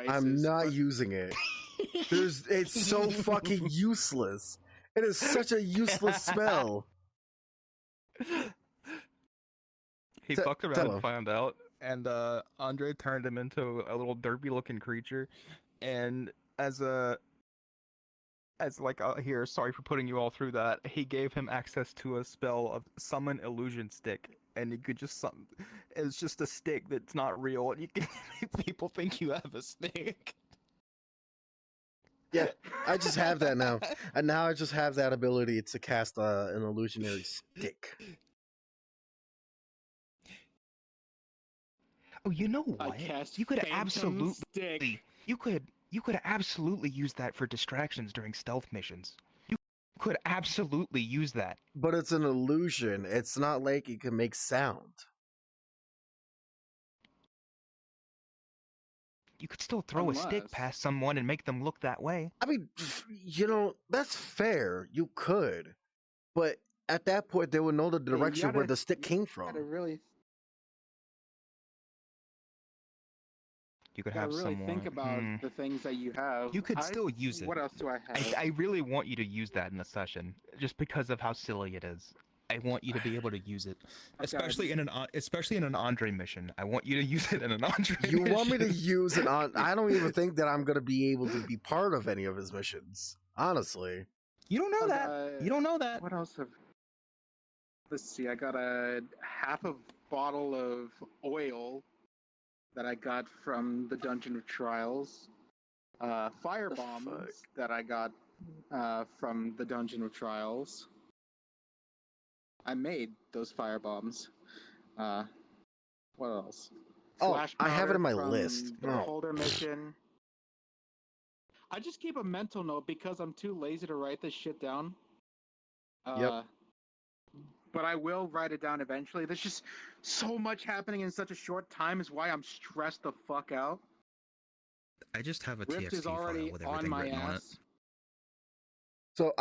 I'm not using it. It's so fucking useless. It is such a useless spell. He fucked around and found out, and Andre turned him into a little derpy-looking creature, and here, sorry for putting you all through that. He gave him access to a spell of summon illusion stick, and you could just it's just a stick that's not real, and you can make people think you have a stick. Yeah, I just have that now, and now I just have that ability to cast an illusionary stick. Oh, you know what? You could absolutely use that for distractions during stealth missions. You could absolutely use that. But it's an illusion. It's not like it can make sound. You could still throw a stick past someone and make them look that way. I mean, that's fair. You could. But at that point, they would know the direction where the stick came from. You could have someone think about the things that you have. You could still use it. What else do I have? I really want you to use that in a session, just because of how silly it is. I want you to be able to use it, especially in an Andre mission. I want you to use it in an Andre mission. You want me to use it on? I don't even think that I'm gonna be able to be part of any of his missions. Honestly, you don't know that. You don't know that. What else have? Let's see. I got a half a bottle of oil that I got from the Dungeon of Trials. Fire bombs that I got from the Dungeon of Trials. I made those fire bombs. What else? Flash I have it in my list. The Holder mission. I just keep a mental note because I'm too lazy to write this shit down. Yep. But I will write it down eventually. There's just so much happening in such a short time is why I'm stressed the fuck out. I just have a Rift TXT is already file with on everything my written on it. ass. So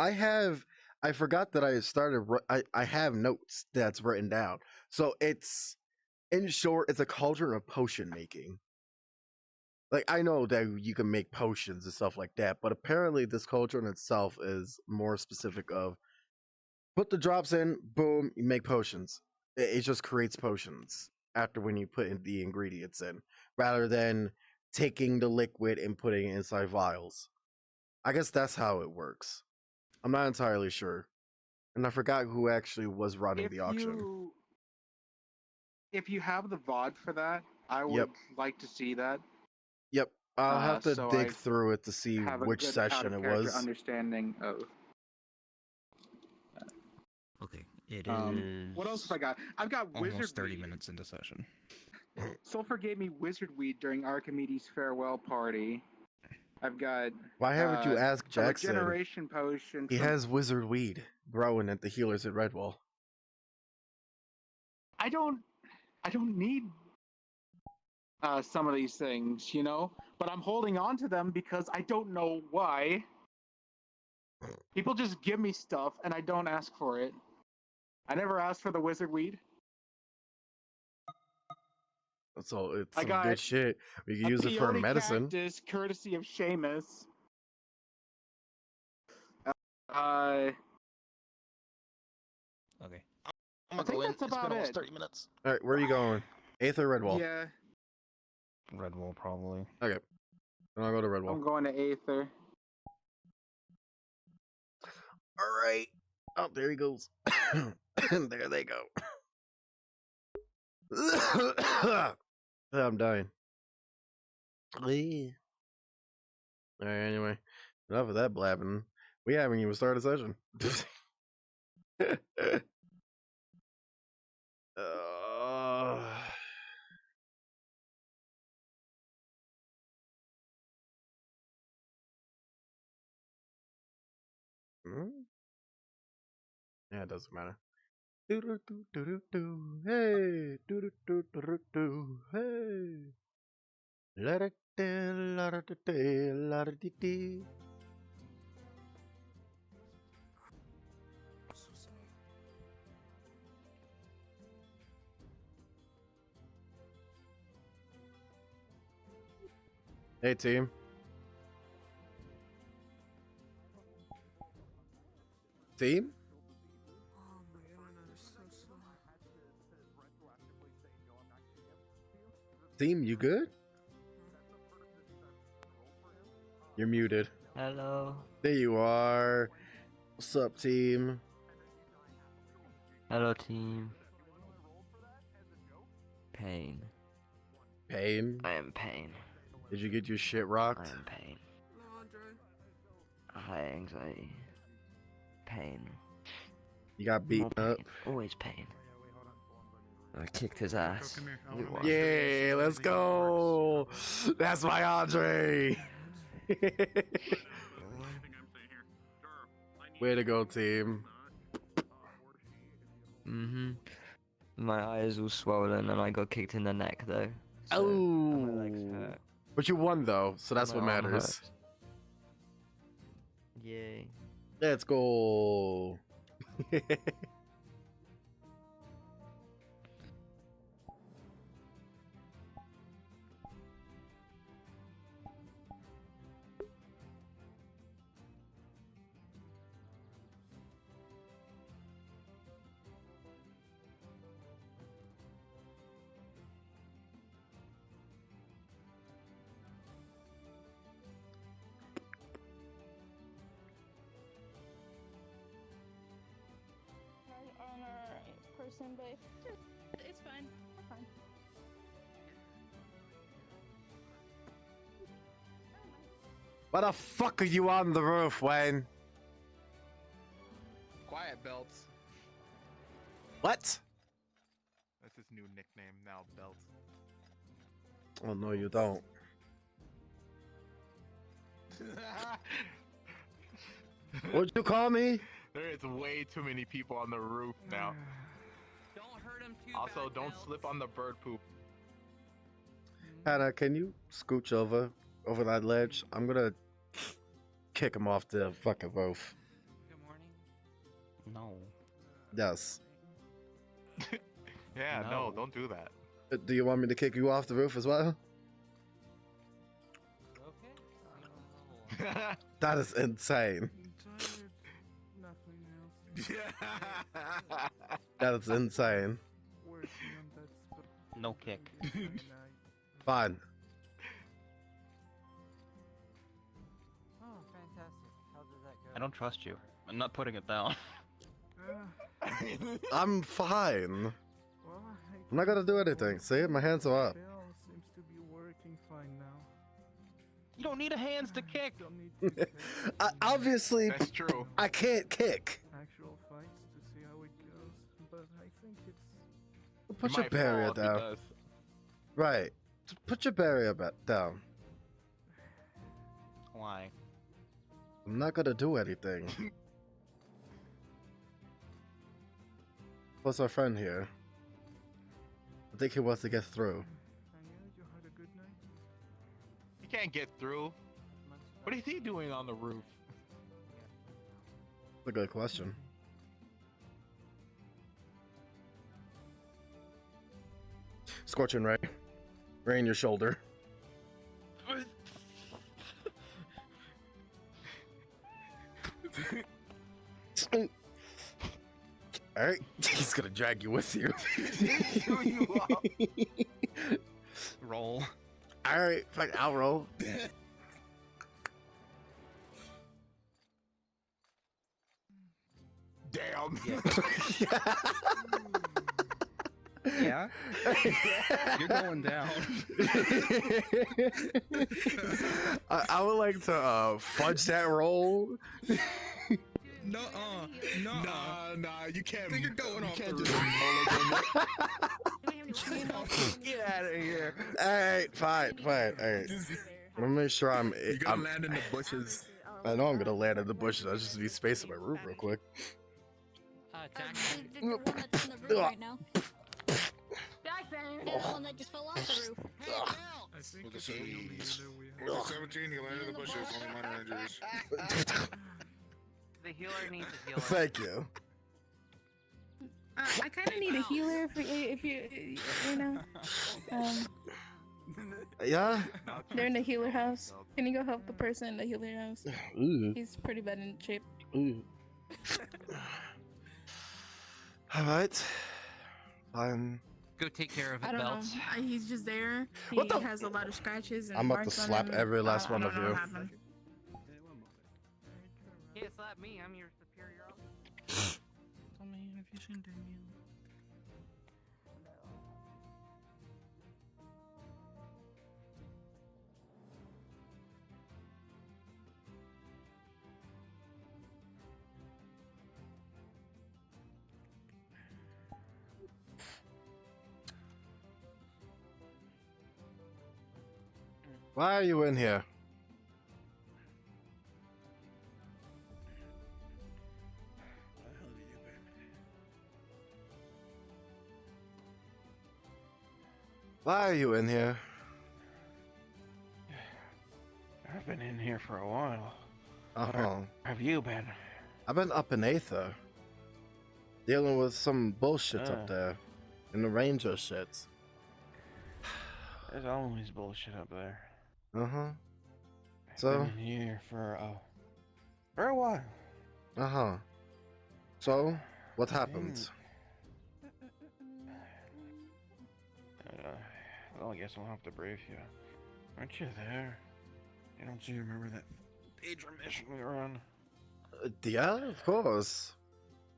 I forgot that I have notes that's written down. So in short, it's a cauldron of potion making. Like, I know that you can make potions and stuff like that, but apparently this cauldron itself is more specific of put the drops in, boom, you make potions. It just creates potions after when you put in the ingredients in, rather than taking the liquid and putting it inside vials. I guess that's how it works. I'm not entirely sure. And I forgot who actually was running the auction. If you have the VOD for that, I would like to see that. Yep. I'll have to dig through it to see which session it was. Understanding of. Okay, it is. What else have I got? I've got almost Wizard 30 Weed. minutes into session. Sulfur gave me Wizard Weed during Archimedes' farewell party. I've got. Why haven't you asked Jackson? A regeneration potion. He has Wizard Weed growing at the healers at Redwall. I don't need some of these things, but I'm holding on to them because I don't know why. People just give me stuff and I don't ask for it. I never asked for the Wizard Weed. That's all. It's some good shit. We can use it for medicine. Cactus, courtesy of Seamus. Okay. I'm gonna go in. It's been almost 30 minutes. All right, where are you going? Aether or Redwall? Yeah. Redwall, probably. Okay. Then I'll go to Redwall. I'm going to Aether. All right. Oh, there he goes. There they go. I'm dying. All right, anyway. Enough of that blabbing. We haven't even started a session. Yeah, it doesn't matter. Hey, hey. Hey, team. Team? Oh, my internet is so slow. Team, you good? You're muted. Hello. There you are. What's up, team? Hello, team. Pain. Pain? I am pain. Did you get your shit I rocked? am pain. No, Andre. High anxiety. Pain. You got More beaten pain. up? Always pain. I kicked his ass. Come here. I We wanna won. make- Yeah, let's go. That's my Andre. Way to go, team. My eye is all swollen and I got kicked in the neck though. So, and my legs Oh. hurt. But you won though, so that's My what arm matters. hurts. Yay. Let's go. Honor person, but it's fine. We're fine. Why the fuck are you on the roof, Wayne? Quiet Belts. What? That's his new nickname now, Belts. Oh no, you don't. What'd you call me? There is way too many people on the roof now. Don't hurt him too Also, bad, don't Belts. slip on the bird poop. Hannah, can you scooch over that ledge? I'm gonna kick him off the fucking roof. Good morning. No. Yes. Yeah, No. no, don't do that. Do you want me to kick you off the roof as well? Okay. That is insane. I'm tired. Nothing else. That is insane. Working on that spell. No kick. Night. Fine. Oh, fantastic. How did that go? I don't trust you. I'm not putting it down. I'm fine. Well, I'm not gonna do anything. See, my hands are up. Spell seems to be working fine now. You don't need a hands to kick. Don't need to Obviously, That's true. I can't kick. actual fights to see how it goes, but I think it's Put You your might barrier fall if he down. does. Right. Put your barrier down. Why? I'm not gonna do anything. What's our friend here? I think he wants to get through. Anya, you had a good night. He can't get through. What is he doing on the roof? That's a good question. Scorching ray. Ray in your shoulder. Alright, he's gonna drag you with you. Roll. Alright, fine, I'll roll. Damn. Yeah. You're going down. I would like to fudge that roll. Nah, you can't. Think you're going off the just Get out of here. Alright, fine. Alright. I'm gonna make sure I'm land in the bushes. I know I'm gonna land in the bushes. I just need space in my room real quick. Jackson. The one that's on the roof right now. Jackson! The one that just fell off the roof. Hey, Belts! I think With the it's the only seventies. leader we With have. the 17, you landed in the bushes. Only minor injuries. The healer needs a healer. Thank you. I kind of need a healer if you know. Yeah. They're in the healer house. Can you go help the person in the healer house? Ooh. He's pretty bad in shape. Ooh. All right. Fine. Go take care of it, I don't know. Belts. He's just there. He What the- has a lot of scratches and I'm about to marks on slap him. every last I one don't of know you. what happened. Can't slap me, I'm your superior officer. Tell me, have you seen Damien? Why are you in here? Why are you in here? I've been in here for a while. Oh, Have you been? I've been up in Aether, dealing with some bullshit Ah. up there, in the ranger shit. There's always bullshit up there. Uh-huh. I've So? been in here for a while. Uh-huh. So, what happened? Well, I guess I'll have to brief you. Aren't you there? Don't you remember that Phaedra mission we were on? Yeah, of course.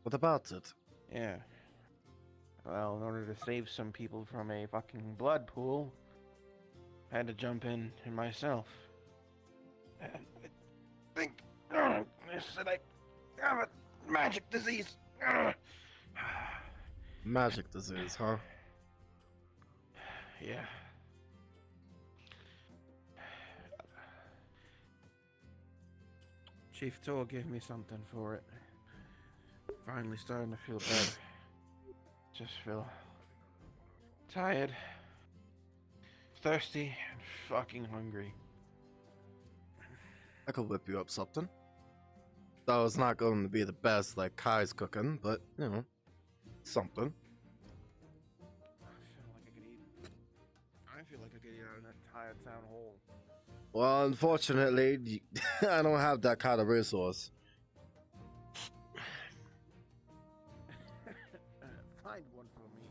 What about it? Yeah. Well, in order to save some people from a fucking blood pool, I had to jump in myself. And I think they said I have a magic disease. Magic disease, huh? Yeah. Chief Toll gave me something for it. Finally starting to feel better. Just feel tired, thirsty, and fucking hungry. I could whip you up something. Though it's not going to be the best like Kai's cooking, but, you know, something. I feel like I could eat out of that tired town hole. Well, unfortunately, I don't have that kind of resource. Find one for me.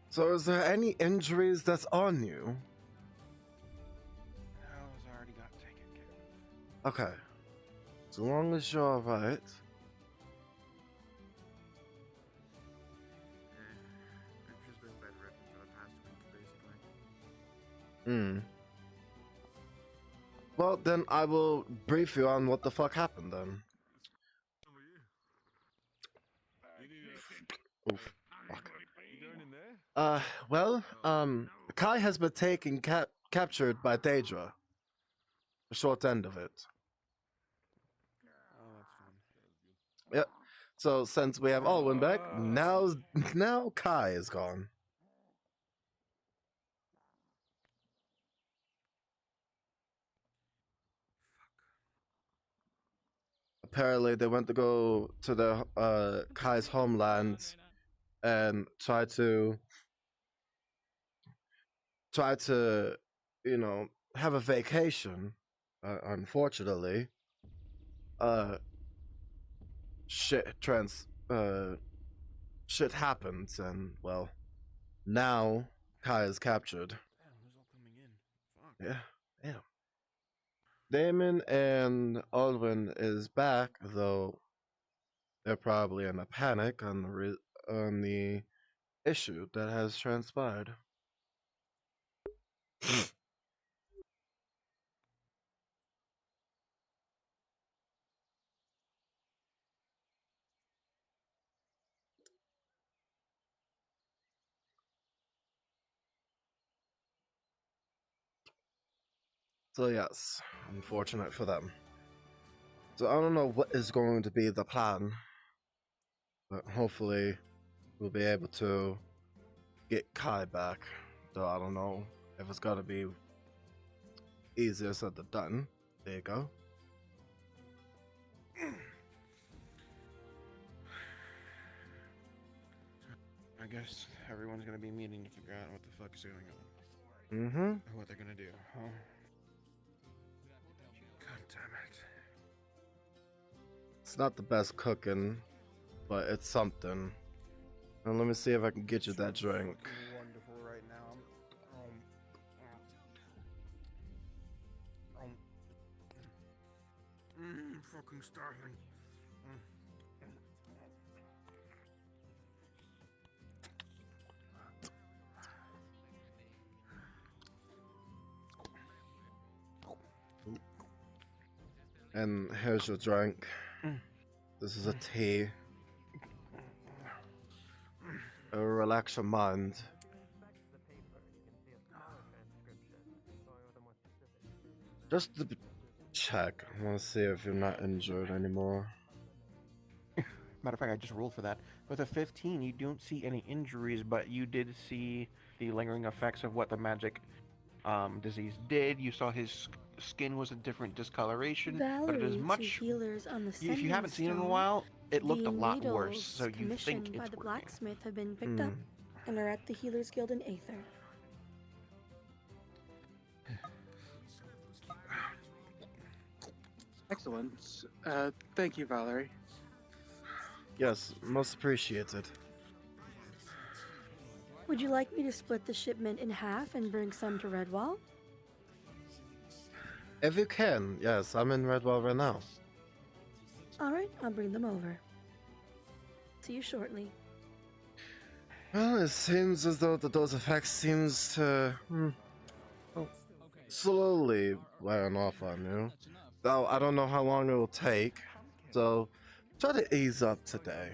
So is there any injuries that's on you? Those already got taken care of. Okay. As long as you're alright. I've just been bedridden for the past week, basically. Well, then I will brief you on what the fuck happened then. Oof. Fuck. Well, Kai has been taken captured by Daedra. The short end of it. Oh, that's fun. Yep. So since we have Alwyn back, now Kai is gone. Apparently, they went to go to the Kai's homeland and try to, you know, have a vacation. Unfortunately, shit shit happens, and well, now Kai is captured. Damn, who's all coming in? Fuck. Yeah, yeah. Damon and Alwyn is back, though they're probably in a panic on the issue that has transpired. So yes, unfortunate for them. So I don't know what is going to be the plan, but hopefully we'll be able to get Kai back. Though I don't know if it's gonna be easier said than done. There you go. I guess everyone's gonna be meeting to figure out what the fuck is going on. Mm-hmm. Or what they're gonna do, huh? God damn it. It's not the best cooking, but it's something. And let me see if I can get you that drink. Fucking wonderful right now. Fucking starving. And here's your drink. This is a tea. Relax your mind. Just to check. I want to see if you're not injured anymore. Matter of fact, I just rolled for that. With a 15, you don't see any injuries, but you did see the lingering effects of what the magic disease did. You saw his skin was a different discoloration, but it is much. Healers on the If you haven't seen it in a while, it looked a lot worse. So you think commissioned it's by the working. blacksmith have been picked up and are at the Healers Guild in Aether. Excellent. Thank you, Valerie. Yes, most appreciated. Would you like me to split the shipment in half and bring some to Redwall? If you can, yes, I'm in Redwall right now. Alright, I'll bring them over. See you shortly. Well, it seems as though the dose effects seems to slowly wearing off on you. Though I don't know how long it will take, so try to ease up today.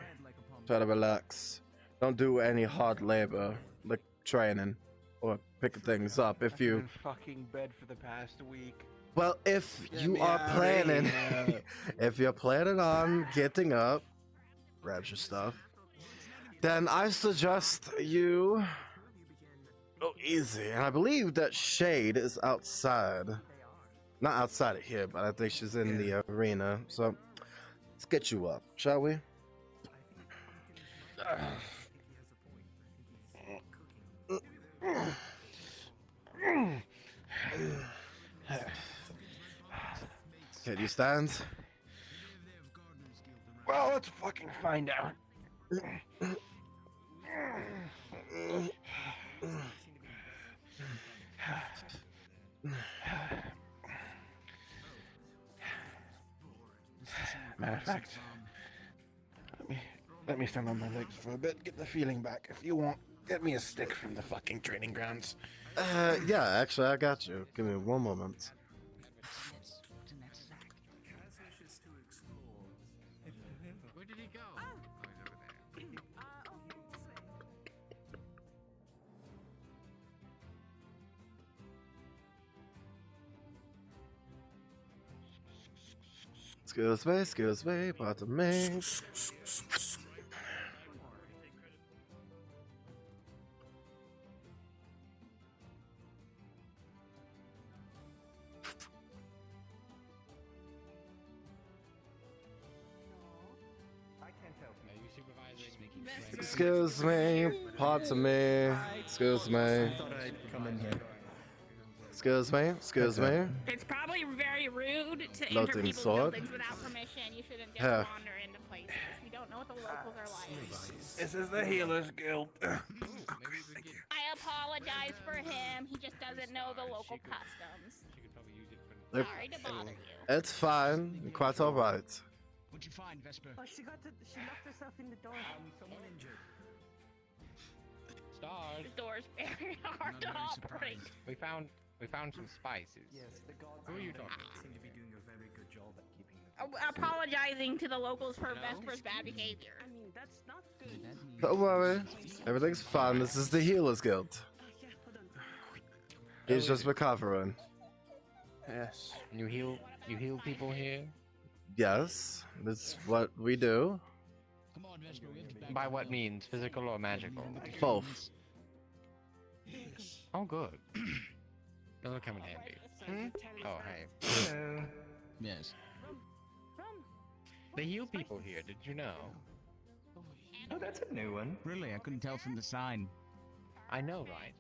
Try to relax. Don't do any hard labor, like training or picking things up. If I've been you, in fucking bed for the past week. well, if Get you me are out of planning, here. if you're planning on getting up, grab your stuff, then I suggest you go easy. And I believe that Shade is outside. Not outside of here, but I think she's in the arena. So let's get you up, shall we? Can you stand? Well, let's fucking find out. Matter of fact, let me stand on my legs for a bit, get the feeling back. If you want, get me a stick from the fucking training grounds. Yeah, actually, I got you. Give me one moment. Where did he go? Oh, he's over there. Excuse me, pardon me. Excuse me, pardon me. Excuse me. Excuse me, excuse me. It's probably very rude to enter Loading people's sword. buildings without permission. You shouldn't just Yeah. wander into places. We don't know what the locals are like. This is the Healers Guild. I apologize for him. He just doesn't know the local customs. Look, Sorry to bother you. it's fine, quite alright. What'd you find, Vesper? Oh, she locked herself in the door. Someone injured. Stars. This door's very hard to operate. We found some spices. Yes, the gods Who are you talking to? seem to be doing a very good job at keeping the Apologizing to the locals for Vesper's bad behavior. I mean, that's not good. Don't worry, everything's fine. This is the Healers Guild. Yeah, hold on. He's just recovering. Yes. You heal people here? Yes, that's what we do. Come on, Vesper, we have to back By up what now. means? Physical or magical? Both. Oh, good. It'll come in handy. Oh, hey. Hello. Yes. They heal people here, did you know? Oh, that's a new one. Really? I couldn't tell from the sign. I know, right?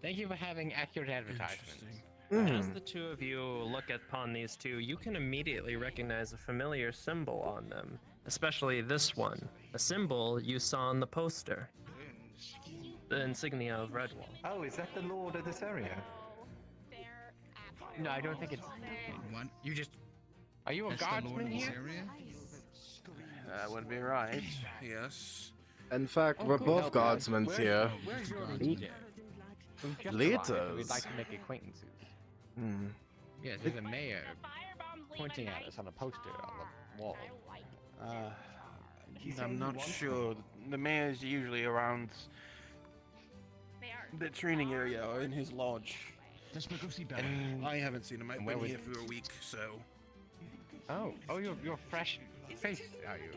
Thank you for having accurate advertisements. As the two of you look upon these two, you can immediately recognize a familiar symbol on them, especially this one, a symbol you saw on the poster. The insignia of Redwall. Oh, is that the lord of this area? No, I don't think it's... What? You just... Are you a That's the lord guardsman of this here? area? That would be right. Yes. In fact, Oh, we're cool. both Help. guardsmen here. Where's your Guardsman. leader? We've just arrived, and We'd like Leaders? to make acquaintances. Hmm. Yes, there's a mayor pointing at us on a poster on the wall. I'm not sure. The mayor's usually around the training area or in his lodge. Let's go see Bella. And I haven't seen him. I've And where been would- here for a week, so. Oh, you're fresh faced, are you?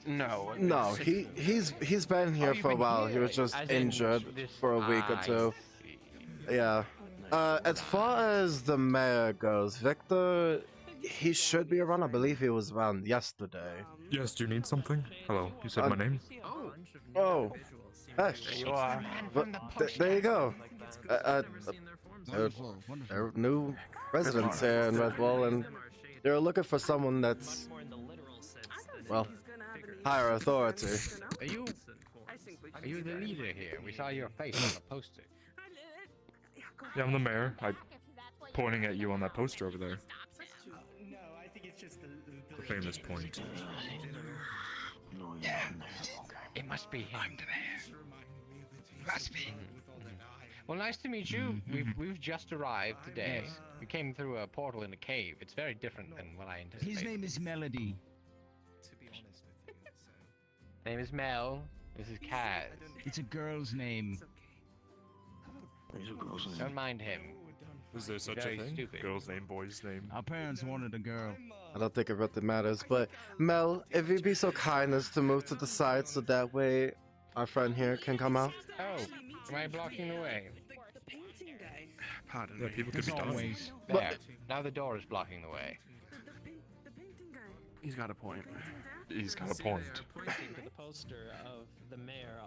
No. No, he's been here you've for a been while. He here, was just as in injured this- for a week or I two. see. Yeah. As far as the mayor goes, Victor, he should be around. I believe he was around yesterday. Yes, do you need something? Hello, you said my name? Oh, hey, You are. there you go. Wonderful, wonderful. They're new residents here in Redwall, and they're looking for someone that's, well, higher authority. Are you the leader here? We saw your face on the poster. Yeah, I'm the mayor. I'm pointing at you on that poster over there. No, I think it's just The famous point. It must be him. I'm the mayor. Must be. Well, nice to meet you. We've just arrived today. Yes. We came through a portal in a cave. It's very different than what I anticipated. His name is Melody. Name is Mel. This is Kaz. It's a girl's name. Don't mind him. Is there such Very a thing? stupid. Girl's name, boy's name. Our parents wanted a girl. I don't think it really matters, but Mel, if you'd be so kind as to move to the side so that way our friend here can come out. Oh, am I blocking the way? Pardon Yeah, me. people could As be dumb. always. There. Now the door is blocking the way. He's got a point. He's got a point. Pointing to the poster of the mayor.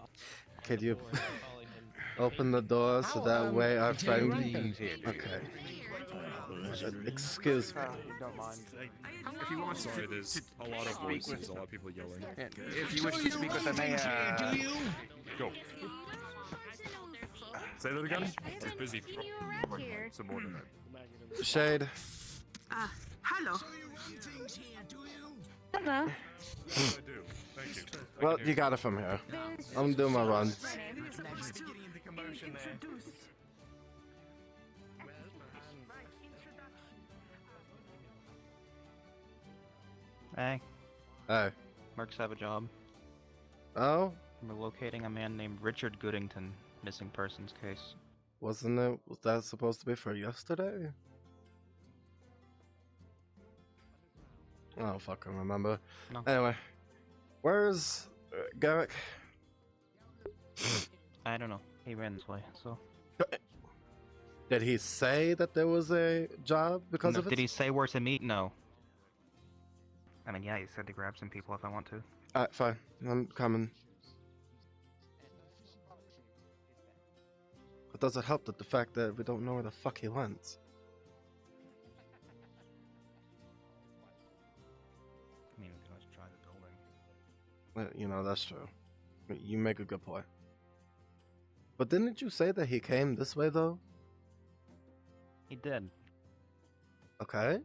Could you calling him open the door so that way our friend... Things here, do you? Okay. Excuse me. Don't mind. If you want, sorry, there's a lot of voices, a lot of people yelling. If you wish to speak with the mayor. Go. Say that again? He's busy. Some more than that. Shade. Hello. Hello. I do. Thank you. Well, you got it from here. I'm doing my runs. Hey, Hey. Mercs have a job. Oh? We're locating a man named Richard Goodington, missing persons case. Was that supposed to be for yesterday? I don't fucking remember. No. Anyway, where's Garrick? I don't know. He ran this way, so. Did he say that there was a job because No, of it? did he say where to meet? No. I mean, yeah, he said to grab some people if I want to. Alright, fine. I'm coming. But does it help that the fact that we don't know where the fuck he went? I mean, we can always try the building. Well, you know, that's true. You make a good point. But didn't you say that he came this way, though? He did. Okay.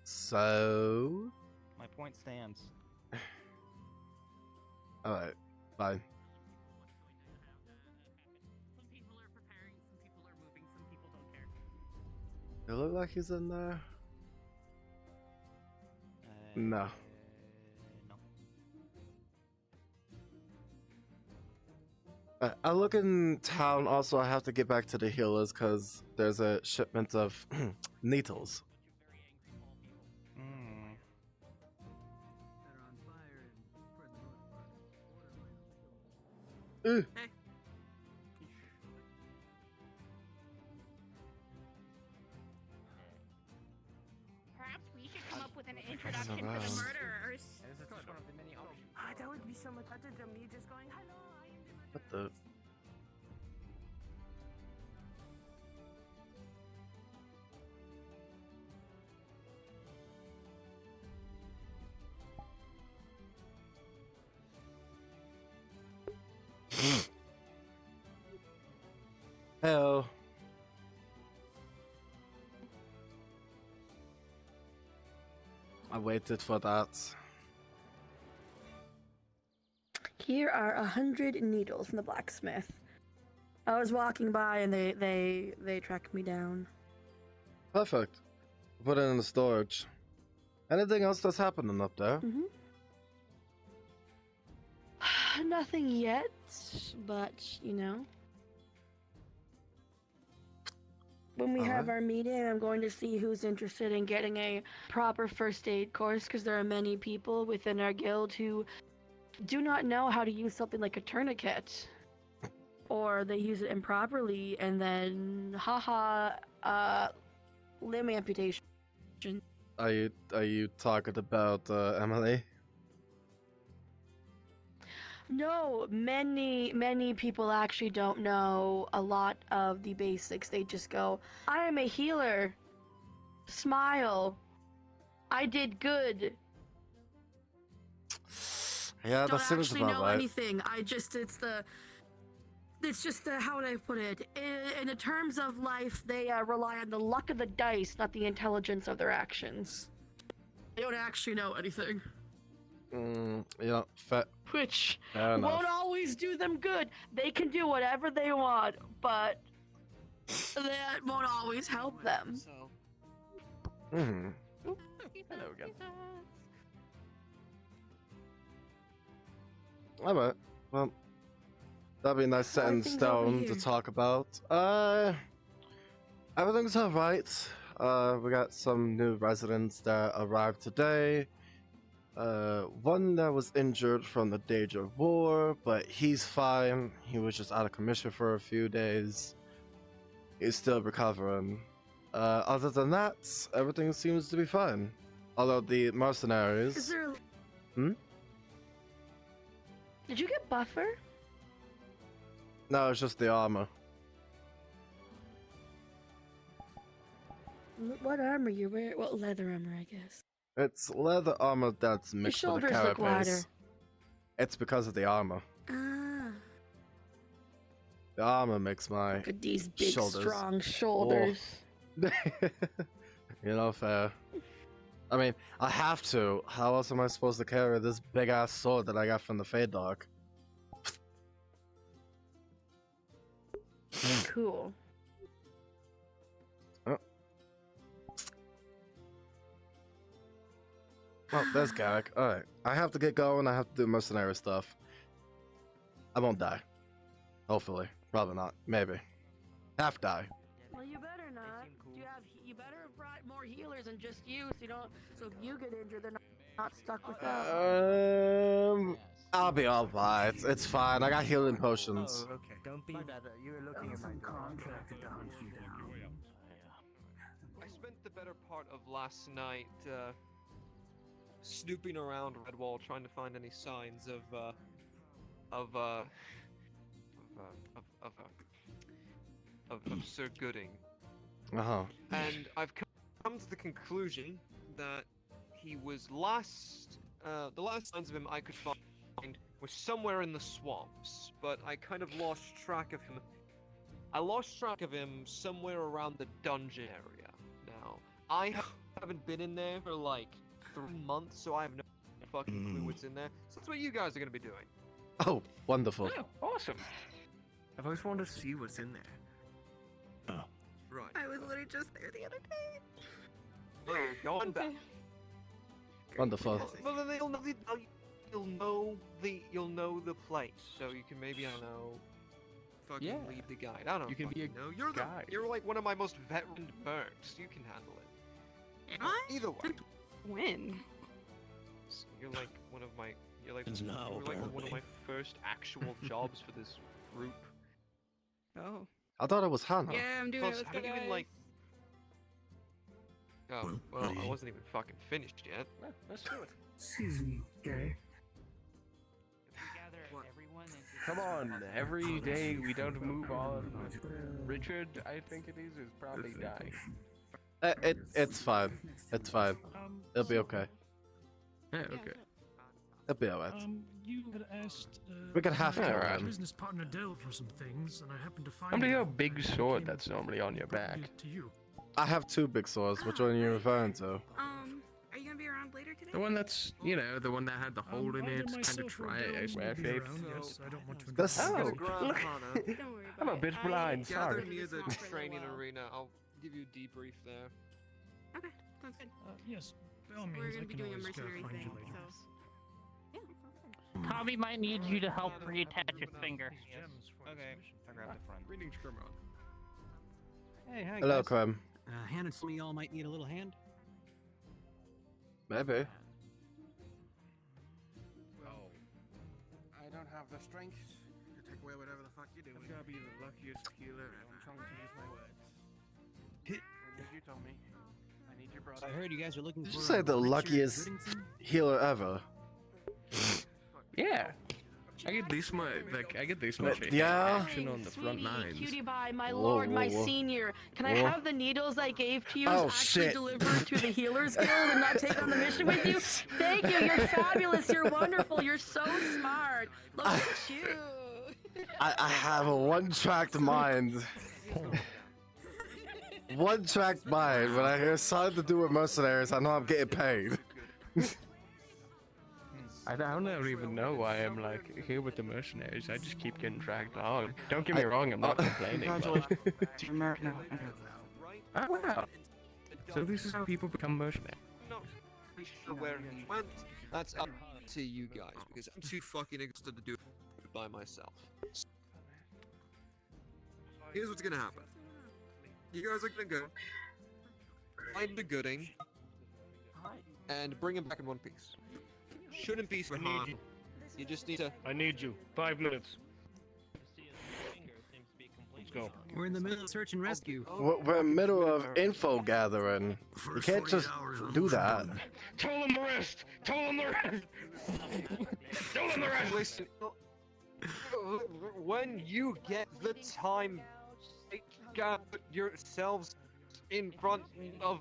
So... My point stands. Alright, fine. It look like he's in there? No. No. I look in town. Also, I have to get back to the healers because there's a shipment of needles. introduction for the murderers. That would be so much better than me just going, hello, I am the What the? Hello. I waited for that. Here are 100 needles from the blacksmith. I was walking by and they tracked me down. Perfect. Put it in the storage. Anything else that's happening up there? Nothing yet, but you know. When we have our meeting, I'm going to see who's interested in getting a proper first aid course, because there are many people within our guild who do not know how to use something like a tourniquet. Or they use it improperly, and then, limb amputation. Are you talking about Emily? No, many people actually don't know a lot of the basics. They just go, I am a healer. Smile. I did good. Yeah, Don't that seems actually about know right. anything. It's just the, how would I put it? In the terms of life, they rely on the luck of the dice, not the intelligence of their actions. They don't actually know anything. Yeah, Which fair enough. won't always do them good. They can do whatever they want, but that won't always help them. Mm-hmm. Hello again. Alright, well, that'd be a nice set in things over stone here? to talk about. Everything's alright. We got some new residents that arrived today. One that was injured from the Danger War, but he's fine. He was just out of commission for a few days. He's still recovering. Other than that, everything seems to be fine. Although the mercenaries... Is there? Hmm? Did you get buffer? No, it's just the armor. What armor you wear? What leather armor, I guess. It's leather armor that's Your mixed with a shoulders look wider. carapace. It's because of the armor. Ah. The armor makes my Look at these big, shoulders. strong shoulders. You know, fair. I mean, I have to. How else am I supposed to carry this big ass sword that I got from the Fade Dog? Cool. Oh, there's Garrick. Alright. I have to get going. I have to do mercenary stuff. I won't die. Hopefully. Probably not. Maybe. Half die. Well, you better not. You better have brought more healers than just you, so you don't. So if you get injured, they're not stuck without. I'll be alright. It's fine. I got healing potions. Oh, okay. Don't be better. You were looking at my contract to hunt you down. I spent the better part of last night snooping around Redwall trying to find any signs of Sir Gooding. Uh-huh. And I've come to the conclusion that he was the last signs of him I could find were somewhere in the swamps, but I kind of lost track of him. I lost track of him somewhere around the dungeon area. Now, I haven't been in there for like 3 months, so I have no fucking clue what's in there. So that's what you guys are gonna be doing. Oh, wonderful. Oh, awesome. I've always wanted to see what's in there. Oh. Right. I was literally just there the other day. Going back. Wonderful. Well, then you'll know the place, so you can maybe, I don't know, fucking lead the guide. I don't You can be a know. guide. You're like one of my most veteran mercs. You can handle it. Either way. When? You're like one of my. You're like It's now, you were like one of apparently. my first actual jobs for this group. Oh. I thought it was Hannah. Yeah, I'm doing Plus, it. Let's go, haven't you been guys. like? Oh, well, I wasn't even fucking finished yet. Let's do it. Excuse me, gay. Come on, every day we don't move on. Richard, I think it is probably dying. It's fine. It's fine. It'll be okay. Yeah, okay. It'll be alright. You had asked. We could half my kill him. business partner Dell for some things, and I happened to find. I'm gonna go big sword that's normally on your back. To you. I have 2 big swords. Which one are you referring to? Are you gonna be around later today? The one that's, you know, the one that had the hole in it, kind of square shaped. Yes, I don't want to. This- Oh, Grand I'm a bit blind, Gather sorry. near the training arena. I'll give you a debrief there. Okay, sounds good. Yes, by all means, We're I gonna be can doing a always go mercenary find thing, you later. so. Yeah, sounds good. Tommy might need you to help reattach your finger. Okay, I grabbed the front. Greetings, Grimrod. Hey, hi Hello, guys. Clem. Hannah told me y'all might need a little hand. Maybe. Oh, I don't have the strength to take away whatever the fuck you're doing. I've got to be the luckiest healer ever. I'm trying to use my words. As you told me, I need your brother. I heard you guys are looking Did for. you say the Richard luckiest Goodington? healer ever? Yeah. I get this much, I get this much Yeah. action on the front lines. Cutie pie, my Whoa, lord, whoa, my whoa. senior. Can I Whoa. have the needles I gave to you Oh, actually shit. delivered to the Healers Guild and not take on the mission with you? Thank you. You're fabulous. You're wonderful. You're so smart. Look at you. I have a one-tracked mind. One-tracked mind. When I hear something to do with mercenaries, I know I'm getting paid. I don't even know why I'm like here with the mercenaries. I just keep getting dragged along. Don't get me wrong, I'm not complaining. But... Oh wow! So this is how people become mercenaries. Not really sure where he went. That's up to you guys because I'm too fucking exhausted to do it by myself. Here's what's gonna happen. You guys are gonna go find the Gooding and bring him back in one piece. Shouldn't be so hard. You just need to. I need you. 5 minutes. Let's go. We're in the middle of search and rescue. We're in the middle of info gathering. You can't just do that. Tell them the rest. Tell them the rest. Tell them the rest. Listen, when you get the time, gather yourselves in front of.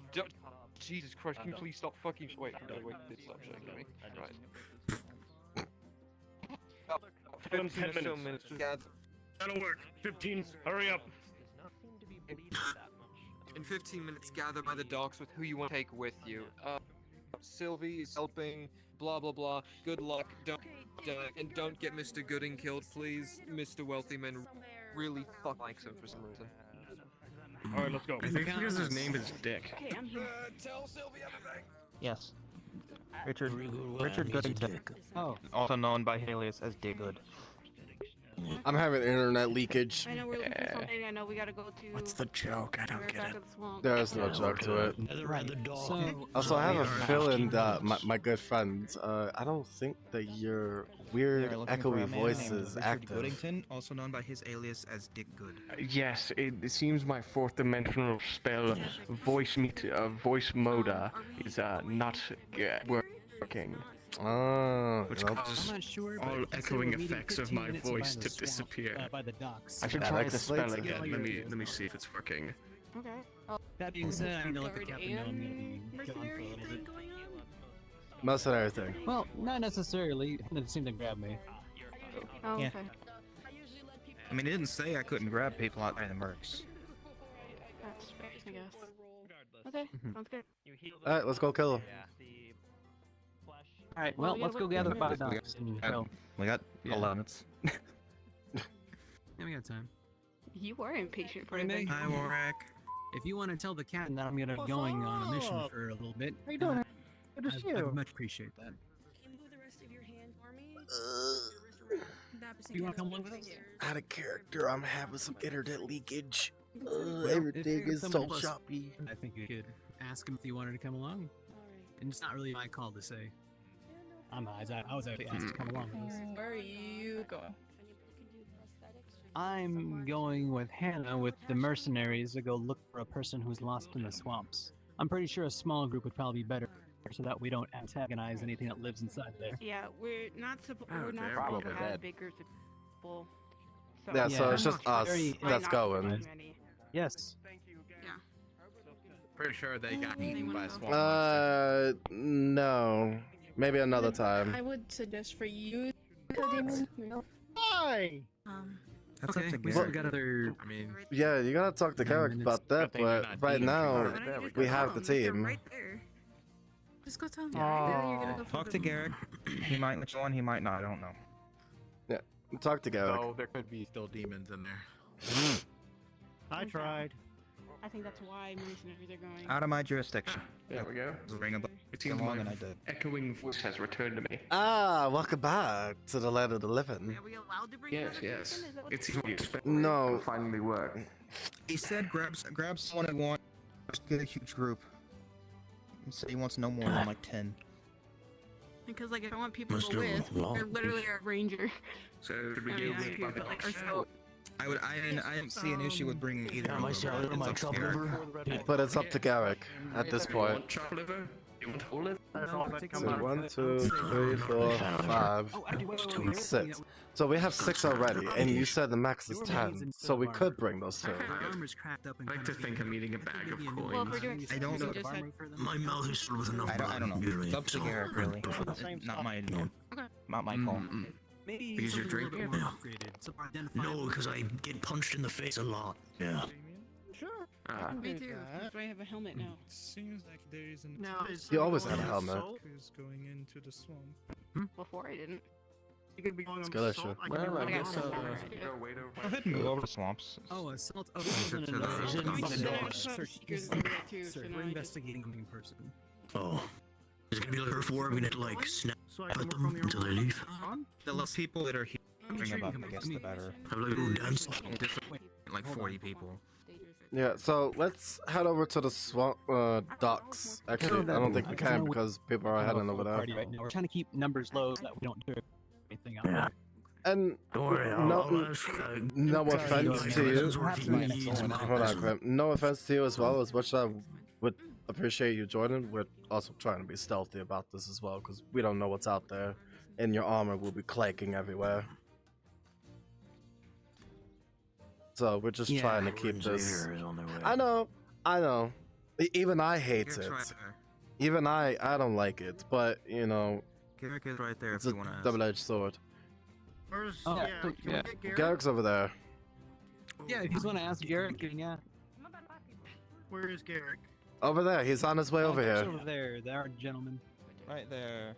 Jesus Christ! Can you please stop fucking? Wait, did stop shaking me. Right. 10 so minutes. to gather. That'll work. 15. Hurry up. In 15 minutes, gather by the docks with who you want to take with you. Sylvie is helping. Blah blah blah. Good luck. And don't get Mr. Gooding killed, please. Mr. Wealthy Man really fuck likes him for some reason. All right, let's go. I think because his name is Dick. Okay, I'm here. Tell Sylvie everything. Yes. Richard Richard Goodington. Oh. Also known by Halius as Diggood. I'm having internet leakage. I know we're looking for something. I know we gotta go to. What's the joke? I don't we're get back it. at the swamp. There is no joke to it. Right. So, Also, I have a feeling that my good friend, I don't think that your weird echoey voice is active. Goodington, also known by his alias as Dick Good. Yes, it seems my fourth dimensional spell, voice moda, is not working. Which causes all echoing effects of my voice to disappear. By the docks. I should try the spell again. Let me see if it's working. Okay. Oh, That being said, I need to let the guard captain know I'm gonna be and gone for a mercenary little thing bit. going on? Most of everything. Well, not necessarily. It seemed to grab me. Oh, Yeah. okay. I mean, it didn't say I couldn't grab people out by the mercs. That's fair, I guess. Okay, sounds good. Alright, let's go kill him. Alright, well, let's go gather by the docks. We got 11 minutes. Yeah, we got time. You are impatient for Hi, everything. Warwick. If you want to tell the captain that I'm gonna be going on a mission for a little bit, How you doing? Good to see I you. would much appreciate that. Can you move the rest of your hand for me? You want to come along with us? Out of character, I'm having some internet leakage. Well, Everything if you're is so someone close, choppy. I think you could ask him if he wanted to come along. And it's not really my call to say. I was actually asked to come along with us. Where are you going? I'm going with Hannah with the mercenaries to go look for a person who's lost in the swamps. I'm pretty sure a small group would probably be better, so that we don't antagonize anything that lives inside there. Yeah, we're not supposed Oh, we're not they're supposed probably to have dead. big groups of people. So Yeah, so it's just us Very- that's not going. too many. Yes. Yeah. Pretty sure they got eaten by a swamp monster. No. Maybe another time. I would suggest for you, Demon. Why? That's Okay, up to we Garrett. still got other. I mean, Yeah, you gotta talk to Garrick about that, thing they're but not right eating now, people. we have the team. Right there. Just go tell them. Talk to Garrick. He might let you on, he might not, I don't know. Yeah, talk to Garrick. though there could be still demons in there. I tried. I think that's why mercenaries are going. Out of my jurisdiction. There we go. Ring a bell. It seems Along my and I did. echoing voice has returned to me. Ah, welcome back to the land of the living. Are we allowed to bring Yes, another yes. person? Is that what It's you're what you saying? expect. No. Will finally work. He said grab someone and want get a huge group. He said he wants no more than like 10. Because like I don't want people Must to go do a with. lot. They're literally our ranger. So should we I do mean, this I agree, but like our scout. I didn't see an issue with bringing either. Am I of them. salad or my It's up chop to Garrick. liver? But it's up to Garrick at this You point. want chop liver? You want whole liver? So 1, 2, 3, 4, 5, 6. So we have 6 already, and you said the max is 10. So we could bring those 2. My armor's cracked up and I like to think I'm eating a bag of Well, if we're coins. doing I don't know. just had... My mouth is filled with enough I don't know. blood, It's up to Garrick, really. Not my call. Maybe Because you're something a little bit drinking? more upgraded, so identifiable. No, because I get punched in the face a lot. Yeah. Sure. Me too. That's why I have a helmet now. Seems like there is an No, You always had a helmet. who's going into the swamp. before I didn't. You could be going It's on good the issue. assault. I Well, I can guess be I'll going on Go ahead and move over to swamps. Oh, assault. Oh, this isn't an Is it assault. fucking Search. dogs? Search. Too, so Search. now We're I just- investigating a living person. Oh. Is it gonna be like turf war? We need to like snap So I at can work them on the until they leave. The less people that are hearing about it, I guess the better. Have like a little dance. Like 40 people. Yeah, so let's head over to the swamp docks. Actually, I don't think we can because people are heading over there. Right now. We're trying to keep numbers low so that we don't do anything out there. And Don't worry, no offense to you. Hold on, Grim. No offense to you as well, as much as I would appreciate you joining. We're also trying to be stealthy about this as well, because we don't know what's out there, and your armor will be clanking everywhere. So we're just trying to keep this. I know. Even I hate it. Even I don't like it, but you know, Garrick is right there if it's a you want to ask. double-edged sword. Where's Oh, yeah? Can yeah. we get Garrett? Garrick's over there. Yeah, if you just want to ask Garrett, yeah. Where is Garrick? Over there. He's on his way over He's here. over there. There are gentlemen. Right there.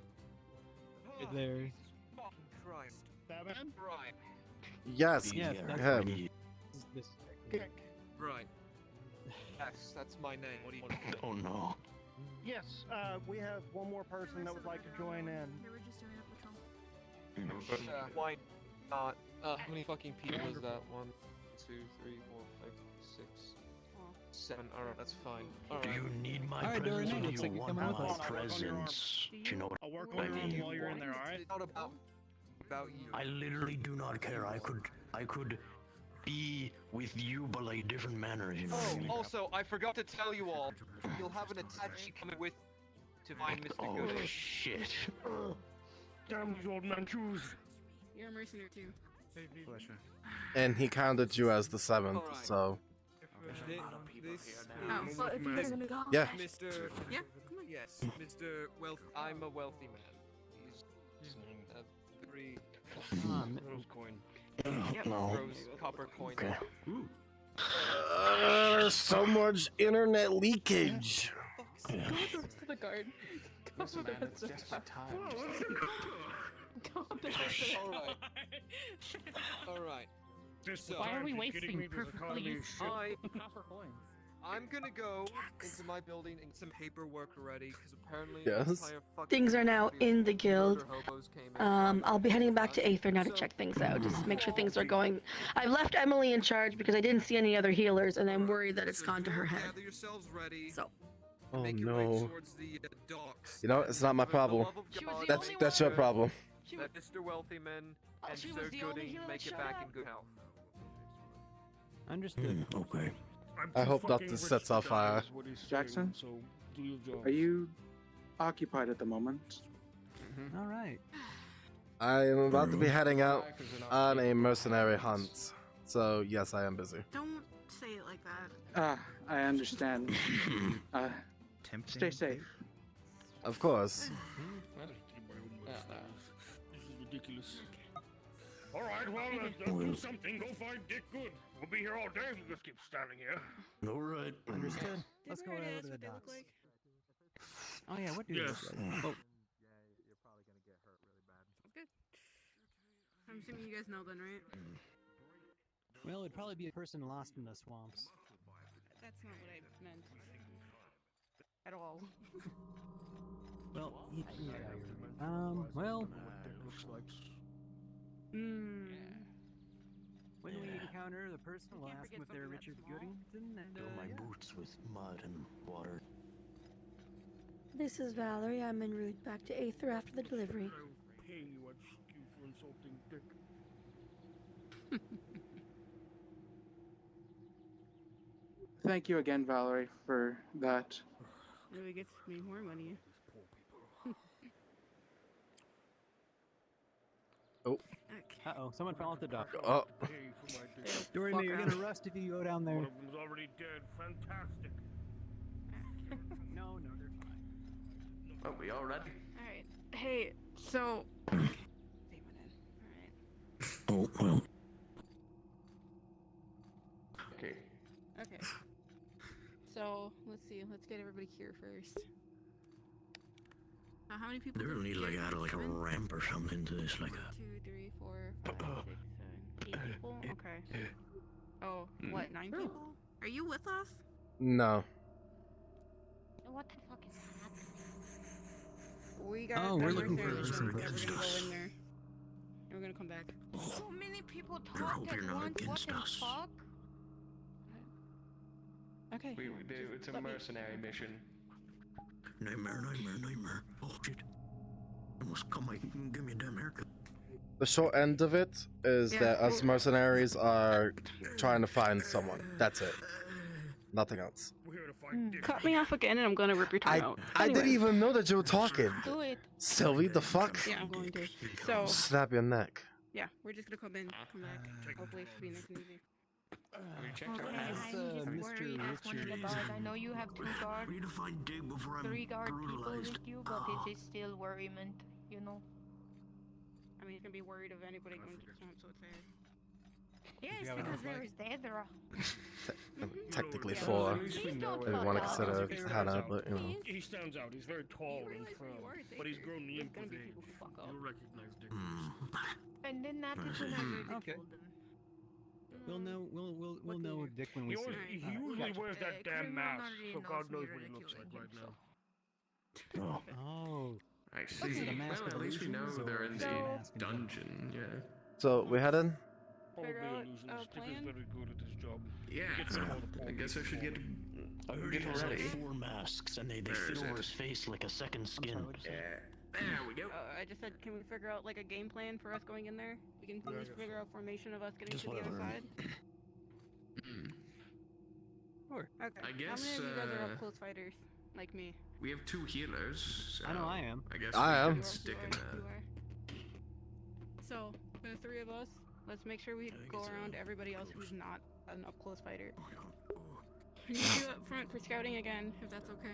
Right there. Fucking Christ. That man? Right. Yes, Yes, that's him. This. Right. Yes, that's my name. What do you want? Oh no. Yes. We have one more person that would like to join in. Why not? How many fucking people is that? 1, 2, 3, 4, 5, 6, 7. Alright, that's fine. Do you Alright. need my Alright, presence Dorian, or do looks you like you're want coming with my us. presence? Do you know I'll work what on I your mean? room while you're in there, alright? It's not about you. I literally do not care. I could be with you, but like different manners, you know what I mean? Also, I forgot to tell you all. You'll have an attaché coming with to find Mr. Oh Goody. shit. Damn these old man shoes. You're a mercenary too. And he counted you as the 7th, Alright. so Oh, well, if you guys are gonna go. yeah. Mr. Yeah, come on. Yes, Mr. Wealth. I'm a wealthy man. He's three rose coin. Yep. No. Rose copper coin. Okay. So much internet leakage. Go with the rest of the guard. Go with the Man, rest it's of just the a time. Go with the rest of Alright. Alright. Why are we wasting perfectly useful I- copper coins? I'm gonna go into my building and get some paperwork ready, because apparently Yes. the entire fucking Things are now body of in the guild. murder hobos came in. I'll be heading back to Aether now to check things out, just make sure things are going. I've left Emily in charge because I didn't see any other healers, and I'm worried that it's gone to her head. Gather yourselves ready. So. Oh Make your way no. towards the docks. You know, it's not my For the problem. love of God, That's your problem. that Mr. Wealthy Man and she Sir was the only Goody healer make that it showed back up. in good health. Understood. Okay. I hope that this sets off fire. Jackson, So do your job. are you occupied at the moment? All right. I am about to be heading out on a mercenary hunt. So, yes, I am busy. Don't say it like that. Ah, I understand. Stay safe. Of course. This is ridiculous. All right, well, do something. Go find Dick Good. We'll be here all day if you just keep standing here. All right. Understood. Let's go over to the docks. Oh yeah, what do you Yes. look like? Oh, Good. I'm assuming you guys know then, right? well, it'd probably be a person lost in the swamps. That's not what I meant. At all. Well, well. When we encounter the person, we'll ask them if they're Richard Goodington and Fill my boots with mud and water. This is Valerie. I'm en route back to Aether after the delivery. I'll pay you what you for insulting Dick. Thank you again, Valerie, for that. Really gets me more money. Oh. Uh-oh, someone fell off the dock. Oh. Dory, you're gonna rust if you go down there. One of them's already dead. Fantastic. No, they're fine. Are we all ready? Alright. Hey, so... Oh, well. Okay. Okay. So, let's see. Let's get everybody here first. How many people? They really need like add like a ramp or something to this, like a. 2, 3, 4, 5, 6, 7, 8 people? Okay. Oh, what, 9 people? Are you with us? No. What the fuck is that? We got. Oh, we're looking for We're a gonna person. go in there. And we're gonna come back. So many people talked at once. What the fuck? Okay. We do. It's a mercenary mission. Nightmare. Oh shit. Almost come like give me a damn haircut. The short end of it is that us mercenaries are trying to find someone. That's it. Nothing else. Cut me off again and I'm gonna rip your tongue out. I didn't even know that you were talking. Do it. Sylvie, the fuck? Yeah, I'm going to. So. Snap your neck. Yeah, we're just gonna come in, come back. Hopefully it should be nice and easy. I know you have 2 guards, 3 guard people with you, but it is still worriment, you know. I mean, he's gonna be worried of anybody going to the swamp, so it's fair. Yes, because there is Aether. Technically 4. If you want to consider Hannah, but you know. He stands out. He's very tall and firm, but he's grown limp with age. You'll recognize Dick. And then that is when I really Okay. told them. We'll know Dick when we see He him. usually wears that damn mask, so God knows what he looks like right now. Oh. I see. Well, at least we know they're in the dungeon. Yeah. So we headed? Probably illusions. Dick is very good at his job. Yeah. I guess I should get. Get ready. 4 masks and they fit over his face like a second skin. There we go. I just said, can we figure out like a game plan for us going in there? We can at least figure out formation of us getting to the other side. Sure. Okay. I guess, how many of you guys are up close fighters, like me? We have 2 healers. So I know I am. I guess I we am. can stick in that. You are. So, for the 3 of us, let's make sure we go around everybody else who's not an up close fighter. We need you up front for scouting again, if that's okay.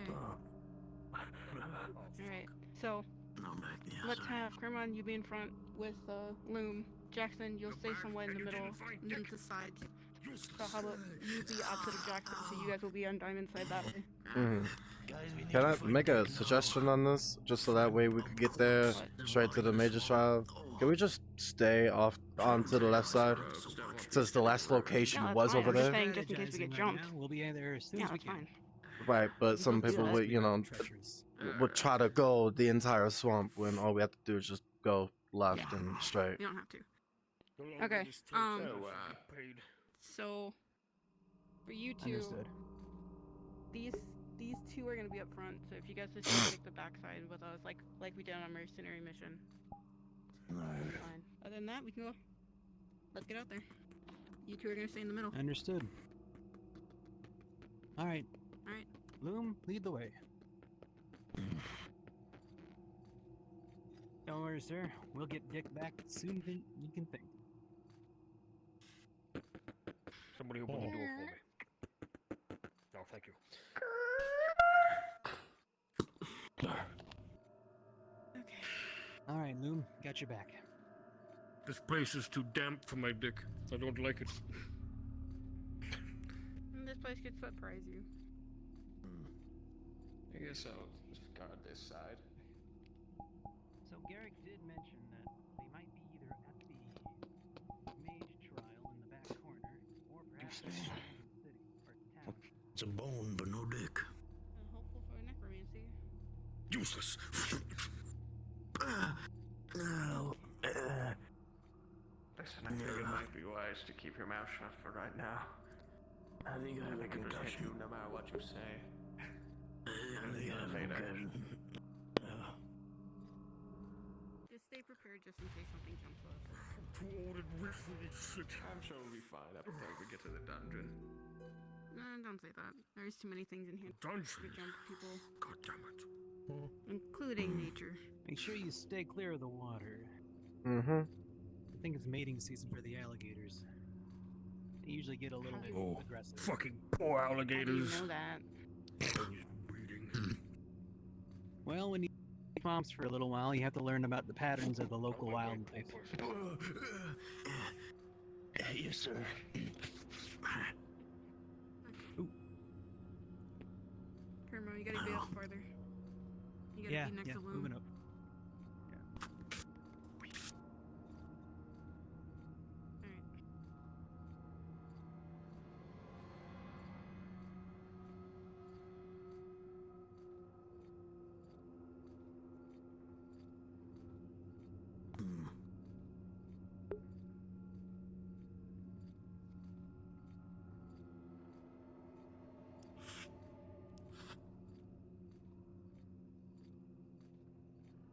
Alright, so let's have Kermon, you be in front with Loom. Jackson, you'll stay somewhere in the middle, and then to the sides. So how about you be opposite of Jackson, so you guys will be on Diamond side that way. Can I make a suggestion on this? Just so that way we could get there straight to the major trial. Can we just stay off onto the left side? Since the last location was over there. Saying just in case we get jumped. We'll be there as soon as we can. Fine. Right, but some people would, you know, would try to go the entire swamp when all we have to do is just go left and straight. You don't have to. Okay. So for you two, these 2 are gonna be up front. So if you guys just take the backside with us, like we did on our mercenary mission. Fine. Other than that, we can go. Let's get out there. You 2 are gonna stay in the middle. Understood. All right. All right. Loom, lead the way. Don't worry, sir. We'll get Dick back sooner than you can think. Somebody open the door for me. Oh, thank you. All right, Loom, got your back. This place is too damp for my dick. I don't like it. This place could surprise you. I guess I'll just guard this side. So Garrick did mention that they might be either at the mage trial in the back corner, or perhaps in the city or town. It's a bone, but no dick. Hopeful for necromancy. Useless. Listen, I think it might be wise to keep your mouth shut for right now. I think I have a concussion. You no matter what you say. I think I have a concussion. Just stay prepared just in case something jumps us. I'm too old and weak for this shit. I'm sure we'll be fine up until we get to the dungeon. Don't say that. There's too many things in here. Dungeon? To jump people. God damn it. Including nature. Make sure you stay clear of the water. Mm-hmm. I think it's mating season for the alligators. They usually get a little bit aggressive. Fucking poor alligators. How do you know that? Well, when you moms for a little while, you have to learn about the patterns of the local wildlife. Yes, sir. Kermo, you gotta be up farther. You gotta be next to Loom. Moving up.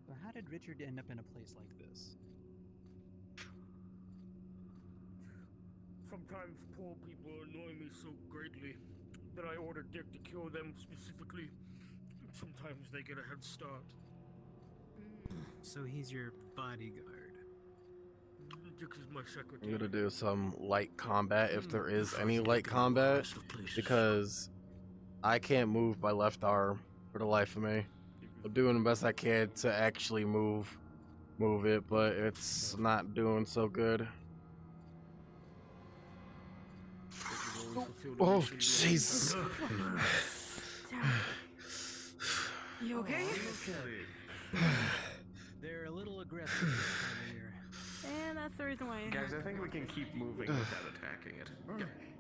So how did Richard end up in a place like this? Sometimes poor people annoy me so greatly that I order Dick to kill them specifically. Sometimes they get a head start. So he's your bodyguard. Dick is my I'm secretary. gonna do some light combat if there is any light combat, because I can't move my left arm for the life of me. I'm doing the best I can to actually move it, but it's not doing so good. Oh, Jesus. You okay? They're a little aggressive this time of year. And that's the reason why. Guys, I think we can keep moving without attacking it.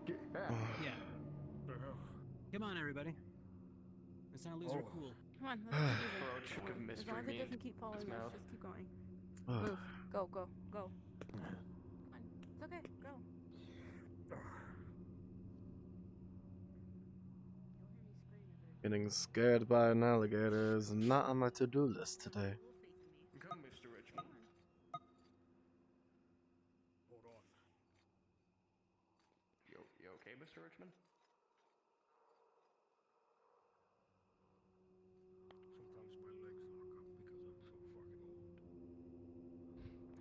Get back. Yeah. Come on, everybody. Let's not lose our cool. Come on, let's keep moving. Approach of As long mystery as it meat. doesn't keep following His us, mouth. just keep going. Move. Go, go, go. Come on. It's okay. Go. Getting scared by an alligator is not on my to-do list today. Come, Mr. Richmond. Hold on. You okay, Mr. Richmond? Sometimes my legs lock up because I'm so fucking old.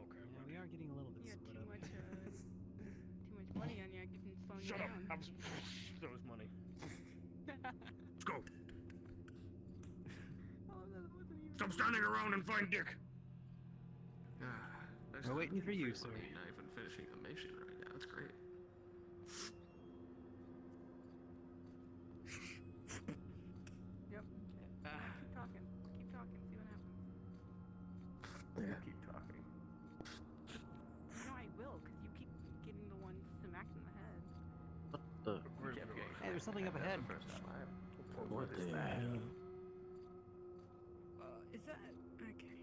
Okay. Yeah, we are getting a little bit split up. Too much money on you. I can slow you Shut up. down. There was money. Let's go. Stop standing around and find Dick. We're waiting for you, sir. Not even finishing the mission right now. It's great. Yep. Keep talking. Keep talking. See what happens. Keep talking. No, I will, because you keep getting the one smacked in the head. Hey, there's something up ahead. What the hell? Is that okay?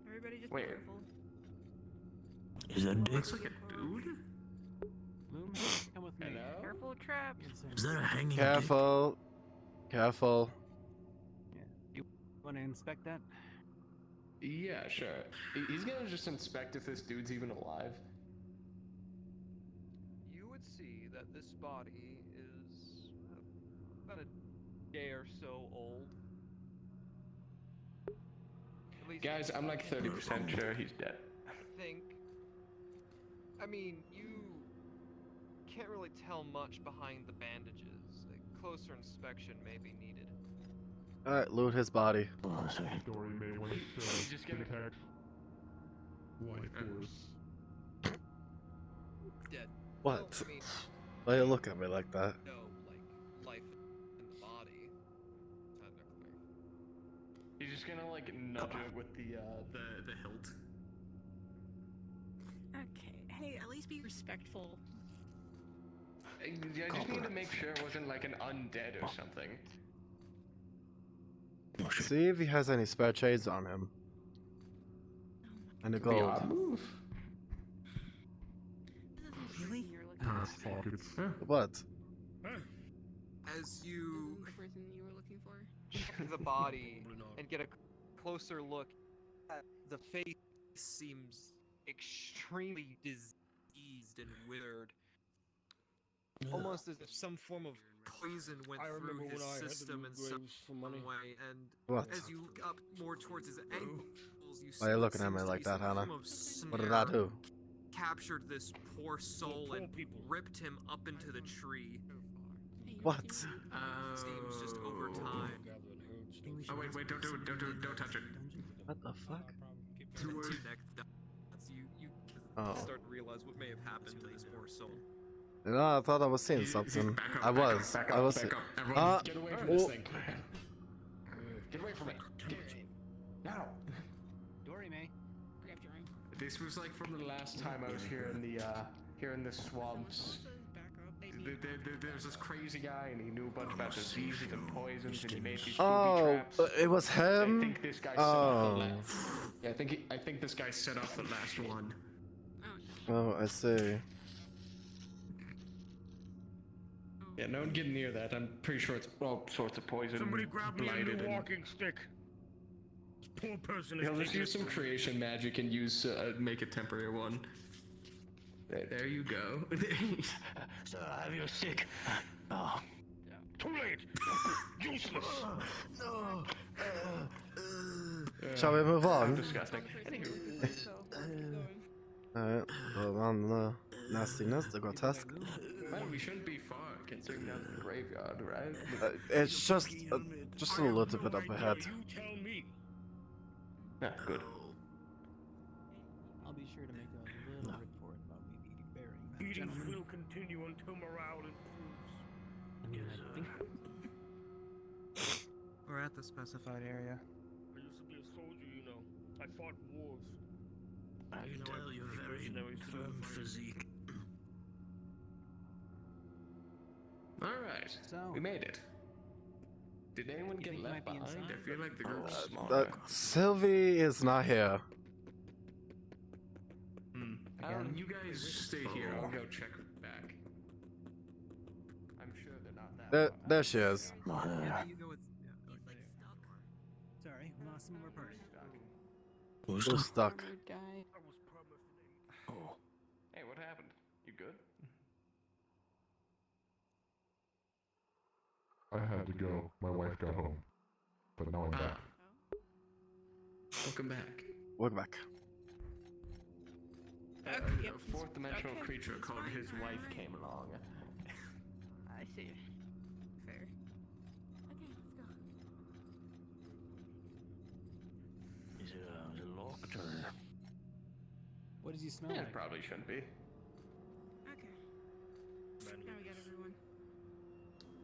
Everybody just Wait. be careful. Is that Dick? Looks like a dude. Loom, come with me. Careful, traps. Is that a hanging Careful. Careful. Yeah. You want to inspect that? Yeah, sure. He's gonna just inspect if this dude's even alive. You would see that this body is about a day or so old. At least Guys, I'm like 30% sure he's dead. I think. I mean, you can't really tell much behind the bandages. A closer inspection may be needed. Alright, loot his body. Dory may want to just get gonna- attacked. White force. Dead. What? Well, I mean, Why you look at me like that? no, like, life in the body. Technically. He's just gonna like nudge it with the hilt. Okay. Hey, at least be respectful. I just need to make sure it wasn't like an undead or something. See if he has any spare shades on him. And the gold. Move. Really? What? As you The person you were looking for. check the body and get a closer look at the face, seems extremely diseased and withered. Almost as if some form of poison went through his system in some way, and What? as you look up more towards his ankles, you see Why are you what looking at seems me to like be that, some Hannah? form of What did I snare do? captured this poor soul and ripped him up into the tree. What? Seems just over time. Oh wait, don't do it, don't touch it. What the fuck? And the two neck dots, you Oh. start to realize what may have happened to this poor soul. You know, I thought I was seeing something. I was. Back I up, was. back up. Everyone, get away from this oh. thing. Get away from it. Now. Dory May. Grab your ring. This was like from the last time I was here in the swamps. There's this crazy guy, and he knew a bunch about diseases and poisons, and he made these booby Oh, traps. it was him? I think this guy set off the Oh. last. Yeah, I think this guy set off the last one. Oh, I see. Yeah, no one get near that. I'm pretty sure it's all sorts of poison. Somebody grab me a blighted new and- walking stick. This poor person is Yeah, let's taking use some creation magic and use make a temporary one. There you go. Sir, I have your stick. Oh. Too late. Useless. No. Shall we move on? Disgusting. Alright, well, on the nastiness, the grotesque. Well, we shouldn't be far considering that's the graveyard, right? It's just a little bit up ahead. You tell me. Yeah, good. I'll be sure to make a little report about maybe burying that Beatings gentleman. will continue until morale improves. I think We're at the specified area. I used to be a soldier, you know. I fought wars. I can tell you're very firm physique. Alright, so. we made it. Did anyone You get think he left might be behind? inside? I feel like the group's smaller. Sylvie is not here. You guys stay here. I'll go check back. I'm sure they're not that. There she is. Yeah, you know it's Sorry, we lost some of our parts. Who's stuck? Guy. Oh. Hey, what happened? You good? I had to go. My wife got home. But now I'm back. Welcome back. Welcome back. A fourth dimensional creature called his wife came along. I see. Fair. Okay, let's go. Is it locked or? What does he smell Yeah, like? it probably shouldn't be. Okay. Now we got everyone.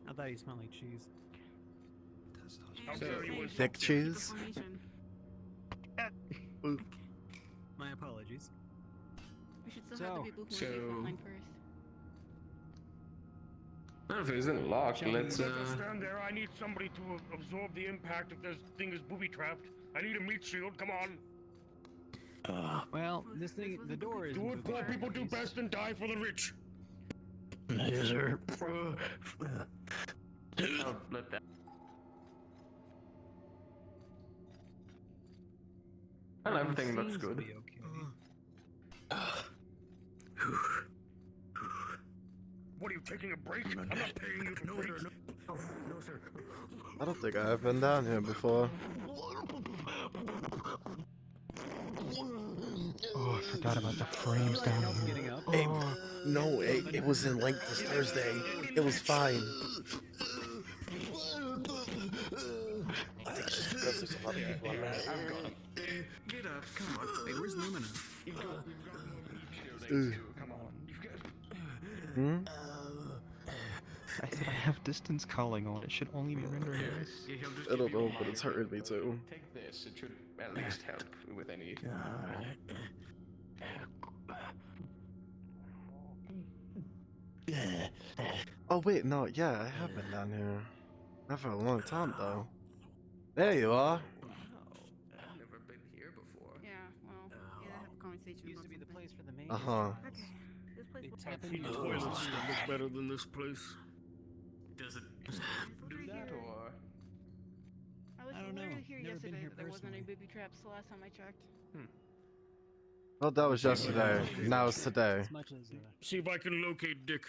I thought he smelled like cheese. And Thick keep the cheese? formation. My apologies. We should still have the people who So- are in the front line first. I don't know if it isn't locked. Let's Stand there. I need somebody to absorb the impact if this thing is booby trapped. I need a meat shield. Come on. Well, this thing, the door is. Do what poor people do best and die for the rich. Yes, sir. I'll let that. Well, everything looks Seems to good. be okay. What are you taking a break? I'm not paying you for breaks. No, sir. I don't think I've been down here before. Oh, I forgot about the frames down here. No, it was in length this Thursday. It was fine. I think it's just because there's a lot of people in there. I've got him. Get up, come on. Hey, where's Lumina? You've got meat shielding too. Come on. You've got. Hmm? I said I have distance culling on. It should only be rendering this. Yeah, he'll just I give don't you know, a but it's marker. hurting me too. Take this. It should at least help with any. Oh wait, no, yeah, I have been down here. Not for a long time though. There you are. I've never been here before. Yeah, well, yeah, have a conversation Used about to be the something. place for the main. Uh-huh. Okay, this place looks I've seen toilets that look better than this place. Does it do that or? I don't know. literally here Never been yesterday here that there wasn't any personally. booby traps the last time I checked. Well, that was yesterday. Now it's today. As much as See if I can locate Dick.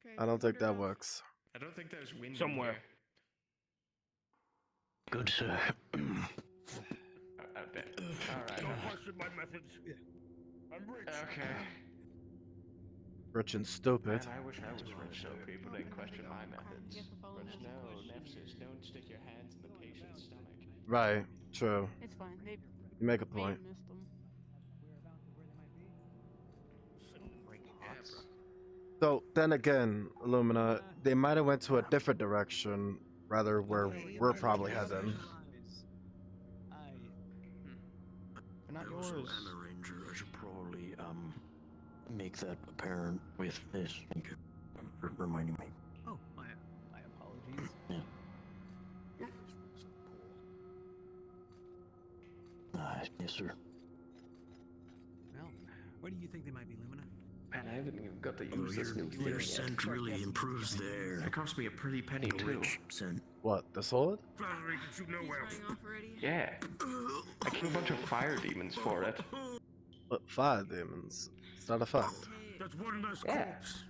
Okay, I don't think turn it that off. works. I don't think there's wind Somewhere. Good, sir. I bet. Alright. Don't question my methods. I'm rich. Okay. Rich and stupid. Man, I wish I was rich so people didn't question my You methods. have to follow But me. no, Nephsis, don't stick your hands in the patient's stomach. Right, true. It's fine. They You make a may have point. missed them. So then again, Illumina, they might have went to a different direction, rather where we're probably heading. They're not Also, yours. I'm a ranger. I should probably make that apparent with this. Thank you for reminding me. Oh, my apologies. Yeah. Yes, sir. Well, where do you think they might be, Lumina? Man, I haven't even got to Oh, use this new thing your yet. scent really improves the air. It cost me a pretty penny The too. rich scent. What, the sword? Flattery gets you nowhere. He's running off already. Yeah. I killed a bunch of fire demons for it. What, fire demons? It's not a fact. That's one less Yeah. corpse.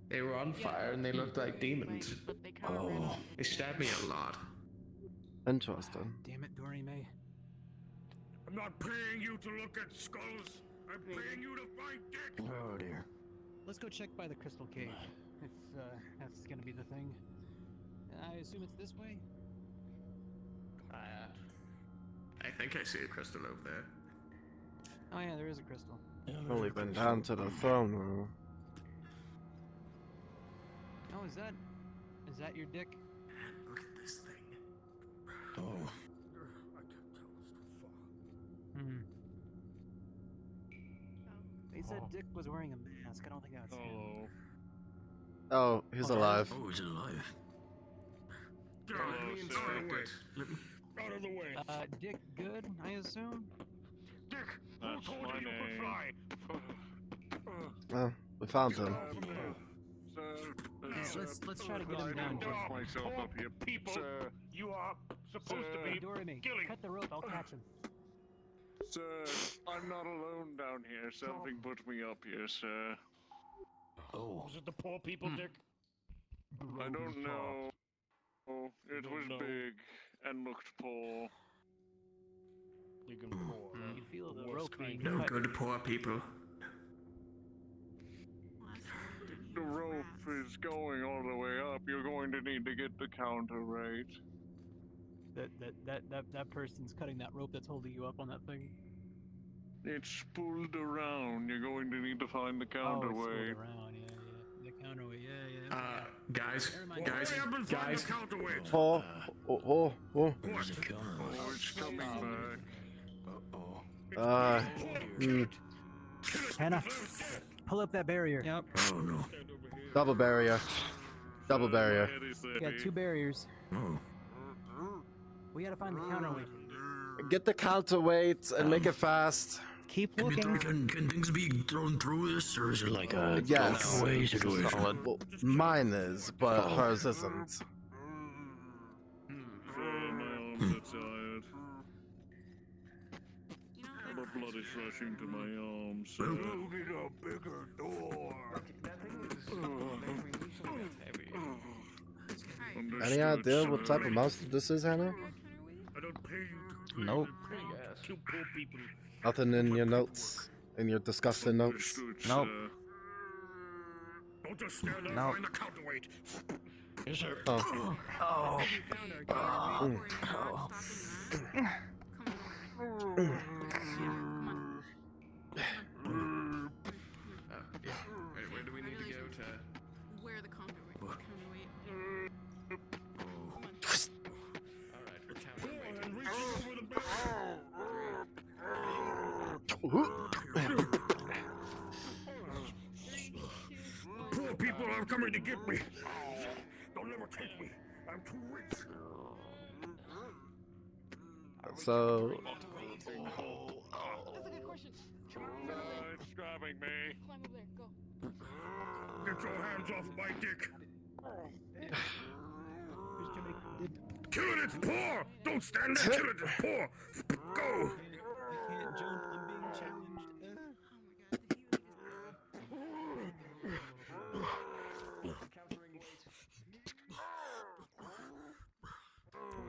They were on fire and they looked like demons. But they kind of ran off. They stabbed me a lot. Interesting. Damn it, Dorime. I'm not paying you to look at skulls. I'm paying you to find Dick. Oh dear. Let's go check by the crystal cave. If that's gonna be the thing. I assume it's this way? I think I see a crystal over there. Oh yeah, there is a crystal. I've only been down to the throne room. Oh, is that your dick? Look at this thing. Oh. I can't tell. It's too far. Hmm. They said Dick was wearing a mask. I don't think that's him. Oh, he's alive. Oh, he's alive. Get out of the way. Let me... Out of the way. Dick good, I assume? Dick, who That's told my you you could name. fly? Oh, we found him. Let's try to get him down. Put myself up here. People, Sir, you are supposed to Hey, be Dorime, killing. cut the rope, I'll catch him. sir, I'm not alone down here. Something put me up here, sir. Oh. Was it the poor people, Dick? I don't know. Oh, it don't was know. big and looked poor. You can poor. You can feel the Worst rope being kind. No cut. good poor people. The rope is going all the way up. You're going to need to get the counter right. That person's cutting that rope that's holding you up on that thing. It's spooled around. You're going to need to find the Oh, counter it's way. swirled around, yeah. The counterweight, yeah. Guys, Never mind. guys, Hurry up and find guys. the counterweight. Oh, oh. There's a counter. Oh, it's coming back. Uh-oh. Hannah, pull up that barrier. Yep. Oh no. Double barrier. Double barrier. Got two barriers. Oh. We gotta find the counterweight. Get the counterweight and make it fast. Keep Can, looking. can things be thrown through this, or is it like a Yes. away situation? Solid. Well, mine is, but hers isn't. My arms are tired. The blood is rushing to my arms. You need a bigger door. That thing is making me Any idea what type of monster this is, Hannah? I don't pay you to Nope. kill poor people. Nothing in your notes, in your disgusting notes. Nope. Don't just stand there Nope. find the counterweight. Yes, sir. Oh. Oh. Where do we need to go to? Where the counterweight? Alright, we're counting. And reach over the bed. Poor people are coming to get me. They'll never take me. I'm too rich. So, That's a good question. It's grabbing me. Climb over there. Go. Get your hands off my dick. Kill it, it's poor! Don't stand there, kill it, it's poor! Go! I can't jump. I'm being challenged.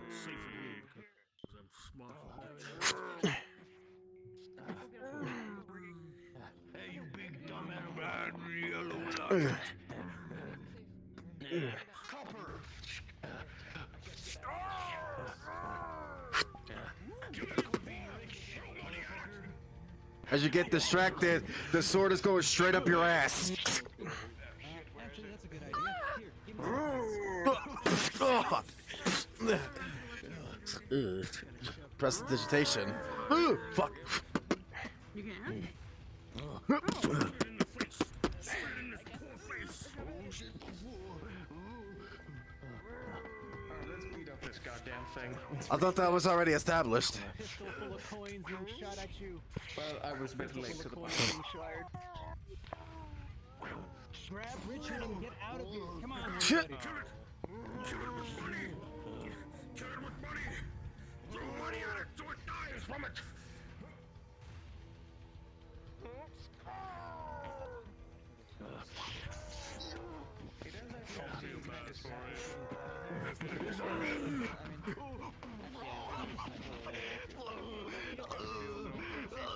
It's safe in here because I'm smart. Hey, you big dumb animal, yellow light. Copper. as you get distracted, the sword is going straight up your ass. Actually, that's a good idea. Here, give me Prestidigitation. Ooh, fuck. You can? Let's beat up this goddamn thing. I thought that was already established. Pistol full of coins being shot at you. Well, I was a bit late to the party. Grab Richard and get out of here. Come on, Shit. everybody. Kill it with money! Kill it with money! Throw money at it so it dies from it!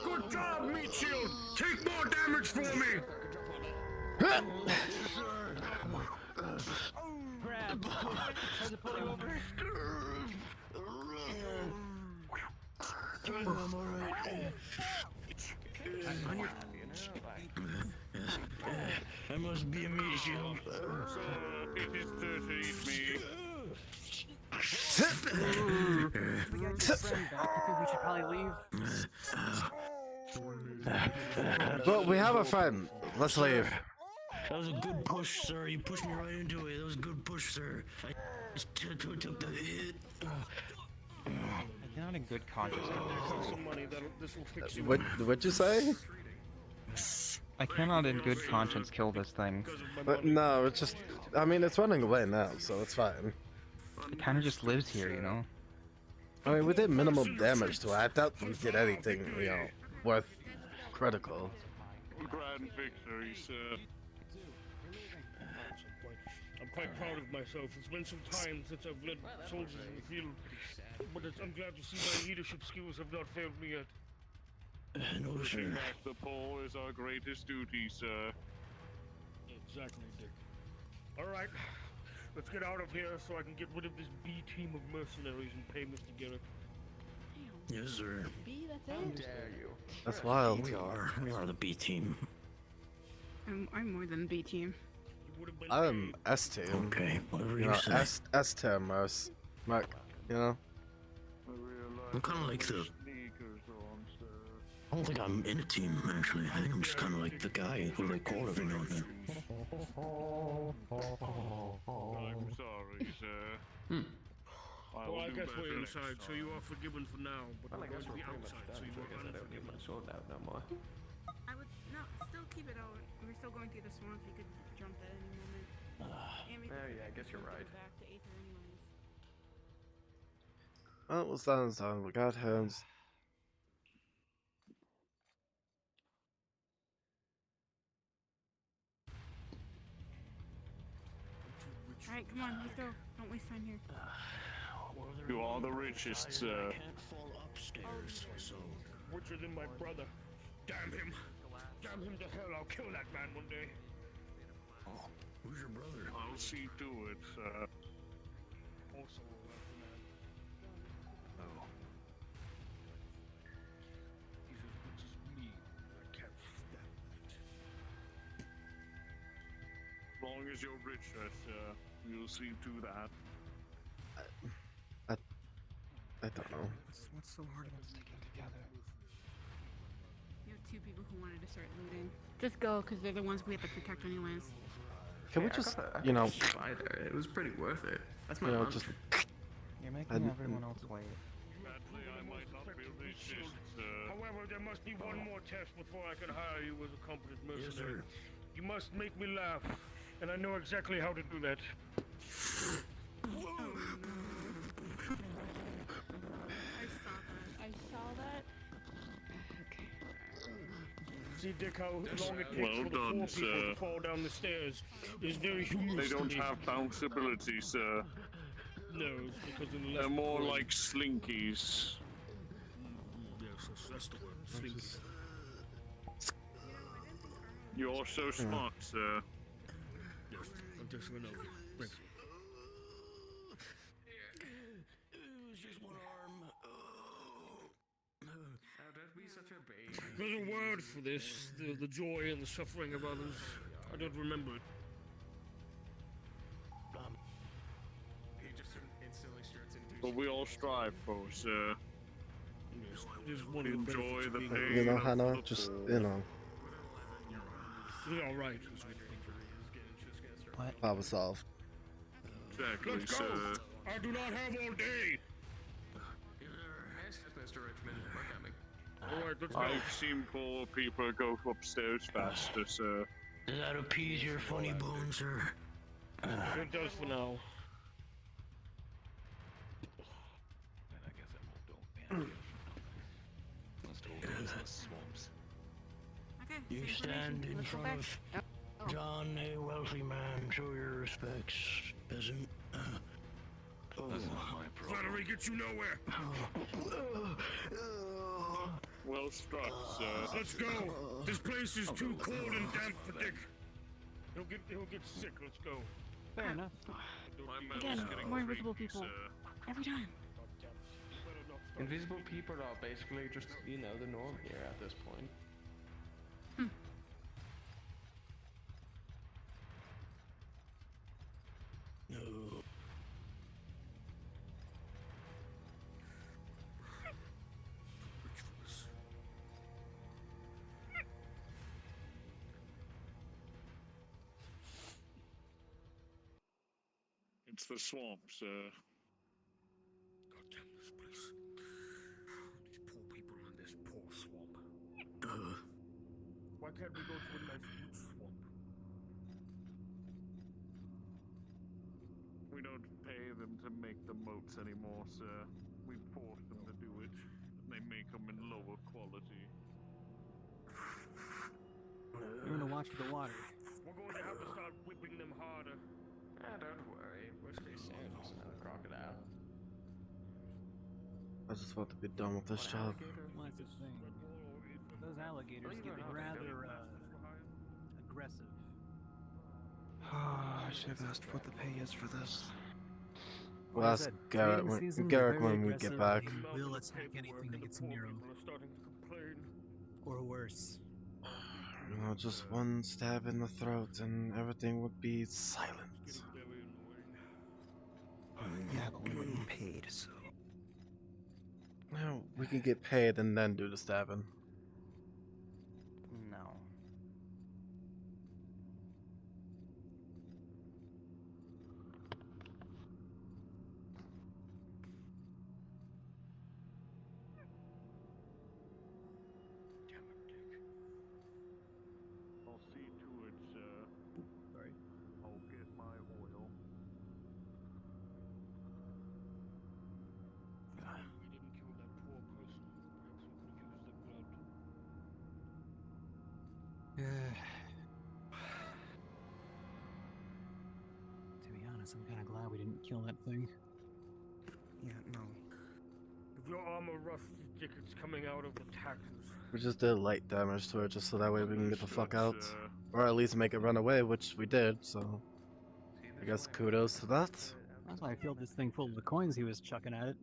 Good job, Meat Shield! Take more damage for me! Grab. Try to pull you over. I'm alright. I must be a meat shield. So, it is to eat me. We got your friend back. You think we should probably leave? Well, we have a friend. Let's leave. That was a good push, sir. You pushed me right into it. That was a good push, sir. I just took the hit. I cannot in good conscience kill Some money, this will fix you. What'd you say? I cannot in good conscience kill this thing. No, it's just. I mean, it's running away now, so it's fine. It kind of just lives here, you know? I mean, we did minimal damage to it. I doubt we did anything, worth critical. Grand victory, sir. I'm quite proud of myself. It's been some time since I've led soldiers in the field, but I'm glad to see my leadership skills have not failed me yet. No, Bringing sir. back the poor is our greatest duty, sir. Exactly, Dick. All right, let's get out of here so I can get rid of this B team of mercenaries and pay Mr. Garrett. Yes, sir. B, that's How it? dare you? That's wild. We are the B team. I'm more than B team. I'm S team. Okay, whatever You you know, say. S team, Merce. Mark, you know? I'm kind of like the. Sneakers on, sir. I don't think I'm in a team, actually. I think I'm just kind of like the guy who they call every now and then. I'm sorry, sir. Well, I do guess better we're next inside, so you are forgiven for now, but Well, I we're guess going to we're be pretty much outside, done, so you so I guess I are don't need my sword out no more. I would no, still keep it out. We're still going through the swamp. You could jump at any moment. And we could Yeah, I guess you're get right. back to Aether anyways. Well, what's done. We got hands. Come on, let's go. Don't waste time here. You are the richest, sir. I can't fall upstairs, so. Richer than my brother. Damn him. Damn him to hell. I'll kill that man one day. Oh, who's your brother? I'll see to it, sir. Also a wealthy man. Oh. He's as rich as me. I can't stand that. As long as you're richer, sir, we'll see to that. I don't know. What's so hard about sticking together? You have two people who wanted to start looting. Just go, because they're the ones we have to protect anyways. Can we just, you know, It was pretty worth it. That's my you know, lunch. just. You're making everyone else wait. Sadly, I might not be richest, sir. However, there must be one more test before I can hire you as a competent Yes, mercenary. sir. You must make me laugh, and I know exactly how to do that. I saw that. See, Dick, how long it takes Well for the done, poor people sir. to fall down the stairs. It's very humorous They don't to me. have bounce ability, sir. No, it's because of the They're left more brain. like slinkies. Yes, that's the word. Slinky. You're so smart, sir. Yes, I'm just gonna know. Thanks. It was just one arm. Don't be such a baby. There's a word for this, the joy and the suffering of others. I don't remember it. He just instantly starts into. But we all strive for, sir. Yes, it is one of the Enjoy benefits the of being pain. You know, of Hannah, the just, poor. you know, It's all right. problem solved. Exactly, Let's go! sir. I do not have all day! Yes, Mr. Richmond, we're coming. Alright, let's go. I've seen poor people go upstairs faster, sir. Does that appease your funny bone, sir? It does for now. I guess I moved old man. Must hold those in the swamps. Okay. You same stand formation. in Let's go front back. of John, a wealthy man. Show your respects, peasant. That's not my problem. Flattery gets you nowhere! Well struck, sir. Let's go! This place is too cold and damp for Dick. He'll get sick. Let's go. Fair enough. My metal's Again, getting more invisible creaky, people. sir. Every time. Invisible people are basically just, you know, the norm here at this point. No. It's the swamp, sir. God damn this place. These poor people in this poor swamp. Why can't we go to a nice rich swamp? We don't pay them to make the moats anymore, sir. We force them to do it. They make them in lower quality. You're gonna watch the water. We're going to have to start whipping them harder. Don't worry. Worst case scenario, just another crocodile. I just want to be done with this job. Well, that's the thing. Those alligators Believe it get or not, rather aggressive. I should have asked what the pay is for this. We'll Like I ask said, Garrett trading when, season's Garrick very when we get aggressive. back. He will attack anything that gets near him, People are starting to complain. or worse. You know, just one stab in the throat and everything would be silent. It's getting very annoying. Yeah, but we're getting paid, so. Now we can get paid and then do the stabbing. No. I'll see to it, sir. Sorry. I'll get my oil. We didn't kill that poor person. Perhaps we could use the blood. Yes, I'm kind of glad we didn't kill that thing. Yeah, no. If your armor rusts, Dick, it's coming out of the taxes. We just did light damage to it, just so that way we can get the fuck out. Understood, Or at least make it run away, which we did, so... I guess kudos to that. That's why I filled this thing full of the coins he was chucking at it.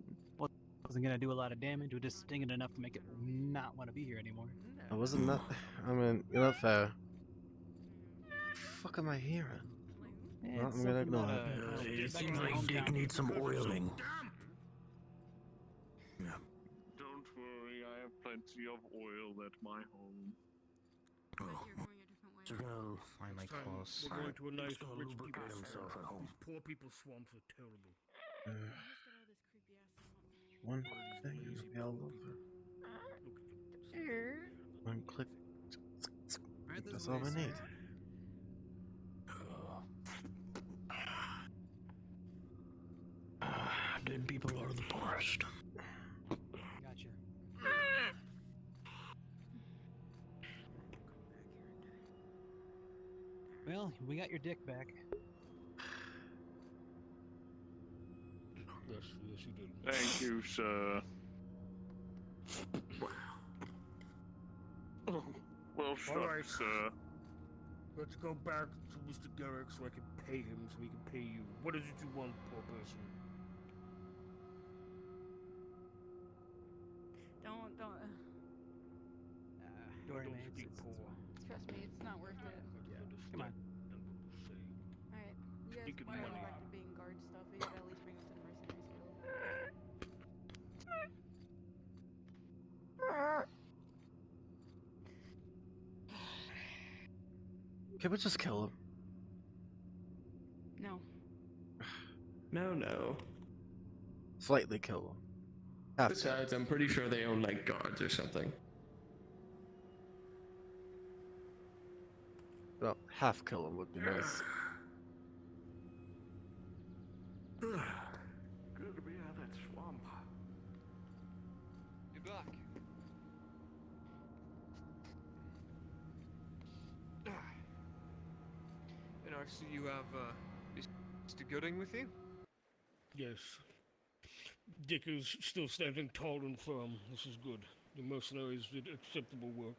Wasn't gonna do a lot of damage, it would just sting it enough to make it not want to be here anymore. I wasn't that... I mean, you're not fair. Fuck am I hearing? Well, I'm gonna ignore it. It seems like Dick needs some oiling. Yeah. Don't worry, I have plenty of oil at my home. Oh, so we're gonna Find my clothes. We're going to a nice gonna rich lubricate people's himself swamp. at home. These poor people's swamps are terrible. One click thing and it'll be all over. One click. That's all we need. Dead people are the poorest. Gotcha. Well, we got your dick back. Yes, you did. Thank you, sir. Well shot, Alright. sir. Let's go back to Mr. Garrick so I can pay him so he can pay you. What is it you want, poor person? Don't. Dory, Don't man, speak poor. Trust me, it's not worth it. Come on. Alright, you guys Speaking want to go money. back to being guard stuff, you gotta at least bring them to the mercenaries guild. Can we just kill him? No. No. Slightly kill him. Half kill. Besides, I'm pretty sure they own like guards or something. Well, half kill him would be nice. Good to be out of that swamp. You're back. And I see you have Mr. Gooding with you? Yes. Dick is still standing tall and firm. This is good. The mercenaries did acceptable work.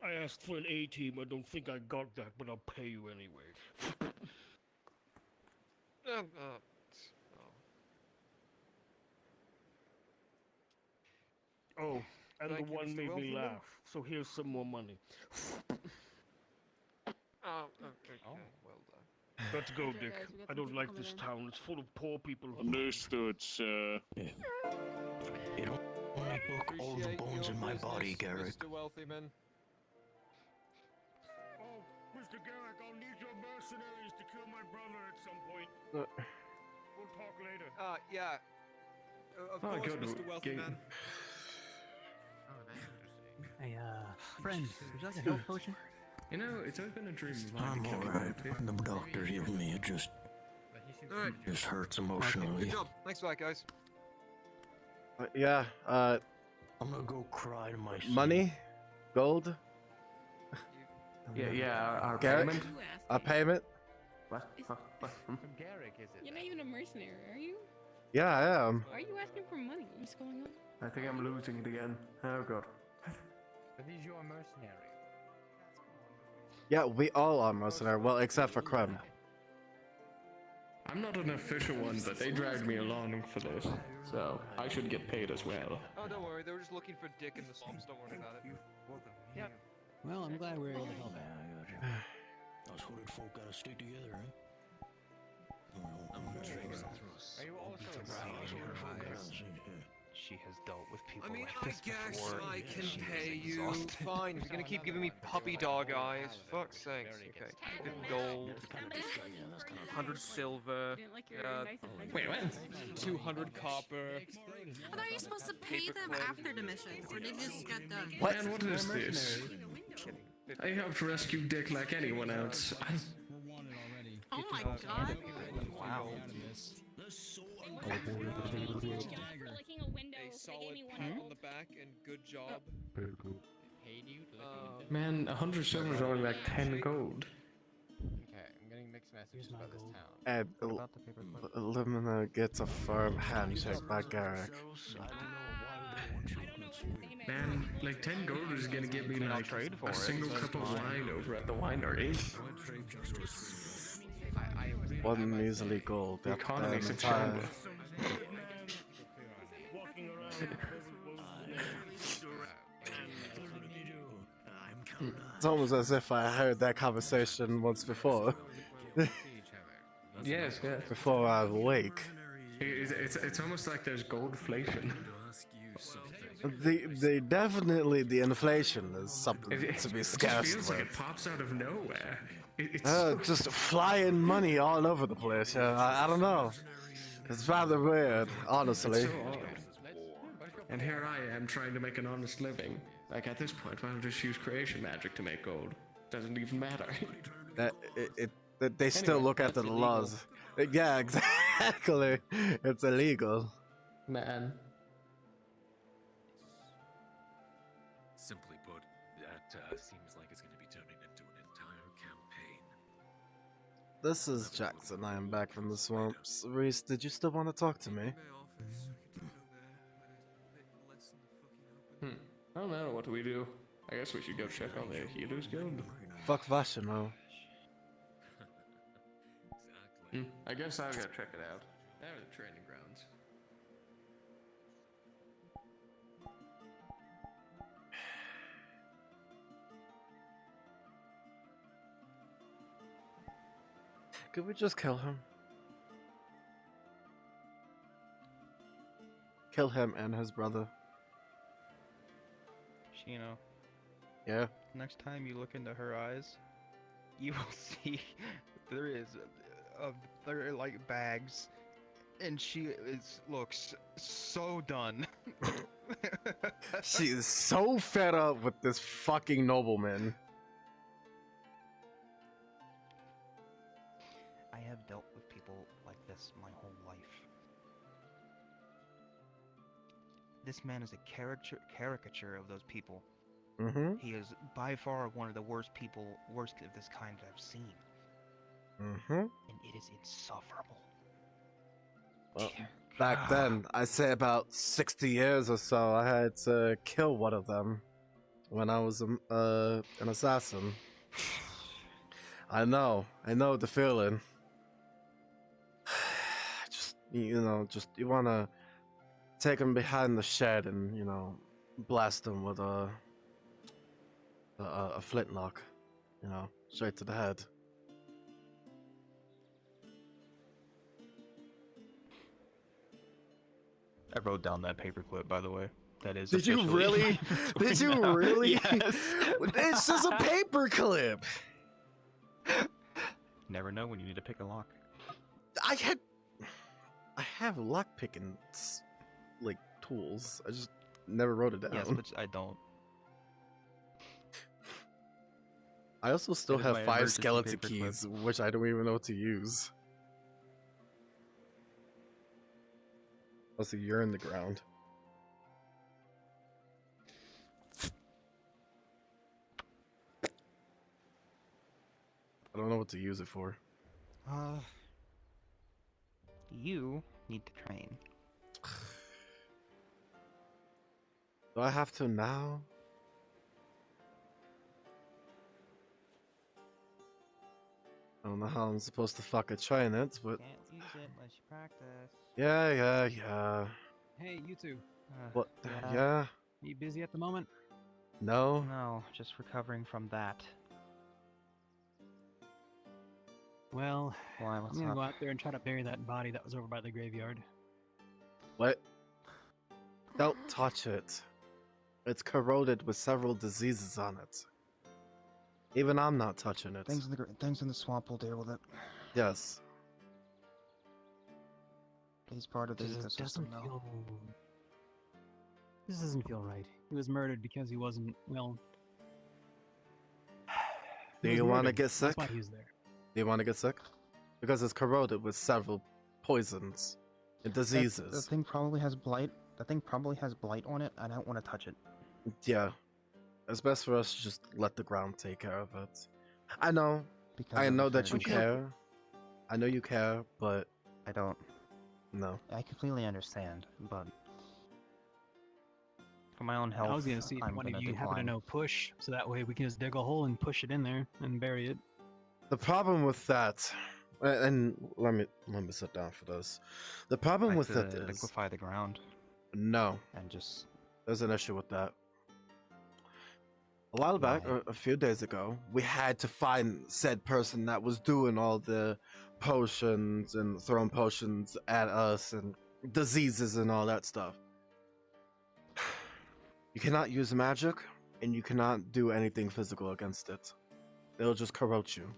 I asked for an A-team. I don't think I got that, but I'll pay you anyway. Oh, and Thank the you, one Mr. made me Wealthy Man. laugh. So here's some more money. Oh, okay. Well done. Let's go, Okay, Dick. guys, we got I some don't people like coming this in. town. It's full of poor people. Understood, sir. It only broke all the Appreciate bones your in my body, business, Garrick. Mr. Wealthy Man. Oh, Mr. Garrick, I'll need your mercenaries to kill my brother at some point. We'll talk later. Yeah. Of Oh, course, good. Mr. Wealthy Man. Hey, friend, would you like a health potion? You know, it's always been a dream of mine I'm to kill you. alright. The doctor healed me. It just hurts emotionally. Good job. Thanks for that, guys. Yeah, I'm gonna go cry to my money? Gold? Yeah, our Garrick? payment? A payment? What? From Garrick, is it? You're not even a mercenary, are you? Yeah, I am. Why are you asking for money? What's going on? I think I'm losing it again. Oh god. But he's your mercenary. Yeah, we all are mercenary. Well, except for Crumb. I'm not an official one, but they dragged me along for this, so I should get paid as well. Oh, don't worry. They were just looking for Dick in the swamps. Don't worry about it. Yep. Well, I'm glad we were able to help out. Us hooded folk gotta stick together, eh? Are you also She has dealt with people I mean, like I this guess before. I can She is pay you. exhausted. Fine, if you're gonna keep giving me puppy dog eyes. Fuck's sakes. Okay. 50 gold. 100 silver. Didn't like your nice adventure. Wait, what? 200 copper. I thought you were supposed to pay them after the mission, or they just got done. Man, what is this? I helped rescue Dick like anyone else. Oh my god. Wow. Licking a window. A They solid gave me one. pat on the back and good job. paid you to lick a window? Man, 100 silver is only like 10 gold. Okay, I'm getting mixed messages about this town. And What about the paperclip? Illumina gets a firm handshake by Garrick. Man, like 10 gold is gonna get me I mean, I'll like trade for a it, single that's cup of fine. wine over at the winery. I really One have a measly say. gold. The Yep, economy's then in entire- shambles. Walking around, It's almost as if I heard that conversation once before. Yes, yes. Before I awake. It's almost like there's goldflation. The definitely the inflation is something It to be just scarce feels like it with. pops out of nowhere. It's Just flying money all over the place. I don't know. It's rather weird, honestly. so odd. And here I am trying to make an honest living. Like at this point, why don't I just use creation magic to make gold? Doesn't even matter. They still Anyway, look at the that's illegal. laws. Yeah, exactly. It's illegal. Man. Simply put, that seems like it's going to be turning into an entire campaign. This is Jackson. I am back from the swamps. Reese, did you still want to talk to me? I don't know, what do we do? I guess we should go check on the Healers Guild. Fuck Vashino. I guess I'll go check it out. There are the training grounds. Could we just kill him? Kill him and his brother. Shino. Yeah. Next time you look into her eyes, you will see there are like bags, and she looks so done. She is so fed up with this fucking nobleman. I have dealt with people like this my whole life. This man is a caricature of those people. Mm-hmm. He is by far one of the worst of this kind that I've seen. Mm-hmm. And it is insufferable. Well, back then, I'd say about 60 years or so, I had to kill one of them when I was an assassin. I know the feeling. Just, you wanna take him behind the shed and, blast him with a flintlock, straight to the head. I wrote down that paperclip, by the way. That is. Did you officially really? my inventory Did you now. really? Yes. It's just a paperclip. Never know when you need to pick a lock. I have lock picking like tools. I just never wrote it down. Yes, but I don't. I also still It is have my 5 emergency skeleton paperclip. keys, which I don't even know what to use. Also, you're in the ground. I don't know what to use it for. You need to train. Do I have to now? I don't know how I'm supposed to fucking train it, but Can't use it unless you practice. yeah. Hey, you two. What? Yeah. Yeah? You busy at the moment? No? No, just recovering from that. Well, Why? I'm What's gonna up? go out there and try to bury that body that was over by the graveyard. What? Don't touch it. It's corroded with several diseases on it. Even I'm not touching it. Things in the swamp will deal with it. Yes. He's part of the This ecosystem now. This doesn't feel right. He was murdered because he wasn't, well... Do he was you want to murdered. get sick? That's why he was there. Do you want to get sick? Because it's corroded with several poisons and diseases. The thing probably has blight. The thing probably has blight on it. I don't want to touch it. Yeah. It's best for us to just let the ground take care of it. I know. Because I of know the that you furniture. care. I know you care, but I don't. No. I completely understand, but for my own health, I was gonna see if I'm one of gonna you happen to decline. know push, so that way we can just dig a hole and push it in there and bury it. The problem with that, and let me sit down for this. The problem Like with to it is liquefy the ground. No. And just There's an issue with that. A while back, a few days ago, we had to find said person that was doing all the potions and throwing potions at us and diseases and all that stuff. You cannot use magic, and you cannot do anything physical against it. It'll just corrupt you.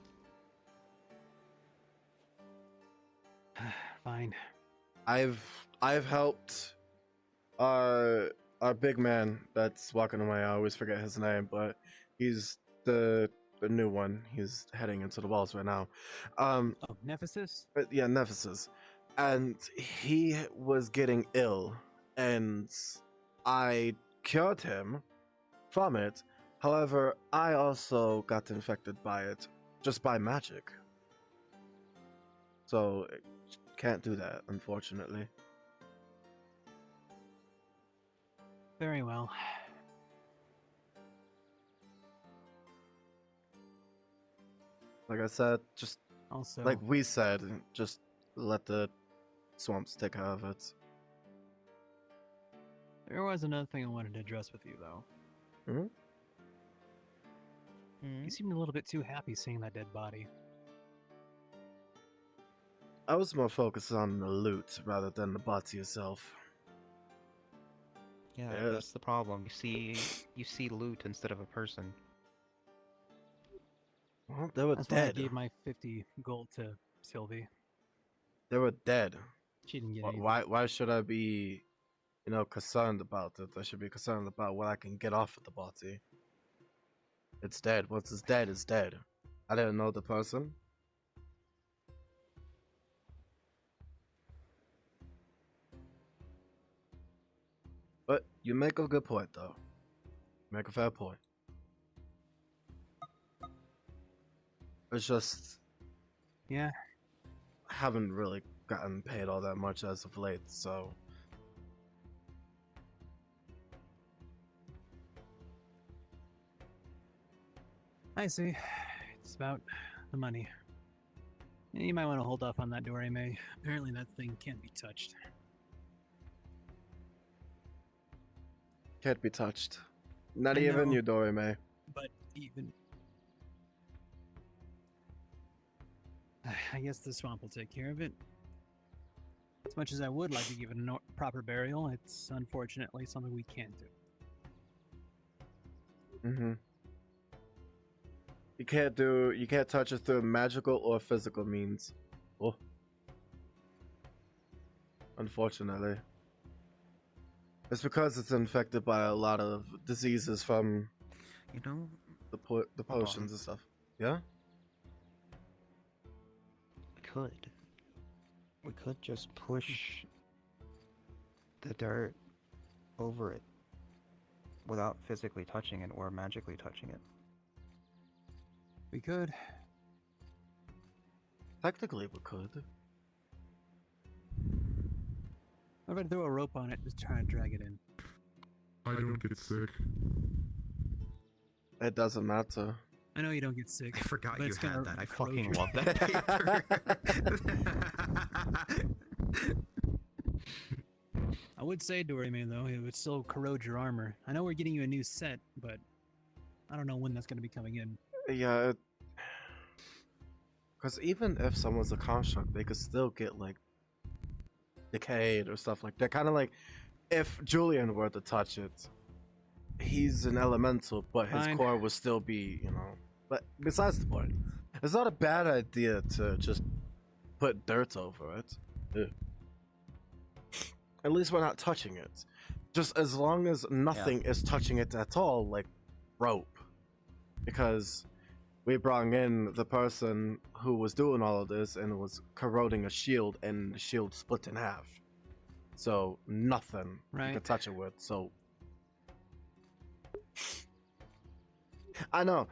Fine. I've helped our big man that's walking away. I always forget his name, but he's the new one. He's heading into the walls right now. Oh, Nephesis? Yeah, Nephesis. And he was getting ill, and I cured him from it. However, I also got infected by it just by magic. So, can't do that, unfortunately. Very well. Like I said, just Also, like we said, just let the swamps take care of it. there was another thing I wanted to address with you, though. Hmm? You seemed a little bit too happy seeing that dead body. I was more focused on the loot rather than the body itself. yeah, Yeah. that's the problem. You see loot instead of a person. Well, they were That's why I dead. gave my 50 gold to Sylvie. They were dead. She didn't get Wh- anything. Why should I be, concerned about it? I should be concerned about what I can get off of the body. It's dead. Once it's dead, it's dead. I didn't know the person. But you make a good point, though. Make a fair point. It's just, Yeah. I haven't really gotten paid all that much as of late, so. I see. It's about the money. Yeah, you might want to hold off on that Dorime. Apparently that thing can't be touched. Can't be touched. Not I even know. you, Dorime. But even... I guess the swamp will take care of it. As much as I would like to give it a proper burial, it's unfortunately something we can't do. Mm-hmm. You can't touch it through magical or physical means. Oh. Unfortunately. It's because it's infected by a lot of diseases from, the potions and stuff. Yeah? We could just push the dirt over it without physically touching it or magically touching it. We could. Technically, we could. What if I throw a rope on it, just try and drag it in? I don't get sick. It doesn't matter. I know you don't get sick. I forgot but you it's gonna had that. I corrode fucking your- love that. I would say, Dorime, though, it would still corrode your armor. I know we're getting you a new set, but I don't know when that's going to be coming in. Yeah, because even if someone's a construct, they could still get, decayed or stuff like that. Kind of like, if Julian were to touch it, he's an elemental, but his Fine. core would still be, But besides the point, it's not a bad idea to just put dirt over it. Ugh. At least we're not touching it. Just as long as nothing is touching it at all, like rope. Because we brought in the person who was doing all of this and was corroding a shield, and the shield split in half. So nothing you Right. can touch it with. So I know.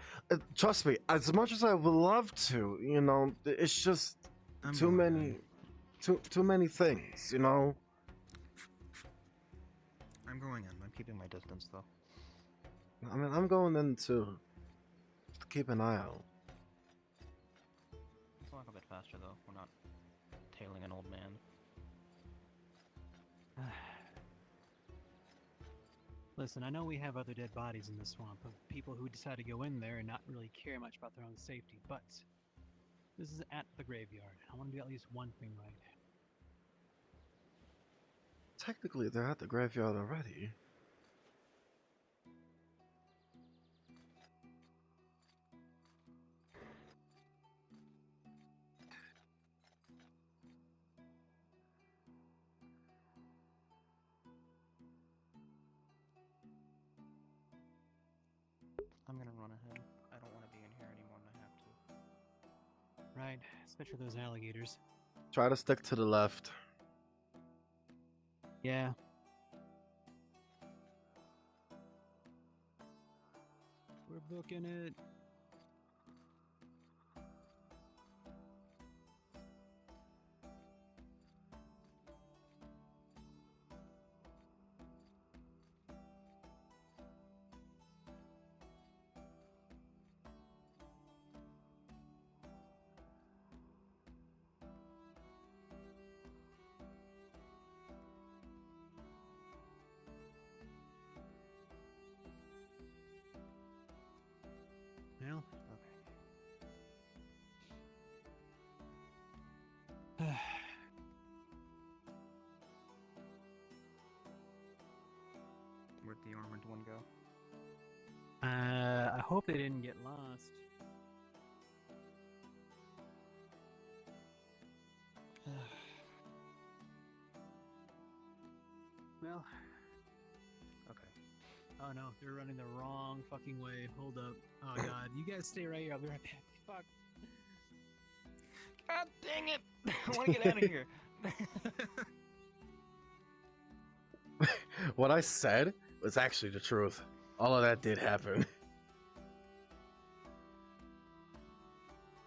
Trust me. As much as I would love to, it's just I'm too going many, too many things, you know. I'm going in. I'm keeping my distance though. I mean, I'm going in to keep an eye out. Let's walk a bit faster though. We're not tailing an old man. Listen, I know we have other dead bodies in the swamp of people who decide to go in there and not really care much about their own safety, but this is at the graveyard. I want to do at least one thing right. Technically, they're at the graveyard already. I'm gonna run ahead. I don't want to be in here any more than I have to. Right, especially those alligators. Try to stick to the left. Yeah. We're booking it. Well, okay. Where'd the armored one go? I hope they didn't get lost. Well, okay. Oh no, they're running the wrong fucking way. Hold up. Oh god, you guys stay right here. I'll be right back. Fuck. God dang it! I want to get out of here. What I said was actually the truth. All of that did happen.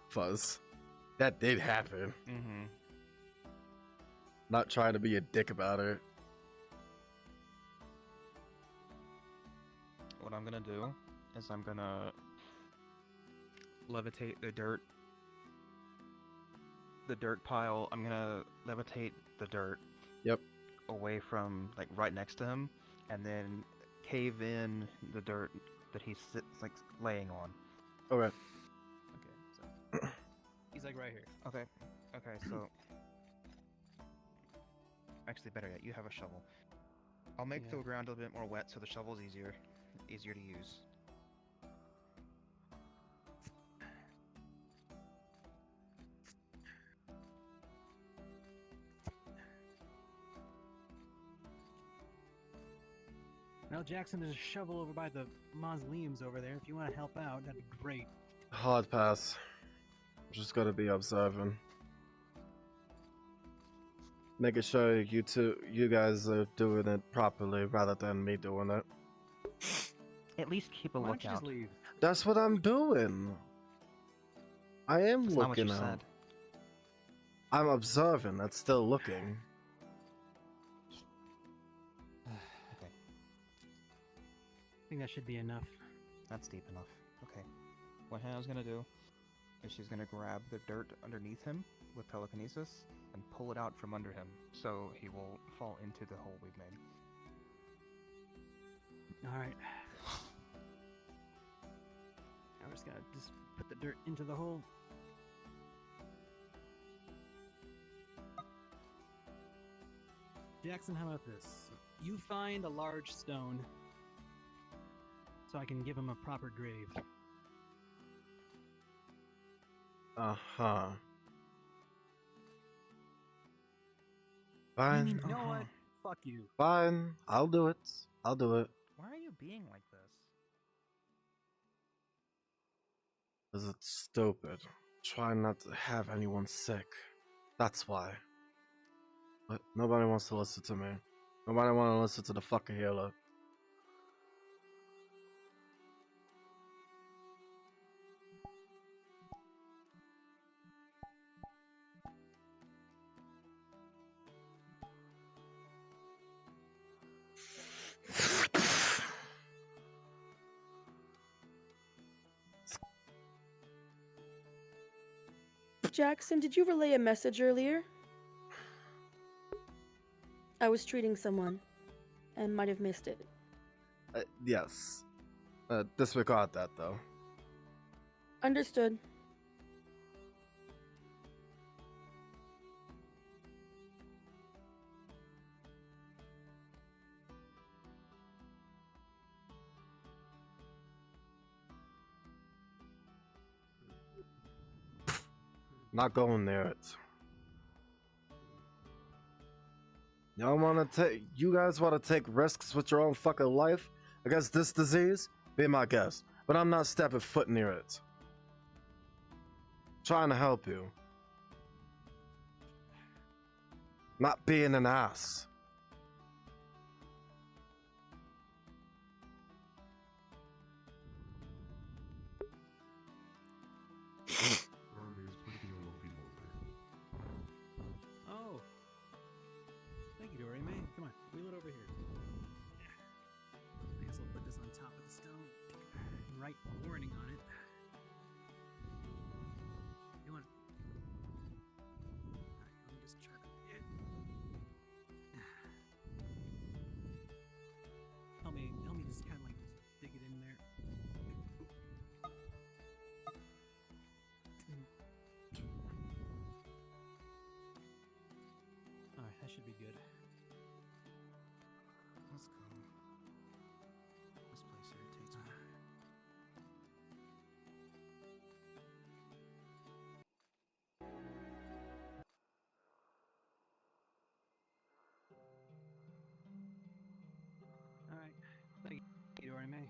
Fuzz. That did happen. Mm-hmm. Not trying to be a dick about it. What I'm gonna do is I'm gonna levitate the dirt pile. I'm gonna levitate the dirt. Yep. Away from, like, right next to him, and then cave in the dirt that he's like laying on. Okay. Okay. So he's like right here. Okay. Okay. So actually, better yet, you have a shovel. I'll make the ground a little bit more wet so the shovel's easier to use. Well, Jackson, there's a shovel over by the mausoleums over there. If you want to help out, that'd be great. Hard pass. Just gotta be observant. Making sure you guys are doing it properly rather than me doing it. At least keep a Why don't you lookout. just leave? That's what I'm doing. I am That's not what you looking out. said. I'm observing. That's still looking. Okay. I think that should be enough. That's deep enough. Okay. What Hannah's gonna do is she's gonna grab the dirt underneath him with telekinesis and pull it out from under him, so he will fall into the hole we've made. All right. Now we're just gonna put the dirt into the hole. Jackson, how about this? You find a large stone so I can give him a proper grave. Uh-huh. I Fine. mean, you know what? Fuck you. Fine. I'll do it. I'll do it. Why are you being like this? Because it's stupid. Try not to have anyone sick. That's why. But nobody wants to listen to me. Nobody wants to listen to the fucking healer. Jackson, did you relay a message earlier? I was treating someone and might have missed it. Yes. Disregard that, though. Understood. Not going there. You guys wanna take risks with your own fucking life against this disease? Be my guest. But I'm not stepping foot near it. Trying to help you. Not being an ass. Oh. Thank you, Dory. May, come on, wheel it over here. I guess I'll put this on top of the stone and write a warning on it. You want? Alright, let me just try to. Help me just kind of like dig it in there. Alright, that should be good. Let's go. This place irritates me. Alright, thank you, Dory May.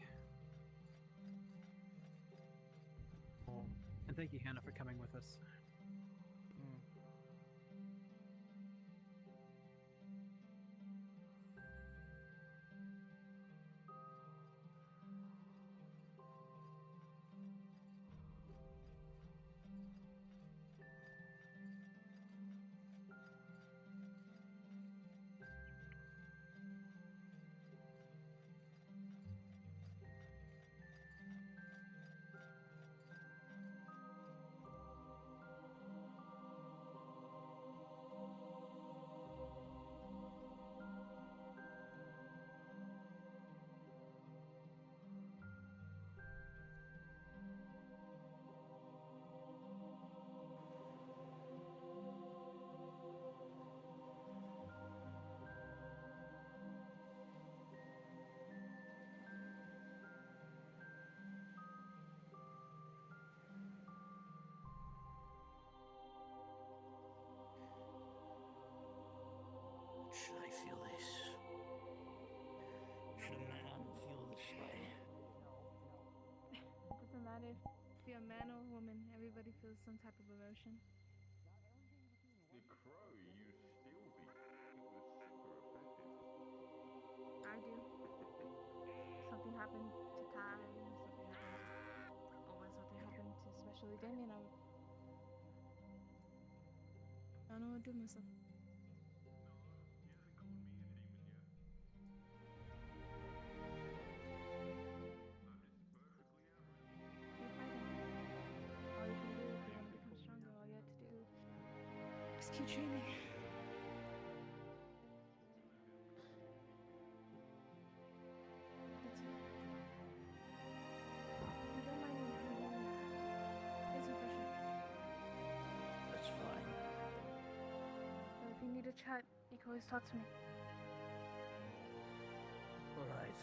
And thank you, Hannah, for coming with us. Should I feel this? Should a man feel this way? It doesn't matter if you're a man or a woman, everybody feels some type of emotion. The crow used steel beak. It was super effective. I do. Something happened to Ty, something happened, or when something happened to especially Damien, I don't know what to do with myself. All you can do if you want to become stronger, all you have to do is keep training. That's it. If you don't mind me coming in, get some fresh air. That's fine. But if you need a chat, you can always talk to me. Alright.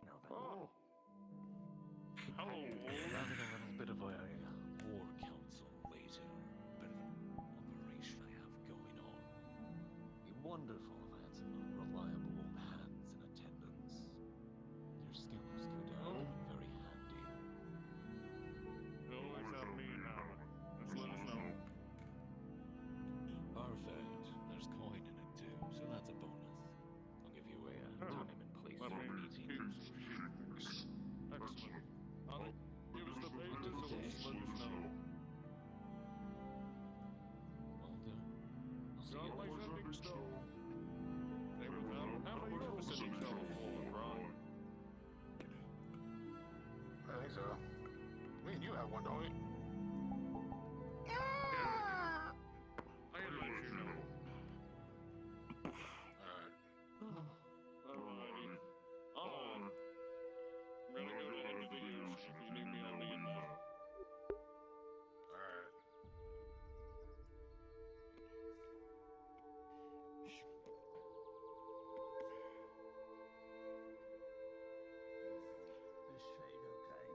Now then. Oh. Hello. Having a little bit of a war council later. Bit of an operation I have going on. It'd be wonderful if I had some reliable old hands in attendance. Fixing it like sending snow. Hey, Ruth, how about you ever sending snow before, right? I think so. Me and you have one, don't we? I can let you know. Alrighty. On. I'm gonna go down to the ocean. You need me on the inbound. Alright. Is Shade okay?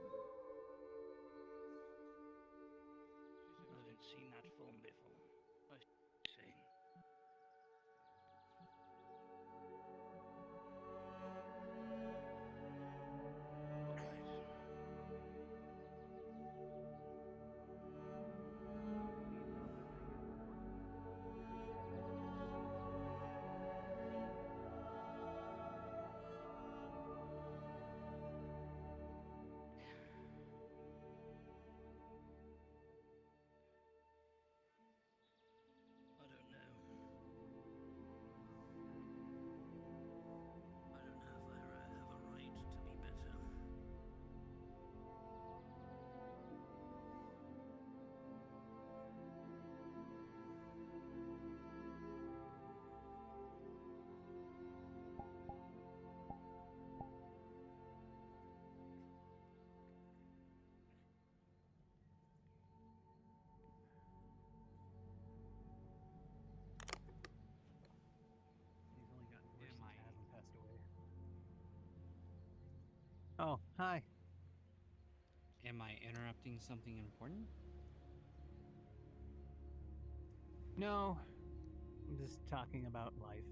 I haven't seen that film before. I see. I don't know. I don't know if I have a right to be better. They've only gotten worse since Aslan passed away. Oh, hi. Am I interrupting something important? No, I'm just talking about life.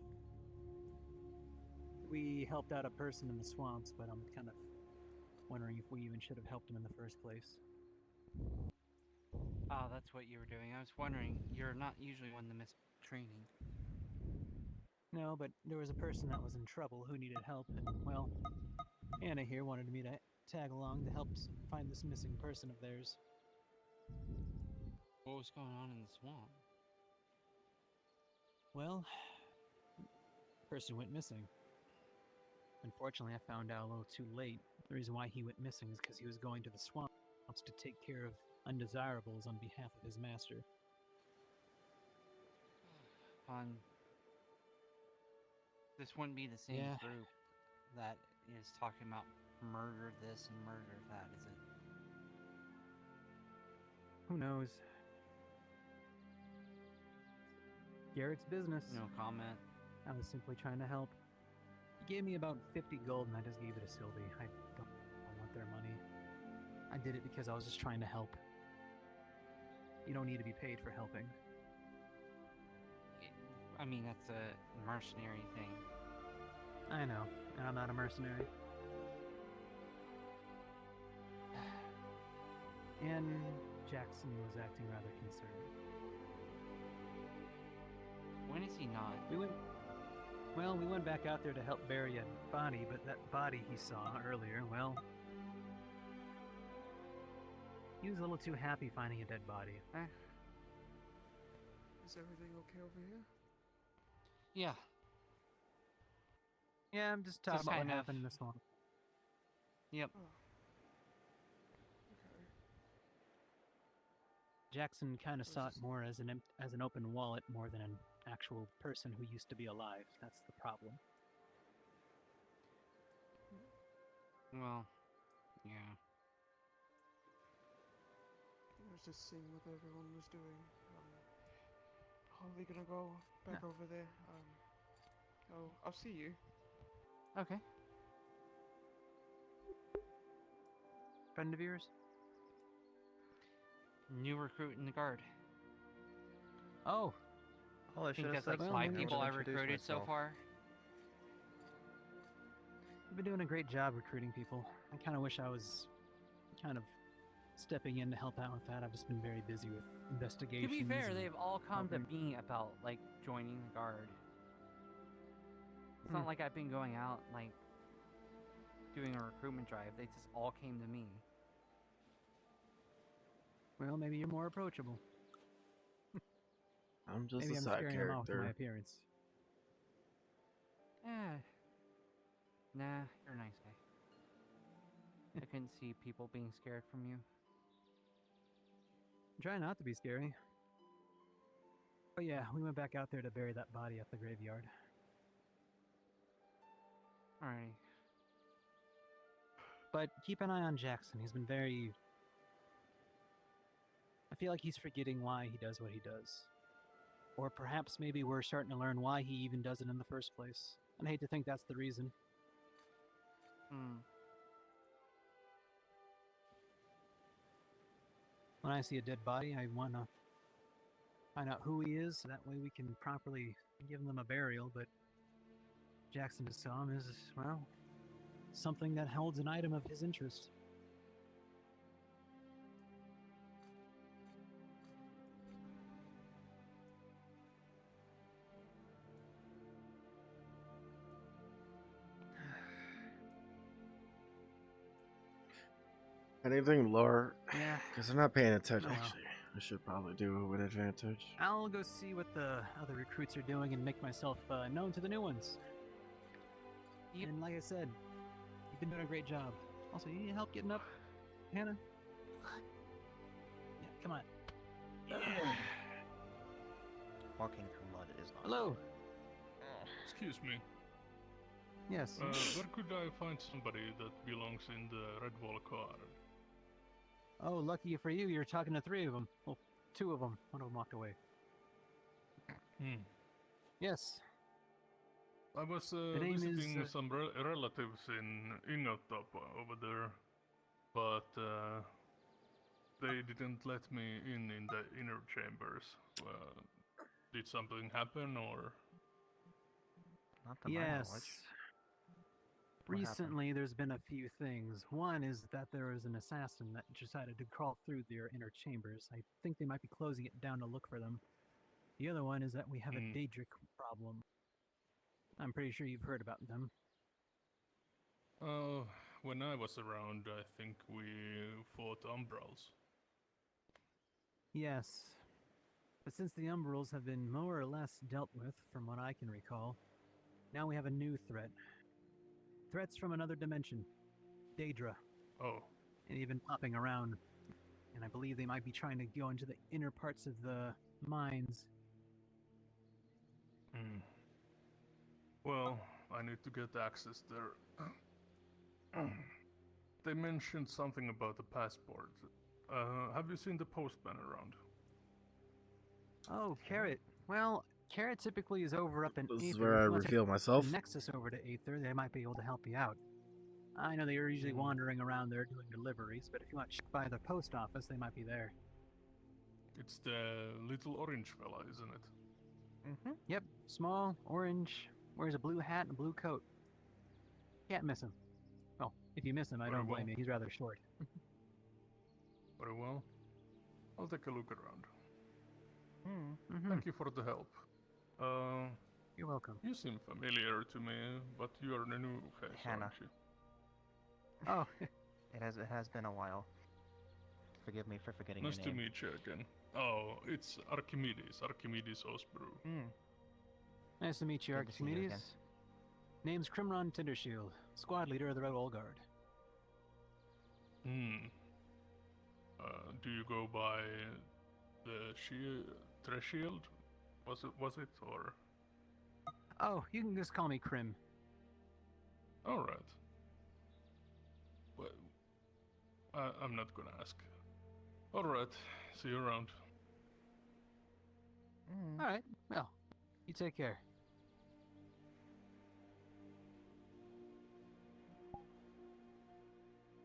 We helped out a person in the swamps, but I'm kind of wondering if we even should have helped him in the first place. Oh, that's what you were doing. I was wondering, you're not usually one to miss training. No, but there was a person that was in trouble who needed help, and, well, Anna here wanted me to tag along to help find this missing person of theirs. What was going on in the swamp? Well, the person went missing. Unfortunately, I found out a little too late. The reason why he went missing is because he was going to the swamps to take care of undesirables on behalf of his master. This wouldn't be the same Yeah. group that is talking about murder this and murder that, is it? Who knows? Garrett's business. No comment. I was simply trying to help. He gave me about 50 gold and I just gave it to Sylvie. I don't want their money. I did it because I was just trying to help. You don't need to be paid for helping. I mean, that's a mercenary thing. I know, and I'm not a mercenary. And Jackson was acting rather concerned. When is he not? We went back out there to help bury a body, but that body he saw earlier, well, he was a little too happy finding a dead body. Is everything okay over here? Yeah. Yeah, I'm just talking Just about what kind of- happened in the swamp. Yep. Jackson kind of saw it more as an open wallet more than an actual person who used to be alive. That's the problem. Well, yeah. I was just seeing what everyone was doing. Probably gonna go back over there. I'll see you. Okay. Friend of yours? New recruit in the guard. Oh. Oh, I I think should have that's said like something. 5 I people would've I've introduced recruited so myself. far. You've been doing a great job recruiting people. I kind of wish I was kind of stepping in to help out with that. I've just been very busy with To investigations. be fair, and they've all come to helping- me about, like, joining the guard. It's Hmm. not like I've been going out, like, doing a recruitment drive. They just all came to me. Well, maybe you're more approachable. I'm just Maybe a I'm side scaring him off with my character. appearance. Nah, you're a nice guy. I couldn't see people being scared from you. Try not to be scary. But yeah, we went back out there to bury that body at the graveyard. Alrighty. But keep an eye on Jackson. He's been very... I feel like he's forgetting why he does what he does. Or perhaps maybe we're starting to learn why he even does it in the first place. And I hate to think that's the reason. When I see a dead body, I want to find out who he is, so that way we can properly give them a burial, but Jackson to saw him is, well, something that holds an item of his interest. Anything lower? Yeah. Because I'm not paying attention. Oh, well. Actually, I should probably do it with advantage. I'll go see what the other recruits are doing and make myself known to the new ones. And like I said, you've been doing a great job. Also, you need help getting up, Hannah? Yeah, come on. Walking through mud is not. Hello. Excuse me. Yes. Where could I find somebody that belongs in the Red Volcar? Oh, lucky for you, you're talking to 3 of them. Well, 2 of them. One of them walked away. Yes. I was name is, visiting some relatives in Ingotop over there, but they didn't let me in the inner chambers. Did something happen, or? Not to my knowledge. Recently, there's been a few things. One is that there was an assassin that decided to crawl through their inner chambers. I think they might be closing it down to look for them. The other one is that we have a Daedric problem. I'm pretty sure you've heard about them. When I was around, I think we fought Umbrals. Yes. But since the Umbrals have been more or less dealt with, from what I can recall, now we have a new threat. Threats from another dimension. Daedra. Oh. And even popping around. And I believe they might be trying to go into the inner parts of the mines. Well, I need to get access there. They mentioned something about the passport. Have you seen the postman around? Oh, Carrot. Well, Carrot typically is over up in Aether. This is where I reveal myself. Nexus over to Aether, they might be able to help you out. I know they are usually wandering around there doing deliveries, but if you want to check by the post office, they might be there. It's the little orange fella, isn't it? Yep. Small, orange, wears a blue hat and a blue coat. Can't miss him. Well, if you miss him, I don't blame you. He's rather short. Very well. I'll take a look around. Thank you for the help. You're welcome. You seem familiar to me, but you are a new face, Hannah. aren't you? Oh, it has been a while. Forgive me for forgetting Nice your to name. meet you again. Oh, it's Archimedes Osbrew. Nice to meet you, Good to see you Archimedes. again. Name's Crimron Tindershield, squad leader of the Red Wall Guard. Do you go by the Threshield? Was it, or? Oh, you can just call me Crim. Alright. Well, I'm not gonna ask. Alright, see you around. Alright, well, you take care.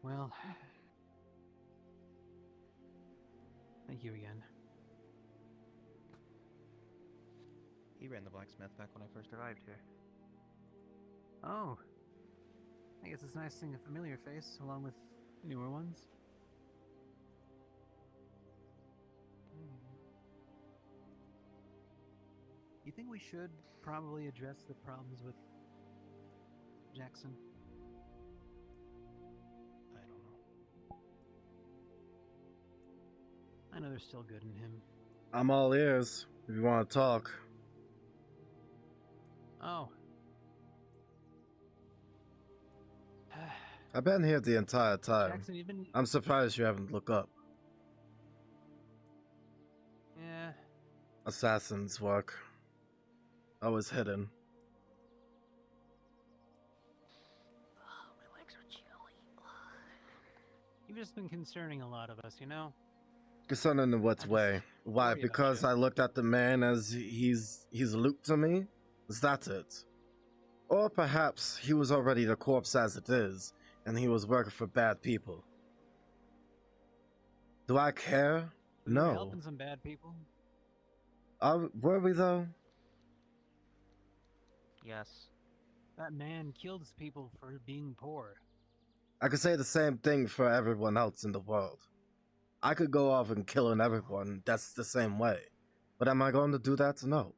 Well, thank you again. He ran the blacksmith back when I first arrived here. Oh, I guess it's nice seeing a familiar face along with newer ones. You think we should probably address the problems with Jackson? I don't know. I know there's still good in him. I'm all ears if you want to talk. Oh. I've been here the entire time. Jackson, you've been... I'm surprised you haven't looked up. Yeah. Assassin's work. I was hidden. My legs are chilly. You've just been concerning a lot of us, you know? Concerning in what way? Why? worry about Because you. I looked at the man as he's loot to me? Is that it? Or perhaps he was already the corpse as it is, and he was working for bad people. Do I care? We were No. helping some bad people. Were we though? Yes. That man kills people for being poor. I could say the same thing for everyone else in the world. I could go off and killing everyone that's the same way. But am I going to do that? No.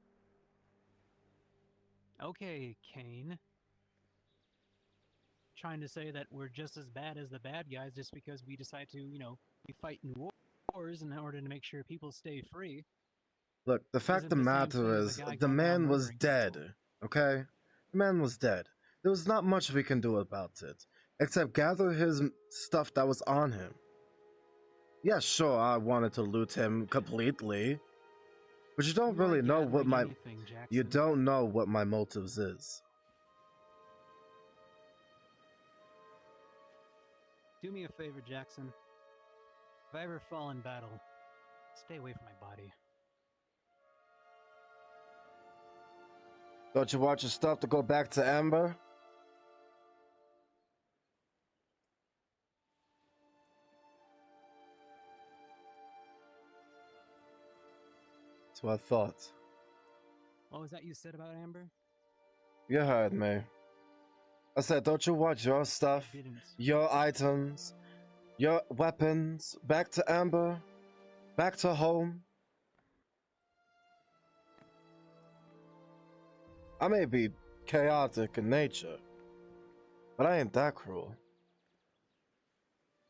Okay, Kane. Trying to say that we're just as bad as the bad guys just because we decide to, you know, be fighting wars in order to make sure people stay free. Look, the fact of the Isn't the same matter thing as a is, guy the going around man was murdering dead, okay? The man was dead. There was not much we can do about it, except gather his stuff that was on him. Yeah, sure, I wanted to loot him completely, but you don't really know what my... You don't know what my motives is. Do me a favor, Jackson. If I ever fall in battle, stay away from my body. Don't you want your stuff to go back to Amber? That's what I thought. What was that you said about Amber? You heard me. I said, don't you want your stuff, didn't. your items, your weapons back to Amber? Back to home? I may be chaotic in nature, but I ain't that cruel.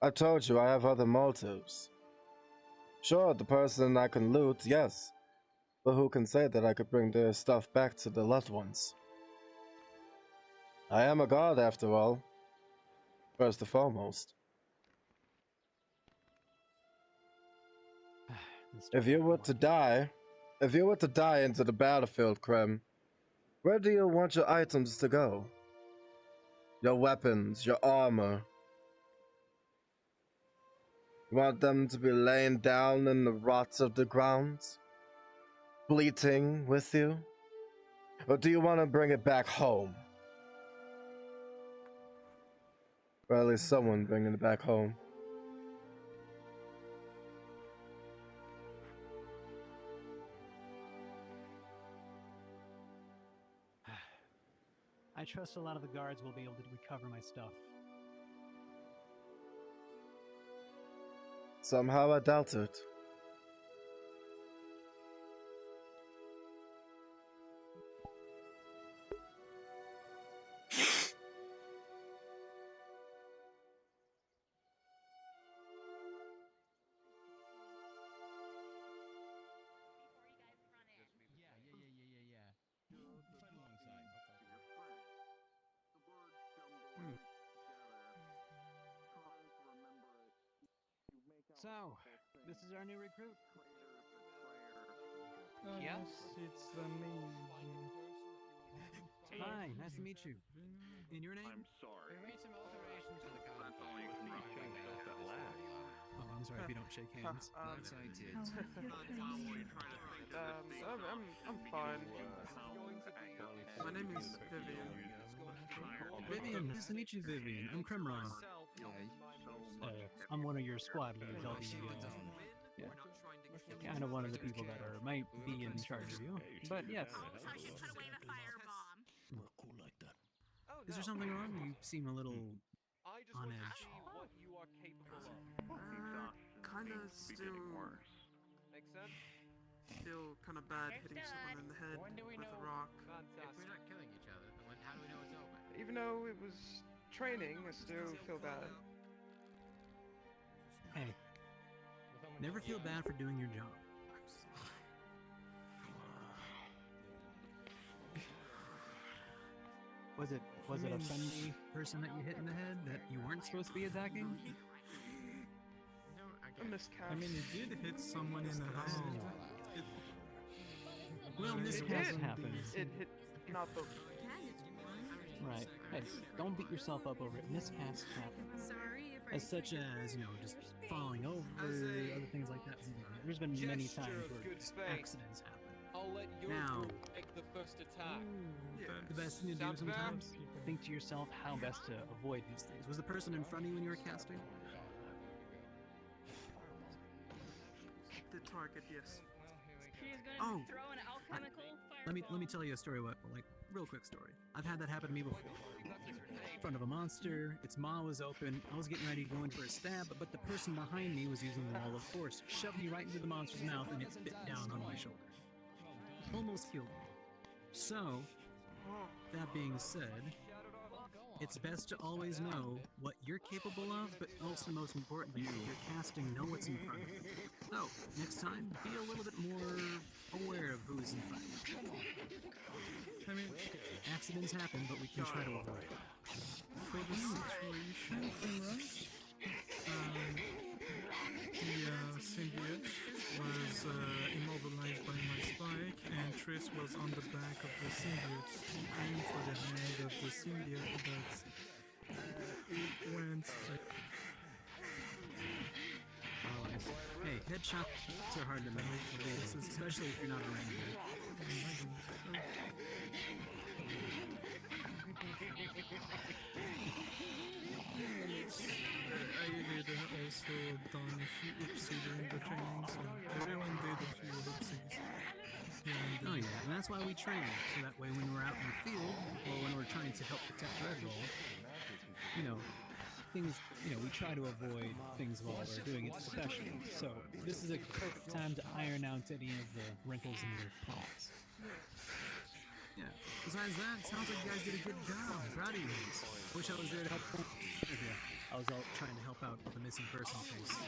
I told you I have other motives. Sure, the person I can loot, yes, but who can say that I could bring their stuff back to the loved ones? I am a god after all, first and foremost. If you were to die into the battlefield, Krem, where do you want your items to go? Your weapons, your armor. You want them to be laying down in the rots of the ground? Bleating with you? Or do you want to bring it back home? Or at least someone bringing it back home. I trust a lot of the guards will be able to recover my stuff. Somehow I doubt it. So, this is our new recruit? Yes, it's me. Hi, nice to meet you. And your name? I'm sorry. We made some alterations to the That's only because you checked out that last. Oh, I'm sorry if you don't shake hands. Excited. I'm fine. My name is Vivian. Vivian, nice to meet you, Vivian. I'm Kremron. I'm one of your squad leads. I'll be, kind of one of the people that might be in charge of you. But yes. We're cool like that. Is there something wrong? You seem a little on edge. What you are capable of. Kinda still Make sense? feel kind of bad hitting someone in the head with a rock. If we're not killing each other, then how do we know it's over? Even though it was training, I still feel bad. Hey, never feel bad for doing your job. Was it a friendly person that you hit in the head that you weren't supposed to be attacking? A miscast. I mean, you did hit someone in the head. Well, miscast happens. It hit not the. Right. Hey, don't beat yourself up over it. Miscasts happen. As such as, just falling over, other things like that. There's been many times where just accidents happen. I'll let your Now, group make the first attack. the best thing to do Sounds fair? sometimes, think to yourself how best to avoid these things. Was the person in front of you when you were casting? The target, yes. She's gonna Oh, throw an alchemical Let me tell you a story. Real quick story. I've had that happen to me before. In front of a monster, its maw was open. I was getting ready to go in for a stab, but the person behind me was using the wall of force, shoved me right into the monster's mouth, and it bit down on my shoulder. Almost killed me. So, that being said, it's best to always know what you're capable of, but also most importantly, if you're casting, know what's in front of you. So, next time, be a little bit more aware of who's in front of you. I mean, accidents happen, but we can try to avoid it. For the situation, right? The symbiote was immobilized by my spike, and Triss was on the back of the symbiote. He aimed for the head of the symbiote, but it went like... Oh, I see. Hey, headshots are hard to make, especially if you're not a ranger. I did also done a few oopsie during the training, so everyone did a few oopsies. Oh yeah, and that's why we train, so that way when we're out in the field, or when we're trying to help protect Red Roll, we try to avoid things while we're doing it professionally. So this is a perfect time to iron out any of the wrinkles in your plans. Yeah. Besides that, it sounds like you guys did a good job. Proud of you guys. Wish I was there to help. I was out trying to help out with the missing person case.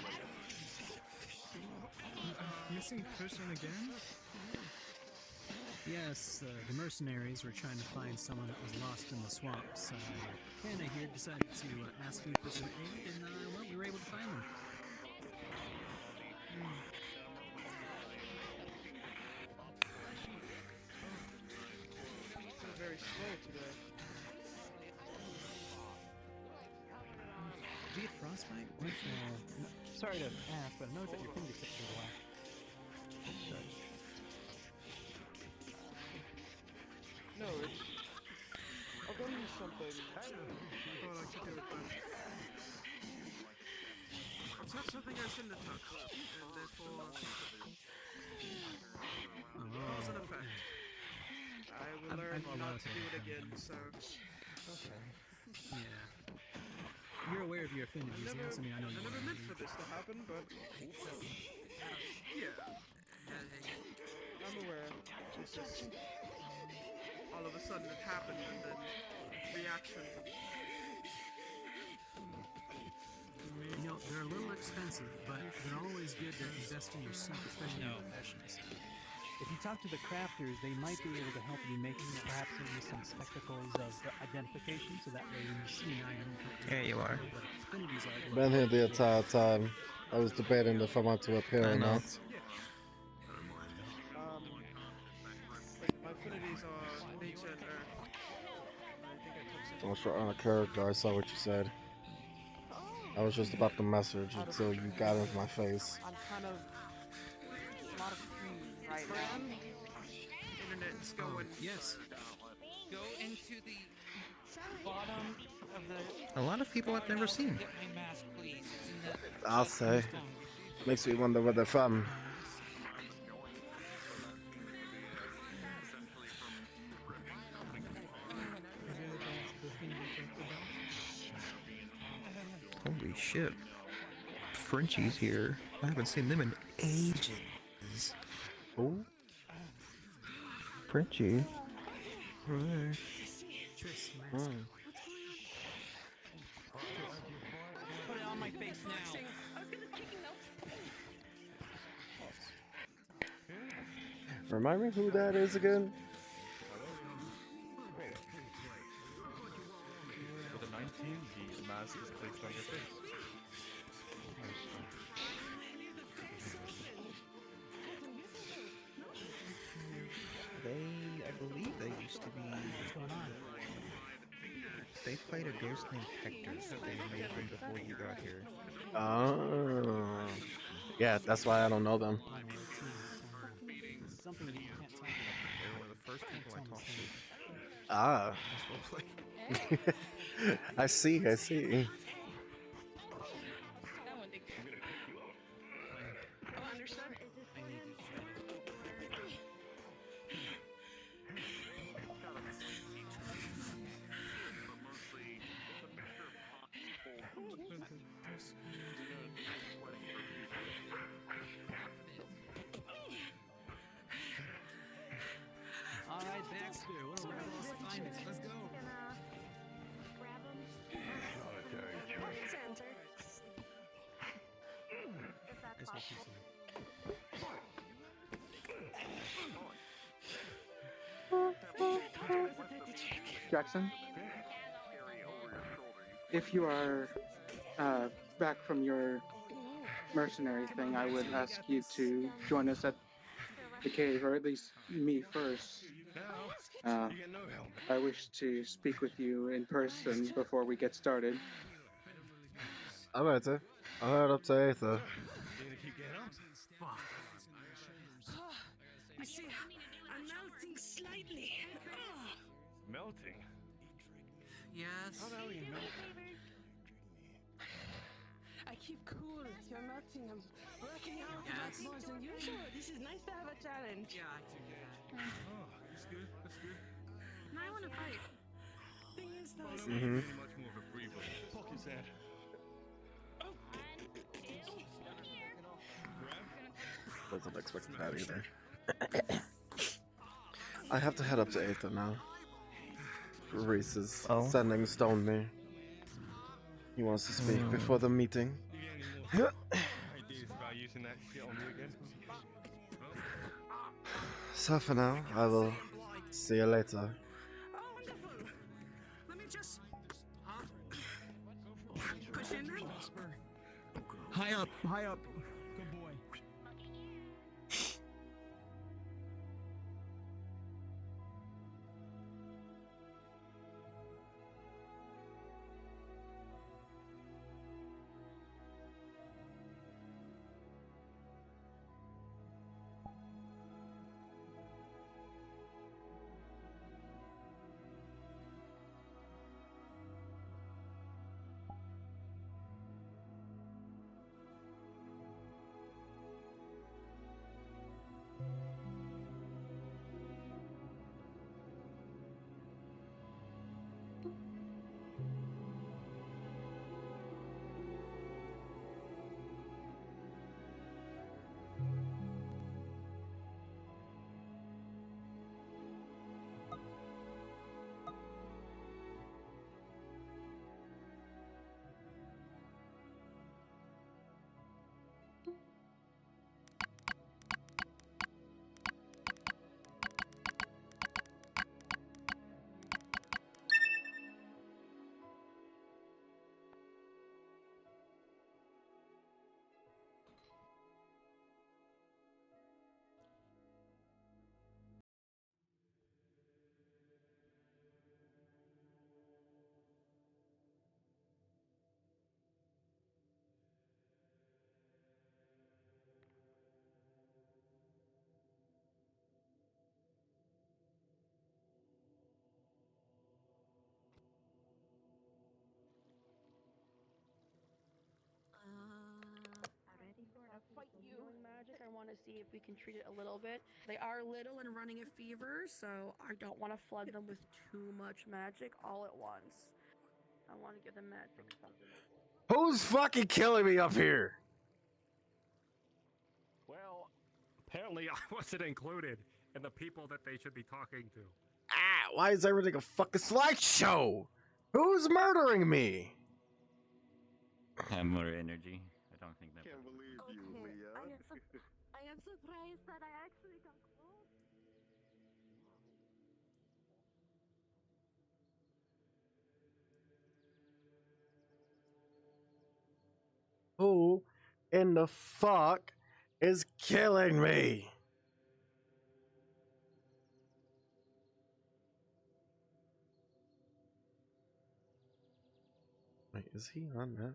Missing person again? Yes, the mercenaries were trying to find someone that was lost in the swamps. Hannah here decided to ask me for some aid, and we were able to find them. It's very slow today. Did you get frostbite? Sorry to ask, but I noticed that your fingertips are black. No, it's... I've done something. I thought I could do it, but... I've touched something I shouldn't have touched, and therefore... Cause and effect. I will learn not to do it again, so... Okay. Yeah. You're aware of your affinities, yes? I mean, I know you I never are. meant for this to happen, but... Yeah. I'm aware. It's just... all of a sudden it happened, and then... reaction. They're a little expensive, but they're always good to invest in yourself, especially in professions. If you talk to the crafters, they might be able to help you make perhaps maybe some spectacles of identification, so that way when you see an item... There you are. Been here the entire time. I was debating if I want to appear or not. My affinities are nature and earth. I think I took some... I was on a character, I saw what you said. I was just about to message until you got into my face. I'm kind of... a lot of pain right now. Internet's going... yes. Go into the bottom of the... A lot of people I've never seen. Get my mask, please. It's in the... I'll say. Makes me wonder where they're from. Holy shit. Frenchie's here. I haven't seen them in ages. Oh? Frenchie. Right. Put it on my face now. Remind me who that is again? I believe they used to be. What's going on? They played a ghost named Hector. They may have been before you got here. Oh. Yeah, that's why I don't know them. On your team, this is something that you can't talk about. They're one of the first Can't people I tell me talked to. things. Ah. This roleplay. I see, I see. That one takes care. Oh, understood. I need to try to. But mostly, it's a mixture of hot and cold. All right, Baxter. What a rebel's finest. Let's go. Grab him. What's his answer? If that's That's what she possible. Jackson, if you are back from your mercenary thing, I would ask you to join us at the cave, or at least me first. I wish to speak with you in person before we get started. I'll head up to Aether. You see, I'm melting slightly. Melting? Yes. How are you melting? I keep cool. You're melting. I'm working out a lot more than usual. This is nice to have a challenge. Yeah, I do that. Oh, that's good. That's good. Now I want to fight. Thing is, though, Well, is that wasn't really much more of a breather. Poke his head. Wasn't expecting that either. I have to head up to Aether now. Reese is sending Stone me. He wants to speak before the meeting. Ideas about using that shit on you again? So for now, I will see you later. let me just push in then. High up, high up. Good boy. Fight you. Magic. I want to see if we can treat it a little bit. They are little and running a fever, so I don't want to flood them with too much magic all at once. I want to give them magic something. Who's fucking killing me up here? Well, apparently I wasn't included in the people that they should be talking to. Ah, why is everything a fucking slideshow? Who's murdering me? Have more energy. I don't think that. Can't believe you, Leah. I am surprised that I actually got close. Who in the fuck is killing me? Wait, is he on that?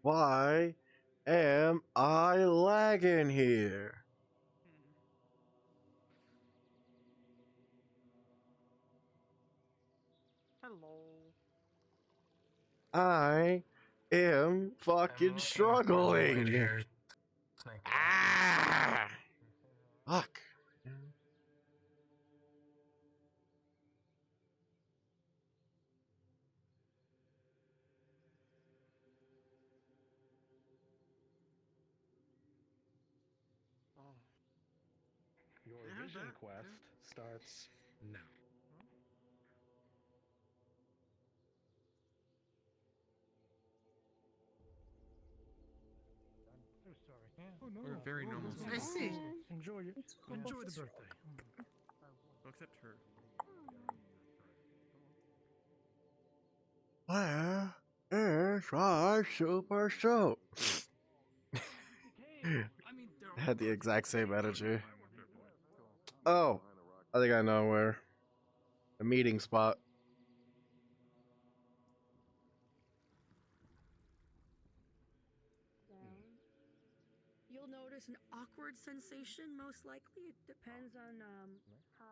Why am I lagging here? Hello. I am fucking struggling. Ah! Fuck. Your vision quest starts now. I'm sorry. Oh, no. We're very normal. I see. Enjoy it. Yeah. Enjoy the birthday. Except her. Where is our super suit? I had the exact same energy. Oh, I think I know where. A meeting spot. You'll notice an awkward sensation, most likely. It depends on how.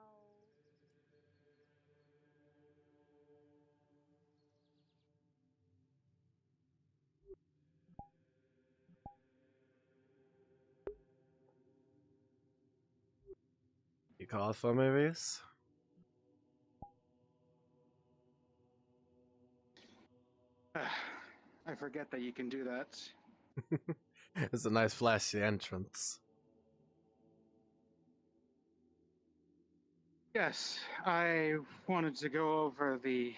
You call for movies? I forget that you can do that. It's a nice flashy entrance. Yes, I wanted to go over the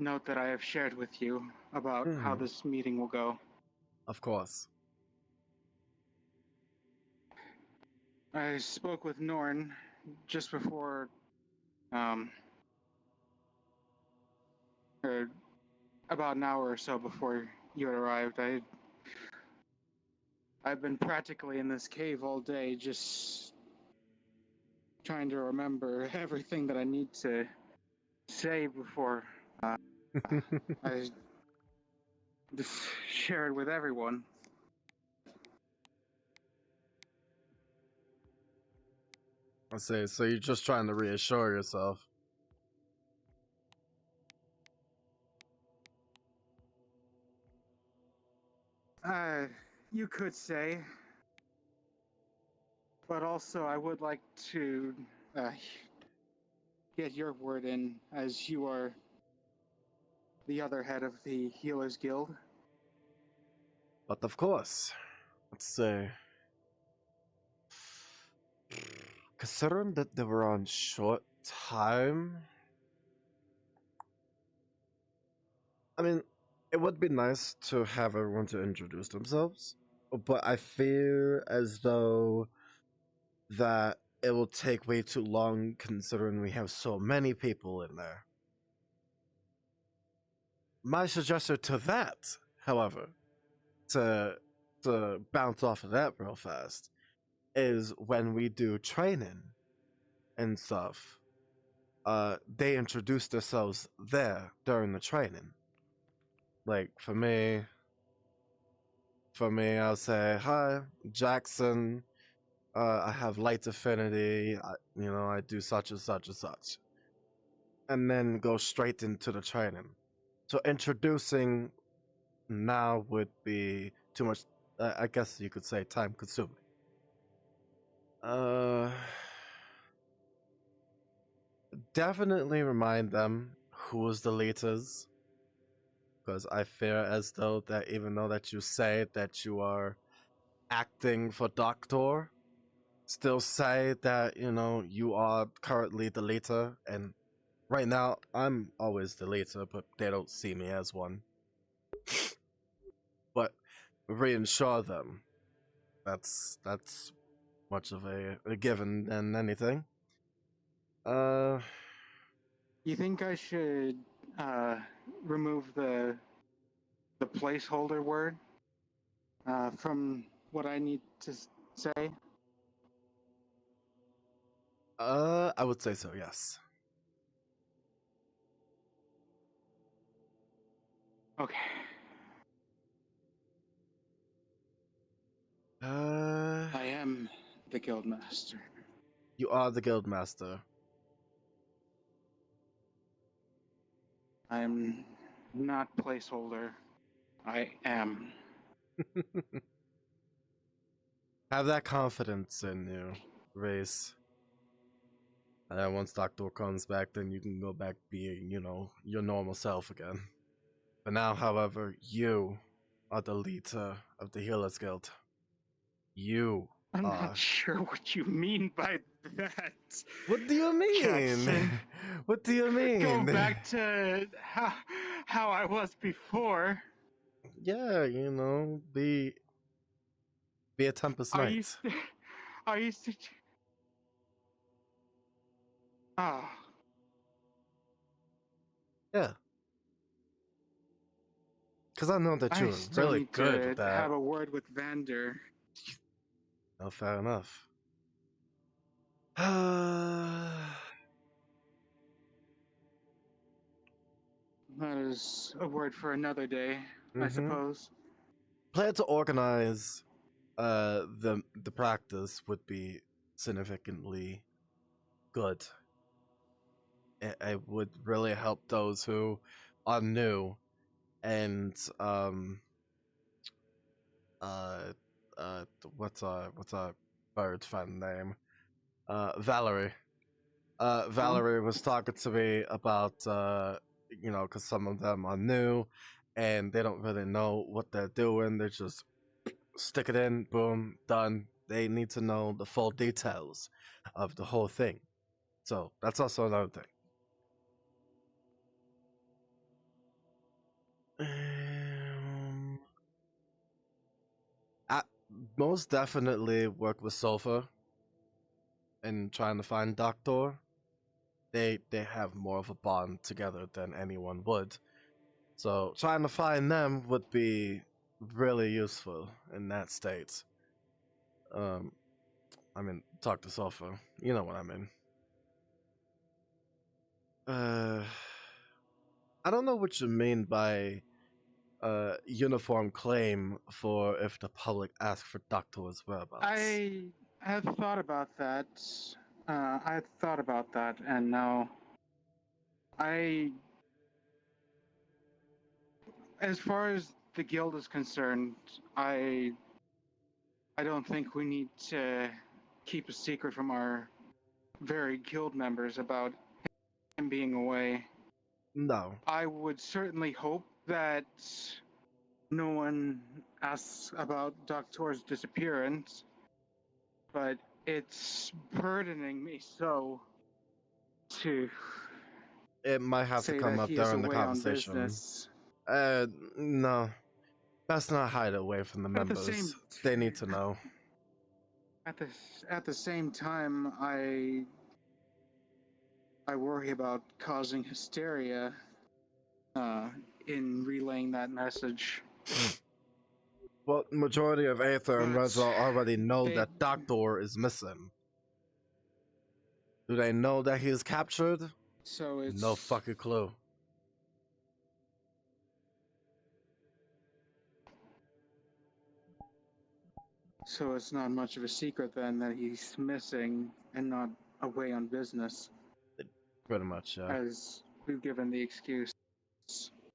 note that I have shared with you about how this meeting will go. Of course. I spoke with Norn just before, or about an hour or so before you had arrived. I've been practically in this cave all day, just trying to remember everything that I need to say before I share it with everyone. I say, so you're just trying to reassure yourself. You could say, but also I would like to get your word in, as you are the other head of the Healers Guild. But of course, let's say, considering that they were on short time, I mean, it would be nice to have everyone to introduce themselves, but I fear as though that it will take way too long considering we have so many people in there. My suggestion to that, however, to bounce off of that real fast, is when we do training and stuff, they introduce themselves there during the training. Like for me, I'll say, "Hi, Jackson. I have light affinity. I do such and such and such," and then go straight into the training. So introducing now would be too much. I guess you could say time consuming. Definitely remind them who is the leaders, because I fear as though that even though that you say that you are acting for Doctor, still say that you are currently the leader, and right now I'm always the leader, but they don't see me as one. But reassure them That's much of a given than anything. You think I should remove the placeholder word from what I need to say? I would say so, yes. Okay. I am the guildmaster. You are the guildmaster. I am not placeholder. I am. Have that confidence in you, Race. And then once Doctor comes back, then you can go back being, your normal self again. But now, however, you are the leader of the Healers Guild. You I'm are. not sure what you mean by that. What do you mean? Jackson. What do you mean? Go back to how I was before. Yeah, be a Tempest Are Knight. you? Are you? Oh. Yeah. Because I know that I you're still really need good to with that. have a word with Vander. Oh, fair enough. That is a word for another day, I Mhm. suppose. Plan to organize the practice would be significantly good. It would really help those who are new and uh what's our bird fan name? Valerie. Valerie was talking to me about because some of them are new and they don't really know what they're doing. They just stick it in, boom, done. They need to know the full details of the whole thing. So that's also another thing. I most definitely work with Sofa in trying to find Doctor. They have more of a bond together than anyone would. So trying to find them would be really useful in that state. I mean, talk to Sofa. You know what I mean. I don't know what you mean by uniform claim for if the public asks for Doctor's whereabouts. I have thought about that. I thought about that, and now as far as the guild is concerned, I don't think we need to keep a secret from our very guild members about him being away. No. I would certainly hope that no one asks about Doctor's disappearance, but it's burdening me so to It might have to say come that up he is during the away on conversation. business. No. That's not hide away from the members. They need to know. At the same time, I worry about causing hysteria in relaying that message. Well, majority of Aether and But Reza already know that Doctor is missing. Do they know that he is captured? So it's no fucking clue. So it's not much of a secret then that he's missing and not away on business. Pretty much, yeah. As we've given the excuse.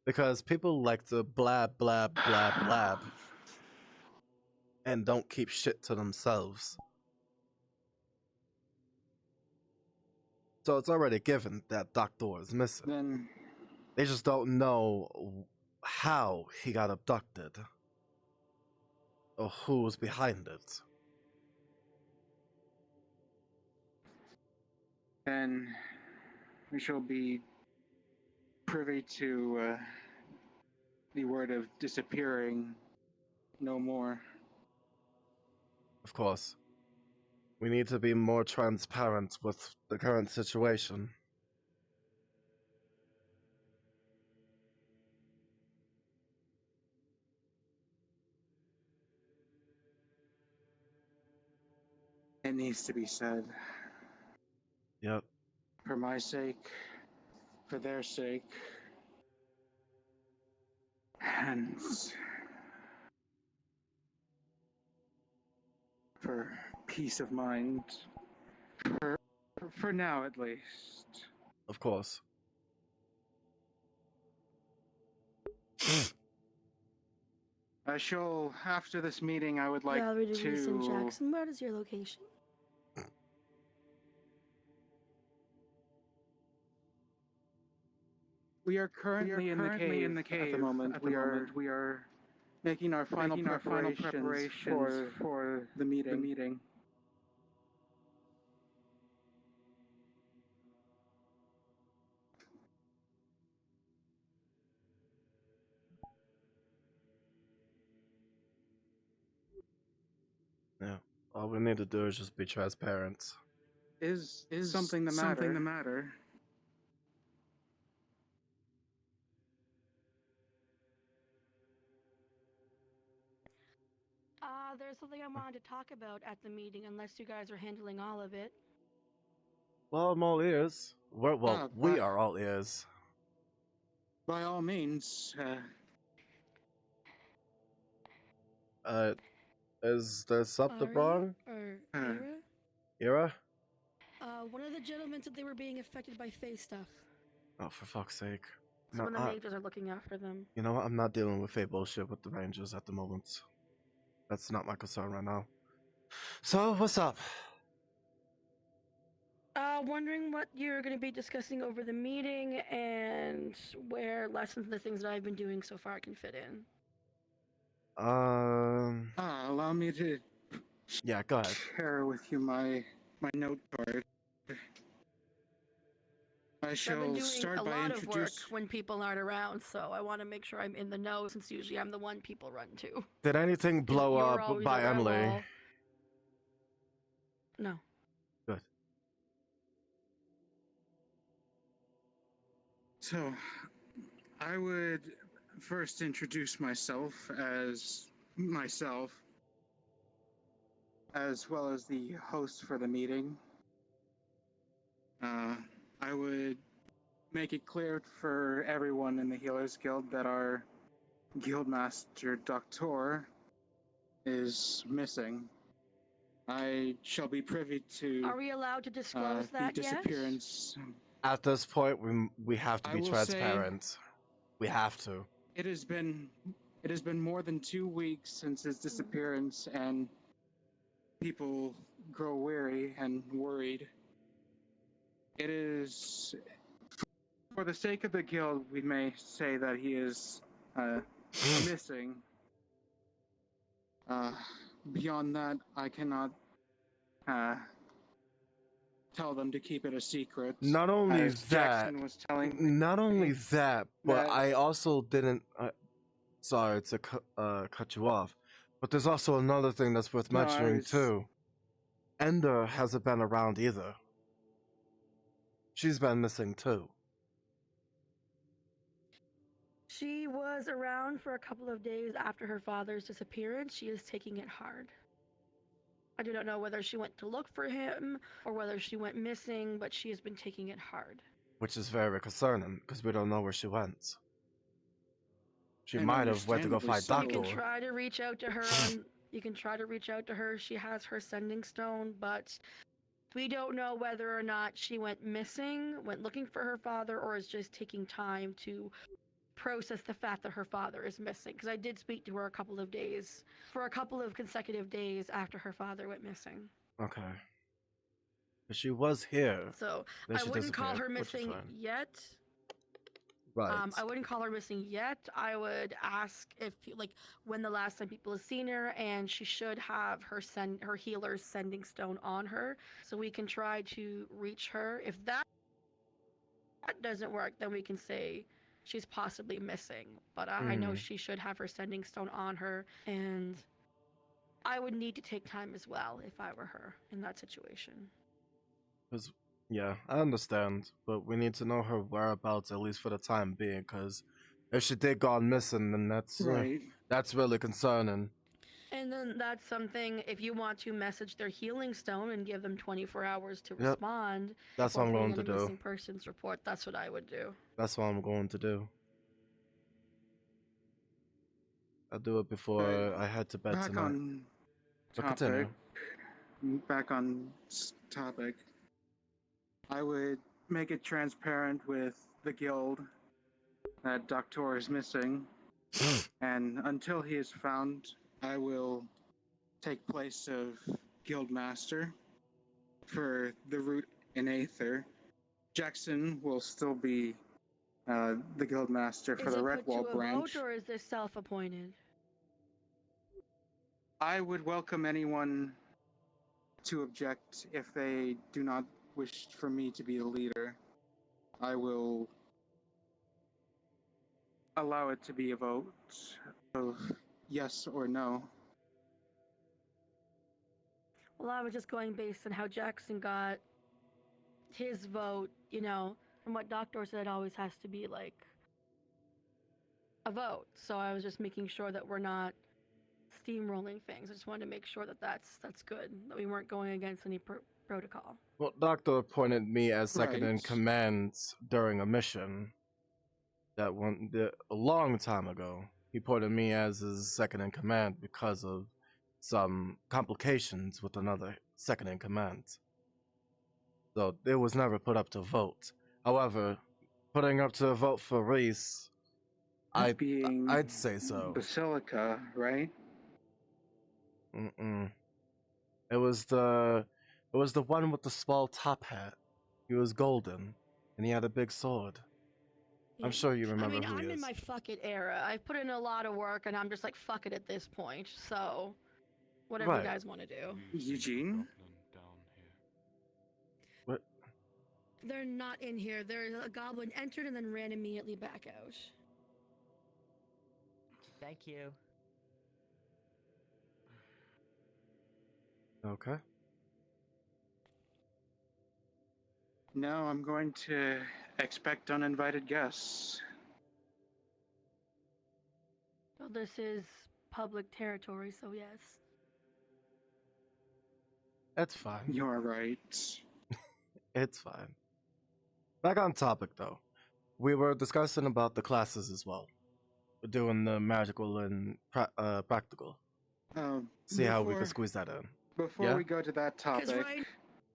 Because people like to blab, blab, blab, blab. And don't keep shit to themselves. So it's already given that Doctor is missing. Then they just don't know how he got abducted. Or who was behind it. Then we shall be privy to the word of disappearing no more. Of course. We need to be more transparent with the current situation. It needs to be said. Yep. For my sake, for their sake, and for peace of mind. For now, at least. Of course. I shall, after this meeting, I would like Gallery de Reese in to... Jackson, what is your location? We are currently in the cave at the moment. We are making our final preparations for the meeting. Yeah. All we need to do is just be transparent. Is something the matter? There's something I wanted to talk about at the meeting, unless you guys are handling all of it. Well, I'm all ears. We but- are all ears. By all means, Is there something Ari wrong? or Ira? Ira? One of the gentlemen said they were being affected by face stuff. Oh, for fuck's sake. Some of the mages are looking after them. You know what? I'm not dealing with fate bullshit with the Rangers at the moment. That's not my concern right now. So, what's up? Wondering what you're going to be discussing over the meeting and where lessons and the things that I've been doing so far can fit in. allow me to Yeah, go ahead. share with you my note card. I I've been shall doing start a by lot of work introducing... when people aren't around, so I want to make sure I'm in the know since usually I'm the one people run to. Did anything blow You're up always by over at Emily? wall. No. Good. So, I would first introduce myself, as well as the host for the meeting. I would make it clear for everyone in the Healers Guild that our Guildmaster Doctor is missing. I shall be privy to Are we allowed to disclose the that yet? disappearance. At this point, we have to I be will transparent. We have to. It has been more than 2 weeks since his disappearance, and people grow weary and worried. It is, for the sake of the guild, we may say that he is missing. Beyond that, I cannot tell them to keep it a secret. Not only as that, Jackson was telling but that- I also didn't. Sorry to cut you off, but there's also another thing that's worth No, I mentioning was- too. Ender hasn't been around either. She's been missing too. She was around for a couple of days after her father's disappearance. She is taking it hard. I do not know whether she went to look for him or whether she went missing, but she has been taking it hard. Which is very concerning, because we don't know where she went. She And might have went to go understandably find so. Doctor. You can try to reach out to her. You can try to reach out to her. She has her sending stone, but we don't know whether or not she went missing, went looking for her father, or is just taking time to process the fact that her father is missing. Because I did speak to her a couple of days, for a couple of consecutive days after her father went missing. Okay. But she was here. So Then I she wouldn't call her disappeared, which is missing fine. yet. Right. I wouldn't call her missing yet. I would ask if, like, when the last time people have seen her, and she should have her healer's sending stone on her, so we can try to reach her. If that doesn't work, then we can say she's possibly missing. But I know she should have her sending stone on her, and I would need to take time as well if I were her in that situation. 'Cause, yeah, I understand, but we need to know her whereabouts at least for the time being. Because if she did go missing, then Right. that's really concerning. And then that's something, if you want to message their healing stone and give them 24 hours to Yep. respond That's before what I'm putting going in to a do. missing persons report, that's what I would do. That's what I'm going to do. I'll do it before But I head to bed back tonight. on But topic. continue. Back on topic. I would make it transparent with the guild that Doctor is missing, and until he is found, I will take place of guildmaster for the root in Aether. Jackson will still be the guildmaster for Is the it put to Redwall a branch. vote or is this self-appointed? I would welcome anyone to object if they do not wish for me to be the leader. I will allow it to be a vote of yes or no. Well, I was just going based on how Jackson got his vote, from what Doctor said, it always has to be like a vote. So I was just making sure that we're not steamrolling things. I just wanted to make sure that that's good, that we weren't going against any protocol. Well, Doctor appointed me as second in Right. command during a mission a long time ago. He appointed me as his second in command because of some complications with another second in command. So it was never put up to vote. However, putting up to a vote for Reese, Being I'd say so. Basilica, right? Mm-mm. It was the one with the small top hat. He was golden, and he had a big sword. I'm sure you remember who I'm he in is. my fuck it era. I've put in a lot of work, and I'm just like, fuck it at this point. So, whatever Right. you guys want to do. Eugene? What? They're not in here. There's a goblin entered and then ran immediately back out. Thank you. Okay. No, I'm going to expect uninvited guests. Well, this is public territory, so yes. That's fine. You're right. It's fine. Back on topic, though. We were discussing about the classes as well. We're doing the magical and practical. See how we can squeeze that in. Before Yeah? we go to that Because topic, right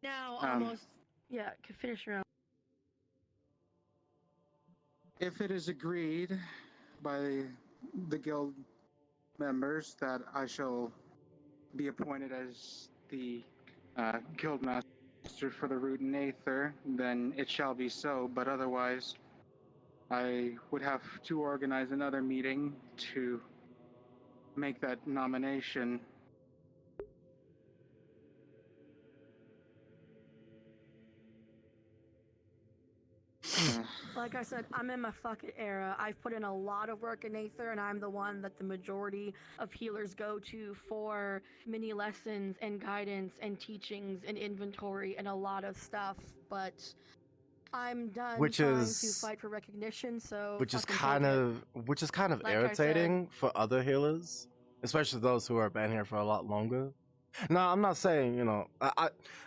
now, Um, almost, can finish your own. if it is agreed by the guild members that I shall be appointed as the guild master for the root and Aether, then it shall be so. But otherwise, I would have to organize another meeting to make that nomination. Like I said, I'm in my fuck it era. I've put in a lot of work in Aether, and I'm the one that the majority of healers go to for mini lessons and guidance and teachings and inventory and a lot of stuff. But I'm done Which trying is- to fight for recognition. So which is fucking kind take it. of Like I said- irritating for other healers, especially those who have been here for a lot longer. No, I'm not saying,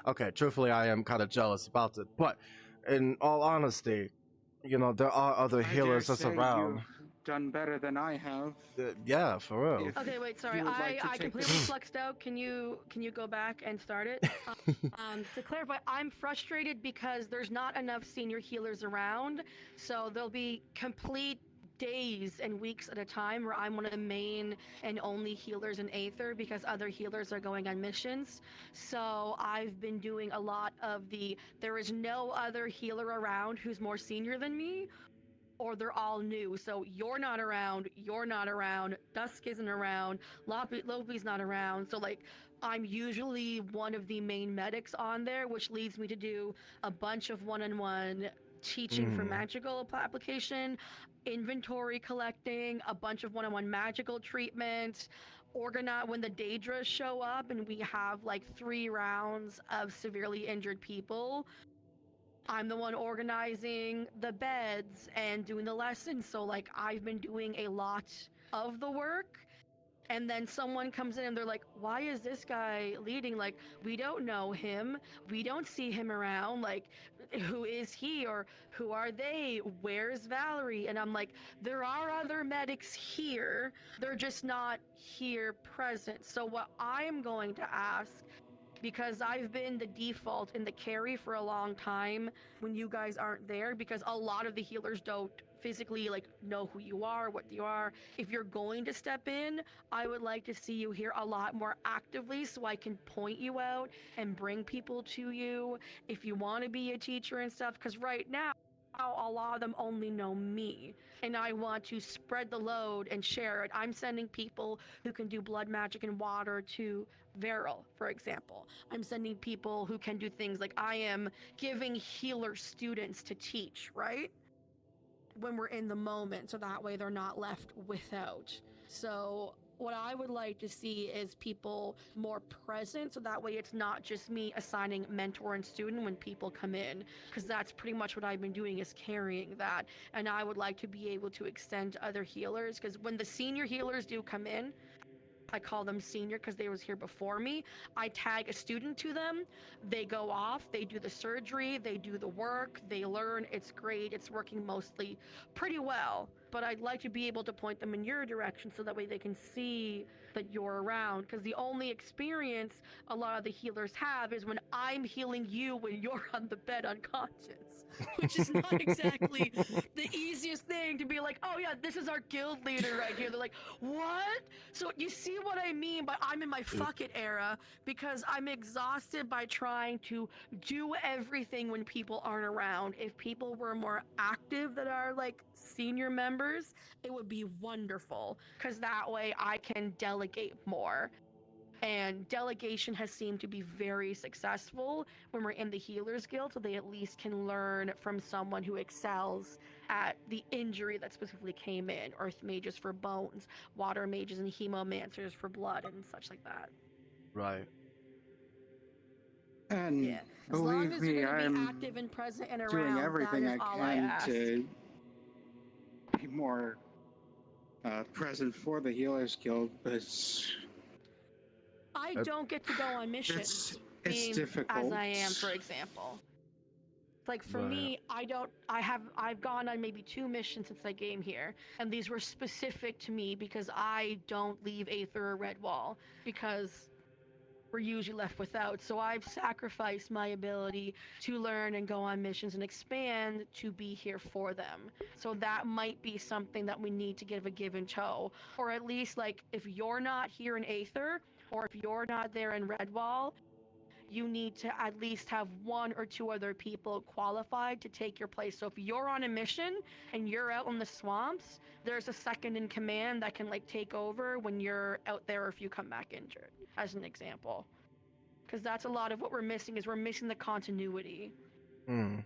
okay, truthfully I am kind of jealous about it, but in all honesty, there are other I healers dare that's say around. You've done better than I have. Yeah, for real. If Okay, wait, sorry. you would like to I take completely this- flexed out. Can you go back and start it? To clarify, I'm frustrated because there's not enough senior healers around, so there'll be complete days and weeks at a time where I'm one of the main and only healers in Aether because other healers are going on missions. So I've been doing a lot of there is no other healer around who's more senior than me, or they're all new. So you're not around, Dusk isn't around, Lopi's not around. So I'm usually one of the main medics on there, which leads me to do a bunch of one-on-one teaching for magical application, inventory collecting, a bunch of one-on-one magical treatment, organize when the Daedras show up and we have like 3 rounds of severely injured people. I'm the one organizing the beds and doing the lessons, so like I've been doing a lot of the work. And then someone comes in and they're like, why is this guy leading? Like, we don't know him. We don't see him around. Like, who is he or who are they? Where's Valerie? And I'm like, there are other medics here. They're just not here present. So what I'm going to ask, because I've been the default in the carry for a long time when you guys aren't there, because a lot of the healers don't physically like know who you are, what you are. If you're going to step in, I would like to see you here a lot more actively so I can point you out and bring people to you if you want to be a teacher and stuff, because right now a lot of them only know me, and I want to spread the load and share it. I'm sending people who can do blood magic and water to Veryl, for example. I'm sending people who can do things like I am giving healer students to teach, right? When we're in the moment, so that way they're not left without. So what I would like to see is people more present, so that way it's not just me assigning mentor and student when people come in, because that's pretty much what I've been doing, is carrying that. And I would like to be able to extend to other healers, because when the senior healers do come in, I call them senior because they was here before me. I tag a student to them. They go off, they do the surgery, they do the work, they learn. It's great. It's working mostly pretty well. But I'd like to be able to point them in your direction so that way they can see that you're around. Because the only experience a lot of the healers have is when I'm healing you when you're on the bed unconscious, which is not exactly the easiest thing to be like, oh yeah, this is our guild leader right here. They're like, what? So you see what I mean by I'm in my fuck it era, because I'm exhausted by trying to do everything when people aren't around. If people were more active that are like senior members, it would be wonderful, because that way I can delegate more. And delegation has seemed to be very successful when we're in the Healers Guild, so they at least can learn from someone who excels at the injury that specifically came in. Earth mages for bones, water mages and hemomancers for blood and such like that. Right. And Yeah. As long believe as me, you're going to be I'm active and present and doing around, that everything is I all I can ask. to be more present for the Healers Guild, but I don't get to go on missions, it's being difficult. as I am, for example. Like for Right. me, I've gone on maybe 2 missions since I came here, and these were specific to me because I don't leave Aether or Redwall, because we're usually left without. So I've sacrificed my ability to learn and go on missions and expand to be here for them. So that might be something that we need to give a give and toe, or at least like if you're not here in Aether, or if you're not there in Redwall, you need to at least have 1 or 2 other people qualified to take your place. So if you're on a mission and you're out in the swamps, there's a second in command that can like take over when you're out there, or if you come back injured, as an example. Because that's a lot of what we're missing, is we're missing the continuity. Mm.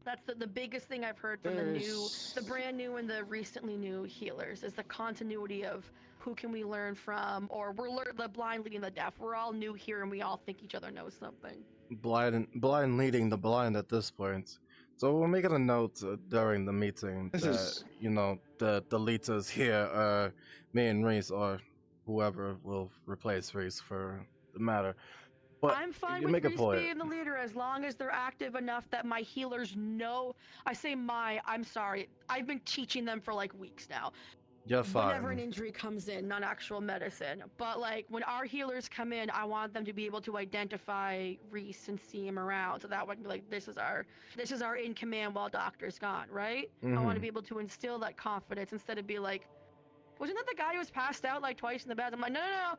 That's the biggest thing I've heard from the brand new and the recently new healers, is the continuity of who can we learn from, or the blind leading the deaf. We're all new here and we all think each other knows something. Blind leading the blind at this point. So we're making a note during the meeting that the leaders here, me and Reese, or whoever will replace Reese for the matter. But I'm fine you with make a Reese point. being the leader as long as they're active enough that my healers know. I'm sorry. I've been teaching them for like weeks now. You're Whenever an fine. injury comes in, non actual medicine. But like when our healers come in, I want them to be able to identify Reese and see him around. So that way I can be like, this is our in command while doctor's gone, right? I want to Mhm. be able to instill that confidence instead of be like, wasn't that the guy who was passed out like twice in the bed? I'm like, no.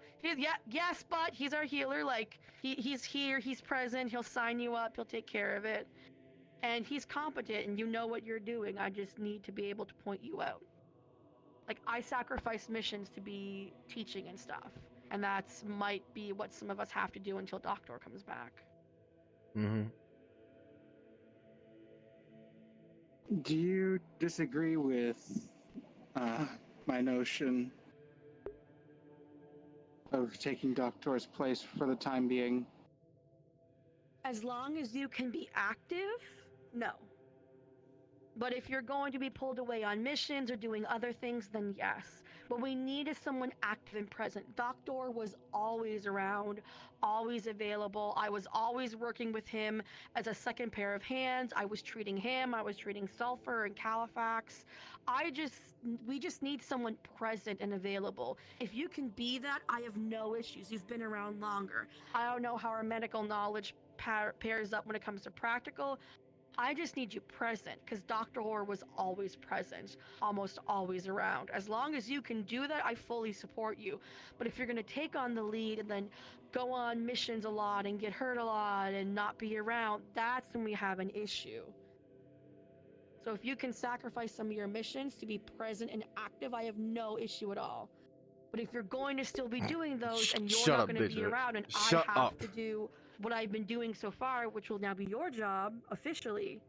Yes, but he's our healer. Like he's here, he's present. He'll sign you up. He'll take care of it, and he's competent. And you know what you're doing. I just need to be able to point you out. Like I sacrifice missions to be teaching and stuff, and that's might be what some of us have to do until Doctor comes back. Mhm. Do you disagree with my notion of taking Doctor's place for the time being. As long as you can be active, no. But if you're going to be pulled away on missions or doing other things, then yes. What we need is someone active and present. Doctor was always around, always available. I was always working with him as a second pair of hands. I was treating him. I was treating Sulfur and Califax. We just need someone present and available. If you can be that, I have no issues. You've been around longer. I don't know how our medical knowledge pairs up when it comes to practical. I just need you present, because Dr. Horror was always present, almost always around. As long as you can do that, I fully support you. But if you're going to take on the lead and then go on missions a lot and get hurt a lot and not be around, that's when we have an issue. So if you can sacrifice some of your missions to be present and active, I have no issue at all. But if you're going to still be doing those and you're Shut not up, going to be Bridget. around and Shut I have up. to do what I've been doing so far, which will now be your job officially,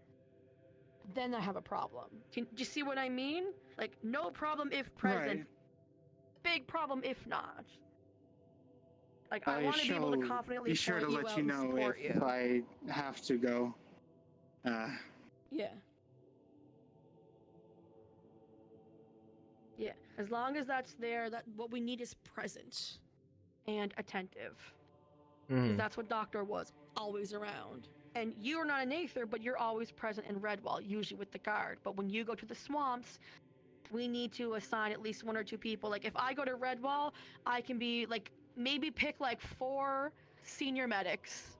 then I have a problem. Do you see what I mean? Like, no problem if present, Right. big problem if not. Like, I I want to be able to shall confidently be sure point to you let out you and know support if you. I have to go. Yeah. Yeah. As long as that's there, that what we need is present and attentive. Because that's what Doctor was, always around. And you're not an Aether, but you're always present in Redwall, usually with the guard. But when you go to the swamps, we need to assign at least 1 or 2 people. Like, if I go to Redwall, I can be, like, maybe pick, like, 4 senior medics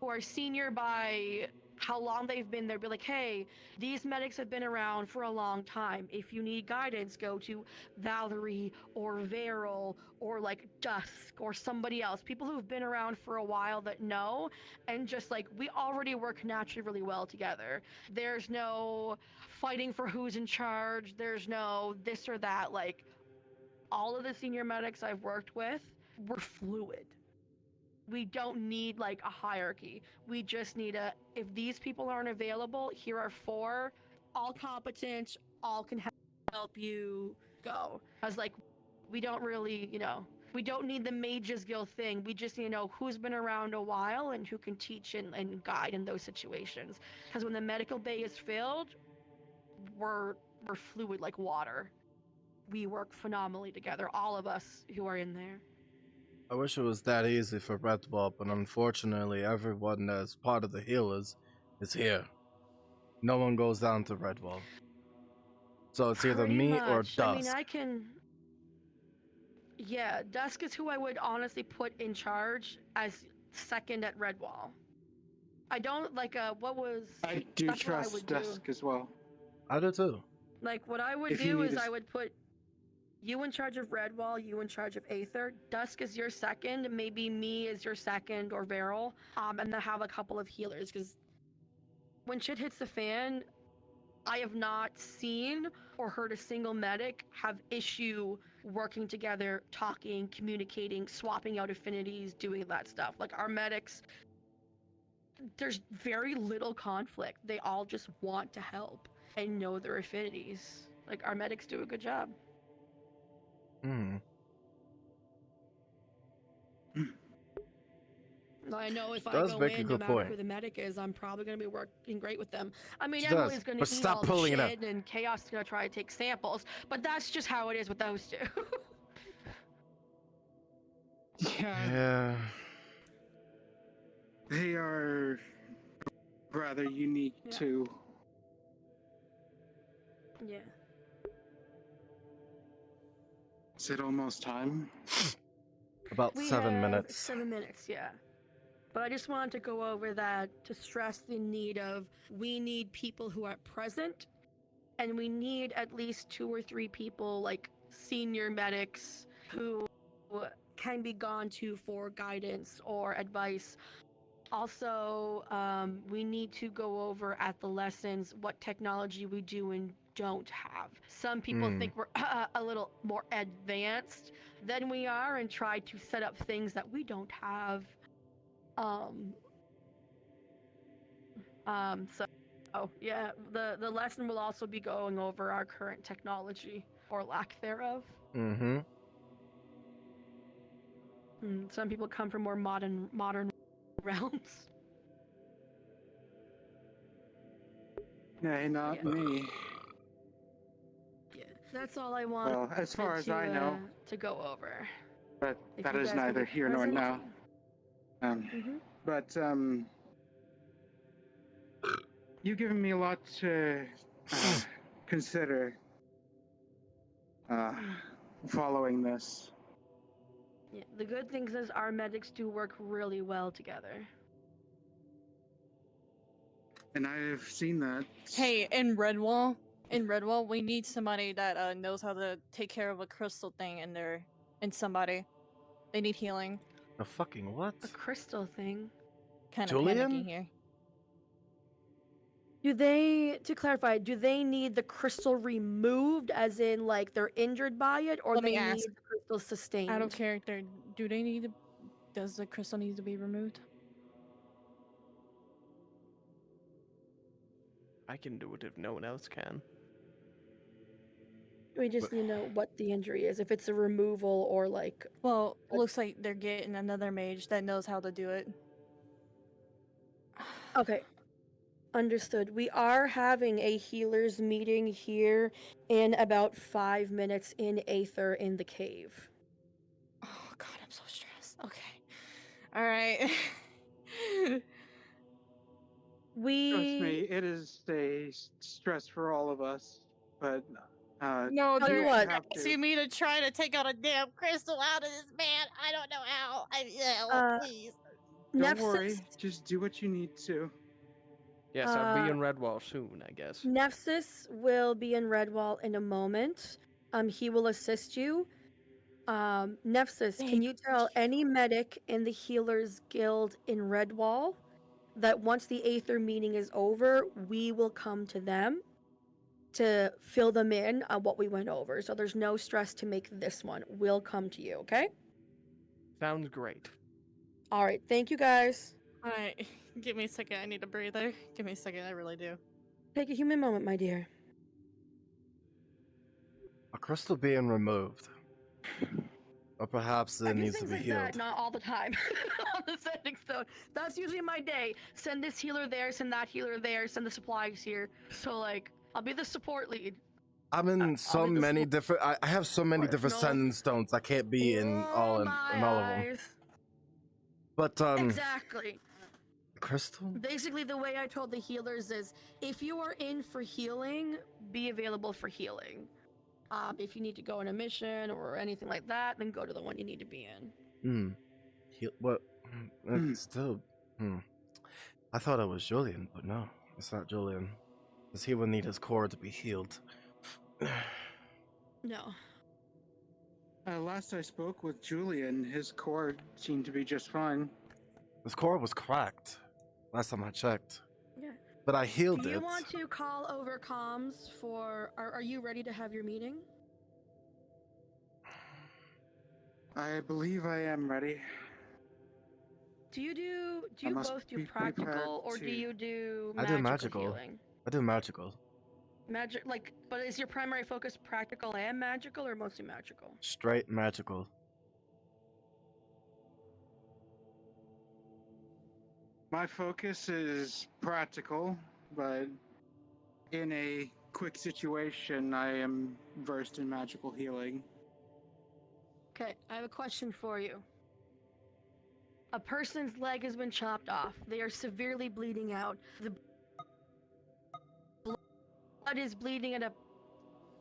who are senior by how long they've been there. Be like, hey, these medics have been around for a long time. If you need guidance, go to Valerie or Veryl or like Dusk or somebody else. People who've been around for a while that know, and just like, we already work naturally really well together. There's no fighting for who's in charge. There's no this or that. Like, all of the senior medics I've worked with were fluid. We don't need like a hierarchy. We just need if these people aren't available, here are 4, all competent, all can help you go. I was like, we don't really, we don't need the Mages Guild thing. We just need to know who's been around a while and who can teach and guide in those situations. Because when the medical bay is filled, we're fluid like water. We work phenomenally together, all of us who are in there. I wish it was that easy for Redwall, but unfortunately, everyone that's part of the healers is here. No one goes down to Redwall. So it's either Pretty me or much. I mean, Dusk. I can. Yeah, Dusk is who I would honestly put in charge as second at Redwall. I don't like what was. I do that's what I trust would Dusk as well. I do too. Like, what I would If you do need is a I would put you in charge of Redwall, you in charge of Aether. Dusk is your second, maybe me is your second or Veryl. And then have a couple of healers, because when shit hits the fan, I have not seen or heard a single medic have issue working together, talking, communicating, swapping out affinities, doing that stuff. Like, our medics, there's very little conflict. They all just want to help and know their affinities. Like, our medics do a good job. I know if I Does go make a in, no good matter point. who the medic is, I'm probably going to be working great with them. I mean, She Emily's does, going but to eat stop all the pulling it up. shit, and Chaos is going to try to take samples, but that's just how it is with those two. Yeah. They are rather unique too. Yeah. Is it almost time? About We 7 have minutes. 7 minutes, yeah. But I just wanted to go over that to stress the need of, we need people who are present, and we need at least 2 or 3 people, like senior medics, who can be gone to for guidance or advice. Also, we need to go over at the lessons what technology we do and don't have. Some people think we're a little more advanced than we are and try to set up things that we don't have. So yeah, the lesson will also be going over our current technology or lack thereof. Some people come from more modern realms. Nay, not me. Yeah, that's all I want. Well, as far as I know, to go over. but If that you is guys can neither be here nor present. now. But you've given me a lot to consider following this. Yeah, the good things is our medics do work really well together. And I've seen that. Hey, in Redwall, we need somebody that knows how to take care of a crystal thing in somebody. They need healing. A fucking what? A crystal thing. Kind of Julian? panicking here. To clarify, do they need the crystal removed, as in, like, they're injured by it, or Let me they ask. need the crystal sustained? Out of character, does the crystal need to be removed? I can do it if no one else can. We just need to know what the injury is, if it's a removal or, like... Well, looks like they're getting another mage that knows how to do it. Okay. Understood. We are having a healers meeting here in about 5 minutes in Aether in the cave. Oh god, I'm so stressed. Okay. Alright. Trust me, it is a stress for all of us. But No, they're have to. asking me to try to take out a damn crystal out of this man. I don't know how. Please. Don't worry, just do what you need to. Yes, I'll be in Redwall soon, I guess. Nefsis will be in Redwall in a moment. He will assist you. Nefsis, can you tell any medic in the Healers Guild in Redwall that once the Aether meeting is over, we will come to them to fill them in on what we went over. So there's no stress to make this one. We'll come to you, okay? Sounds great. All right, thank you guys. Alright, give me a second. I need a breather. Give me a second. I really do. Take a human moment, my dear. A crystal being removed. Or perhaps I it do needs to things be like healed. that, not all the time on the sending stone. That's usually my day. Send this healer there, send that healer there, send the supplies here. So, like, I'll be the support lead. I'm in so many different. I have so many different No. sending stones. I can't be in all of them. But Exactly. crystal. Basically, the way I told the healers is, if you are in for healing, be available for healing. If you need to go on a mission or anything like that, then go to the one you need to be in. What? Still. I thought it was Julian, but no, it's not Julian. Because he would need his core to be healed. No. Last I spoke with Julian, his core seemed to be just fine. His core was cracked. Last time I checked. Yeah. But I healed Do you it. want to call over comms for... Are you ready to have your meeting? I believe I am ready. Do you must both do be prepared practical or do to- you do I magical, do magical. healing? I do magical. Magic, like, but is your primary focus practical and magical, or mostly magical? Straight magical. My focus is practical, but in a quick situation, I am versed in magical healing. Okay, I have a question for you. A person's leg has been chopped off. They are severely bleeding out. The blood is bleeding at a...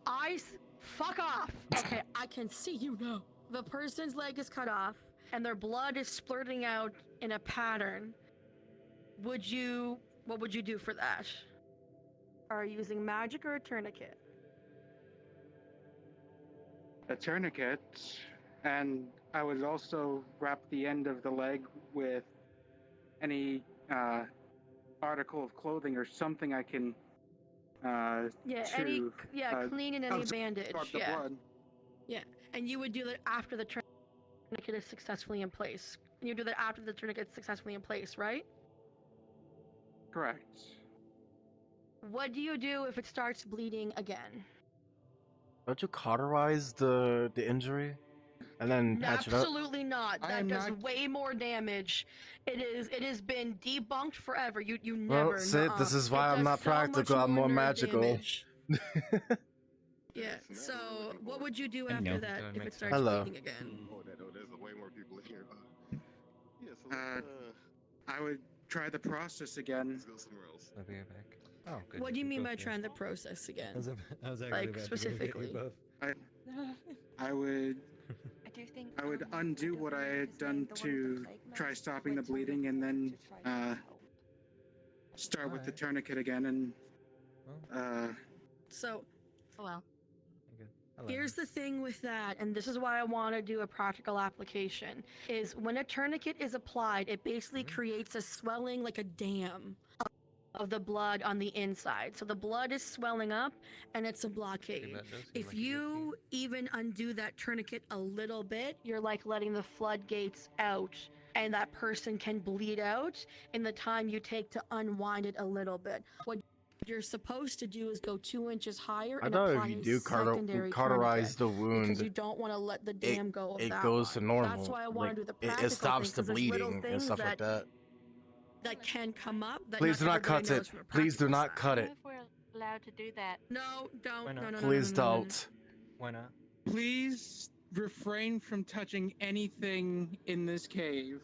Eyes? Fuck off! Okay, I can see you now. The person's leg is cut off, and their blood is splurting out in a pattern. What would you do for that? Are you using magic or a tourniquet? A tourniquet, and I would also wrap the end of the leg with any article of clothing or something I can Clean in any bandage. absorb the Yeah. blood. Yeah, and you would do that after the tourniquet is successfully in place. You do that after the tourniquet is successfully in place, right? Correct. What do you do if it starts bleeding again? Don't you cauterize the injury? and then patch it up. Absolutely not. That does way more damage. It has been debunked forever. You never. Well, Sid, this is why I'm not practical. I'm more magical. Damage. Yeah. So, what would you do I after know. that That if it makes starts sense. Hello. bleeding again? There's way more people in here. I would try the process again. Let's go somewhere else. Let me get back. Oh, good. What do you We mean both by did. trying the process again? I was actually Like, about to go get you specifically. both. I would I do think I would undo what I had done to try stopping the bleeding, and then start with the tourniquet again, and So, Oh well. here's the thing with that, and this is why I want to do a practical application, is when a tourniquet is applied, it basically creates a swelling like a dam of the blood on the inside. So the blood is swelling up and it's a blockade. If you even undo that tourniquet a little bit, you're like letting the floodgates out, and that person can bleed out in the time you take to unwind it a little bit. What you're supposed to do is go 2 inches higher I and know apply if you a do secondary cauterize tourniquet, the wound, because you don't want to let the dam go of it that goes one. to normal. That's why I want to do the It practical stops thing, the 'cause there's little bleeding and things stuff like that. that can come up. That Please do not everybody cut it. knows from a Please do practical not side. cut I it. don't know if we're allowed to do that. No, don't. Why No, not? no, no, Please no, no, no, no, no. don't. Why not? please refrain from touching anything in this cave.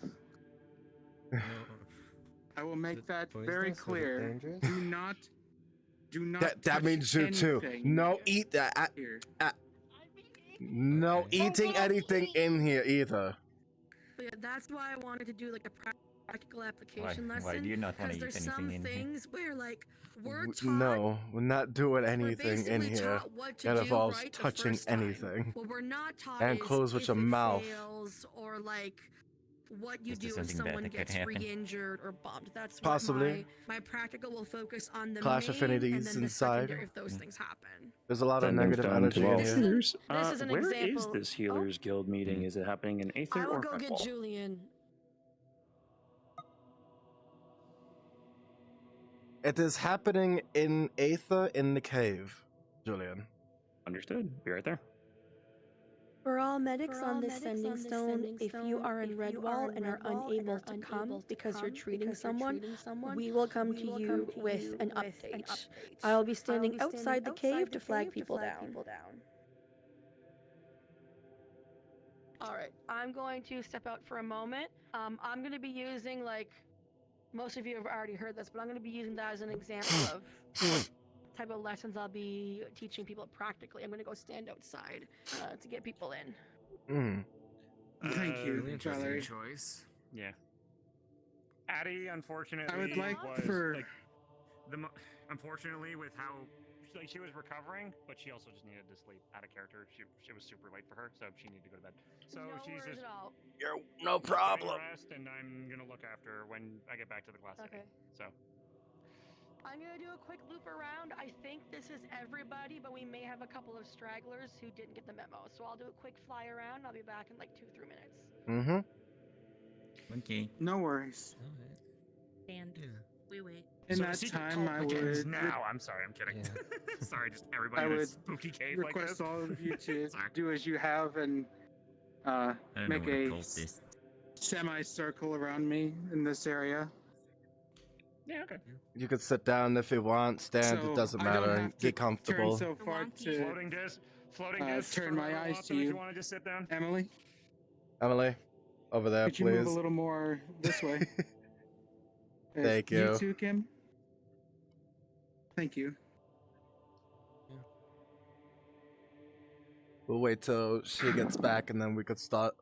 I will make that very poisonous or clear. dangerous? Do not That touch means you too. anything No, eat that. here. No Okay. eating anything in here either. But yeah, that's why I wanted to do like a practical application lesson. Why do you not want to eat Because there's anything some in here? things where like we're taught. No, we're not doing We're anything in basically here taught what to that do involves right the touching first time. anything. What we're not taught And is close with if your it mouth. fails, or like what you Is there do if something bad someone that could gets happen? re-injured or bumped. That's Possibly. what my practical will focus on the Clash main affinities and then the inside. secondary if those things happen. There's a lot of Then there's negative down energy to all in here. healers. This is an Where is example. this healers guild meeting? Is it happening in Aether I will or go get Redwall? Julian. It is happening in Aether in the cave, Julian. Understood. Be right there. For all medics on this sending stone, if you are in Redwall and are unable to come because you're treating someone, we will come to you with an update. I'll be standing outside the cave to flag people down. Alright, I'm going to step out for a moment. I'm going to be using, like, most of you have already heard this, but I'm going to be using that as an example of type of lessons I'll be teaching people practically. I'm going to go stand outside to get people in. Thank you, Really interesting Valerie. choice. Yeah. Addie, unfortunately, I would like was for- like unfortunately with how she was recovering, but she also just needed to sleep out of character. She was super late for her, so she needed to go to bed. So No she's worries just at all. No problem. Rest, and I'm gonna look after her when I get back to the class. Okay. So. I'm gonna do a quick loop around. I think this is everybody, but we may have a couple of stragglers who didn't get the memo. So I'll do a quick fly around. I'll be back in like 2-3 minutes. Mm-hmm. Okay. No worries. And we wait. In So that the secret time, cult I begins would now. I'm sorry, I'm kidding. Sorry, just everybody I in a would spooky cave like request this. all of you to do as you have and I don't make know what a a cult is. semicircle around me in this area. Yeah, okay. You could sit down if you want, stand, So it doesn't I don't matter, have to get comfortable. Turn so far to floating disc. turn for my eyes to Lothar, if you. You want to just sit down? Emily, Emily, over there, could you please. move a little more this way? Thank you. You too, Kim. Thank you. We'll wait till she gets back and then we could start.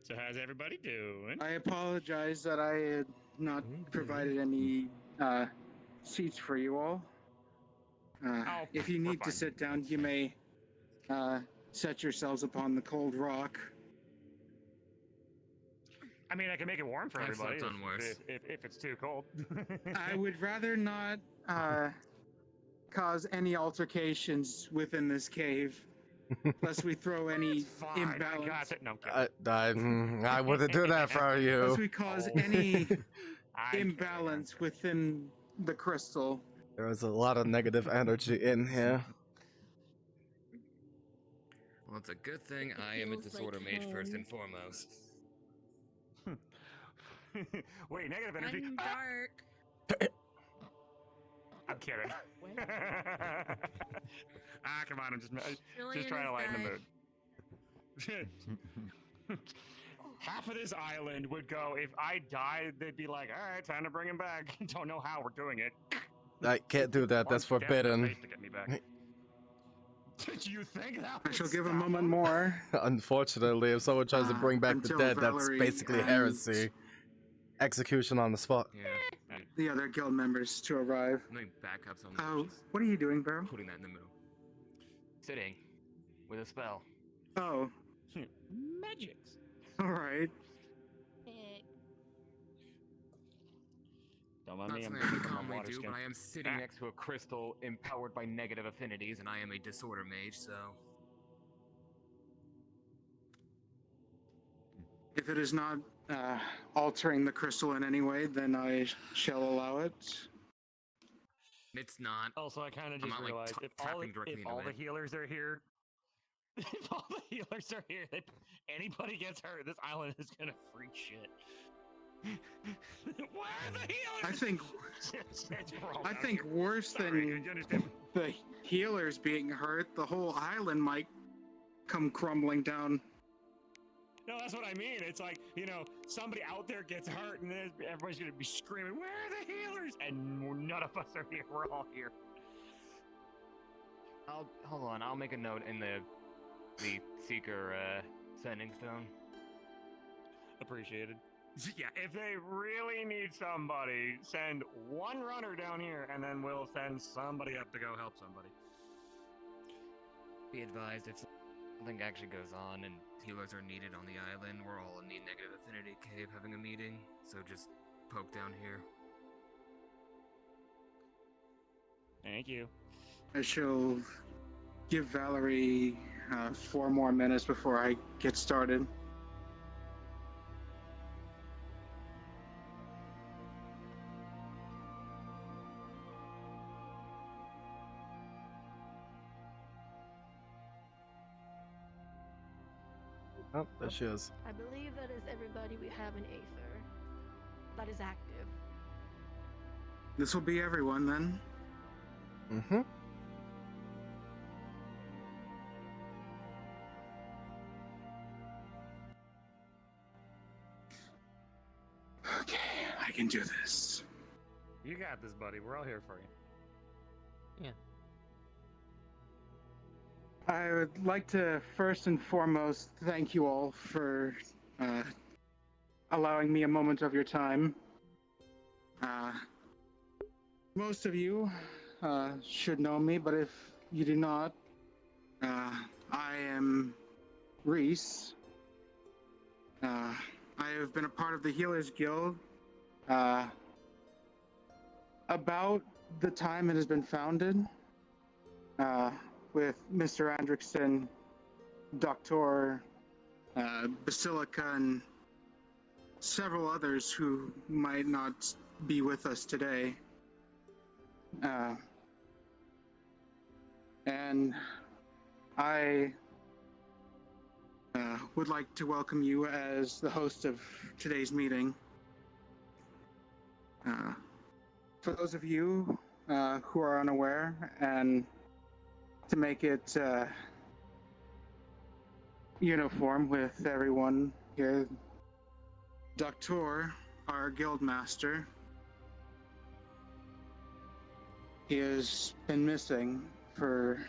So how's everybody doing? I apologize that I had not provided any seats for you all. If you we're need to fine. sit down, you may set yourselves upon the cold rock. I mean, I can make it warm for I've everybody slept on worse. if it's too cold. I would rather not cause any altercations within this cave, lest we throw any Fine, imbalance. I got it. No, I'm kidding. I wouldn't do that for Lest you. we cause any imbalance within the crystal. There was a lot of negative energy in here. Well, it's a good thing It I am a feels disorder like mage first him. and foremost. Wait, negative energy. I'm dark. I'm kidding. Come on, I'm just Julian trying to is lighten the dead. mood. Half of this island would go if I died. They'd be like, "All right, time to bring him back." Don't know how we're doing it. I can't do that. That's Punch death in the forbidden. face to get me back. Did you think that? I shall give a moment more. Unfortunately, if someone tries to bring back the until dead, Valerie that's basically and heresy. Execution on the spot. Yeah. the other guild members to arrive. Let me back up some. Oh, what are you doing, Beryl? Putting that in the middle. Sitting with a spell. Oh, Magics. all right. Don't mind Not me. I'm something I can drinking my commonly water do, skin. but I am sitting next to a crystal empowered by negative affinities, and I am a disorder mage, so. If it is not altering the crystal in any way, then I shall allow it. It's not. Also, I kind of I'm just not, like, realized tapping directly if into all the it. healers are here, if all the healers are here, anybody gets hurt, this island is gonna freak shit. Where are the healers? I think worse than the healers being hurt, the whole island might come crumbling down. No, that's what I mean. It's like, somebody out there gets hurt, and then everybody's gonna be screaming, "Where are the healers?" And none of us are here. We're all here. Hold on. I'll make a note in the seeker sending stone. Appreciated. Yeah, if they really need somebody, send one runner down here, and then we'll send somebody up to go help somebody. Be advised, if something actually goes on and healers are needed on the island, we're all in the negative affinity cave having a meeting, so just poke down here. Thank you. I shall give Valerie 4 more minutes before I get started. Oh, there she is. I believe that is everybody we have in Aether that is active. This will be everyone then. Mm-hmm. Okay, I can do this. You got this, buddy. We're all here for you. Yeah. I would like to first and foremost thank you all for allowing me a moment of your time. Most of you should know me, but if you do not, I am Reese. I have been a part of the Healers Guild about the time it has been founded, with Mr. Andrickson, Dr. Basilica, and several others who might not be with us today. And I would like to welcome you as the host of today's meeting. For those of you who are unaware, and to make it uniform with everyone here, Doctor, our guild master, he has been missing for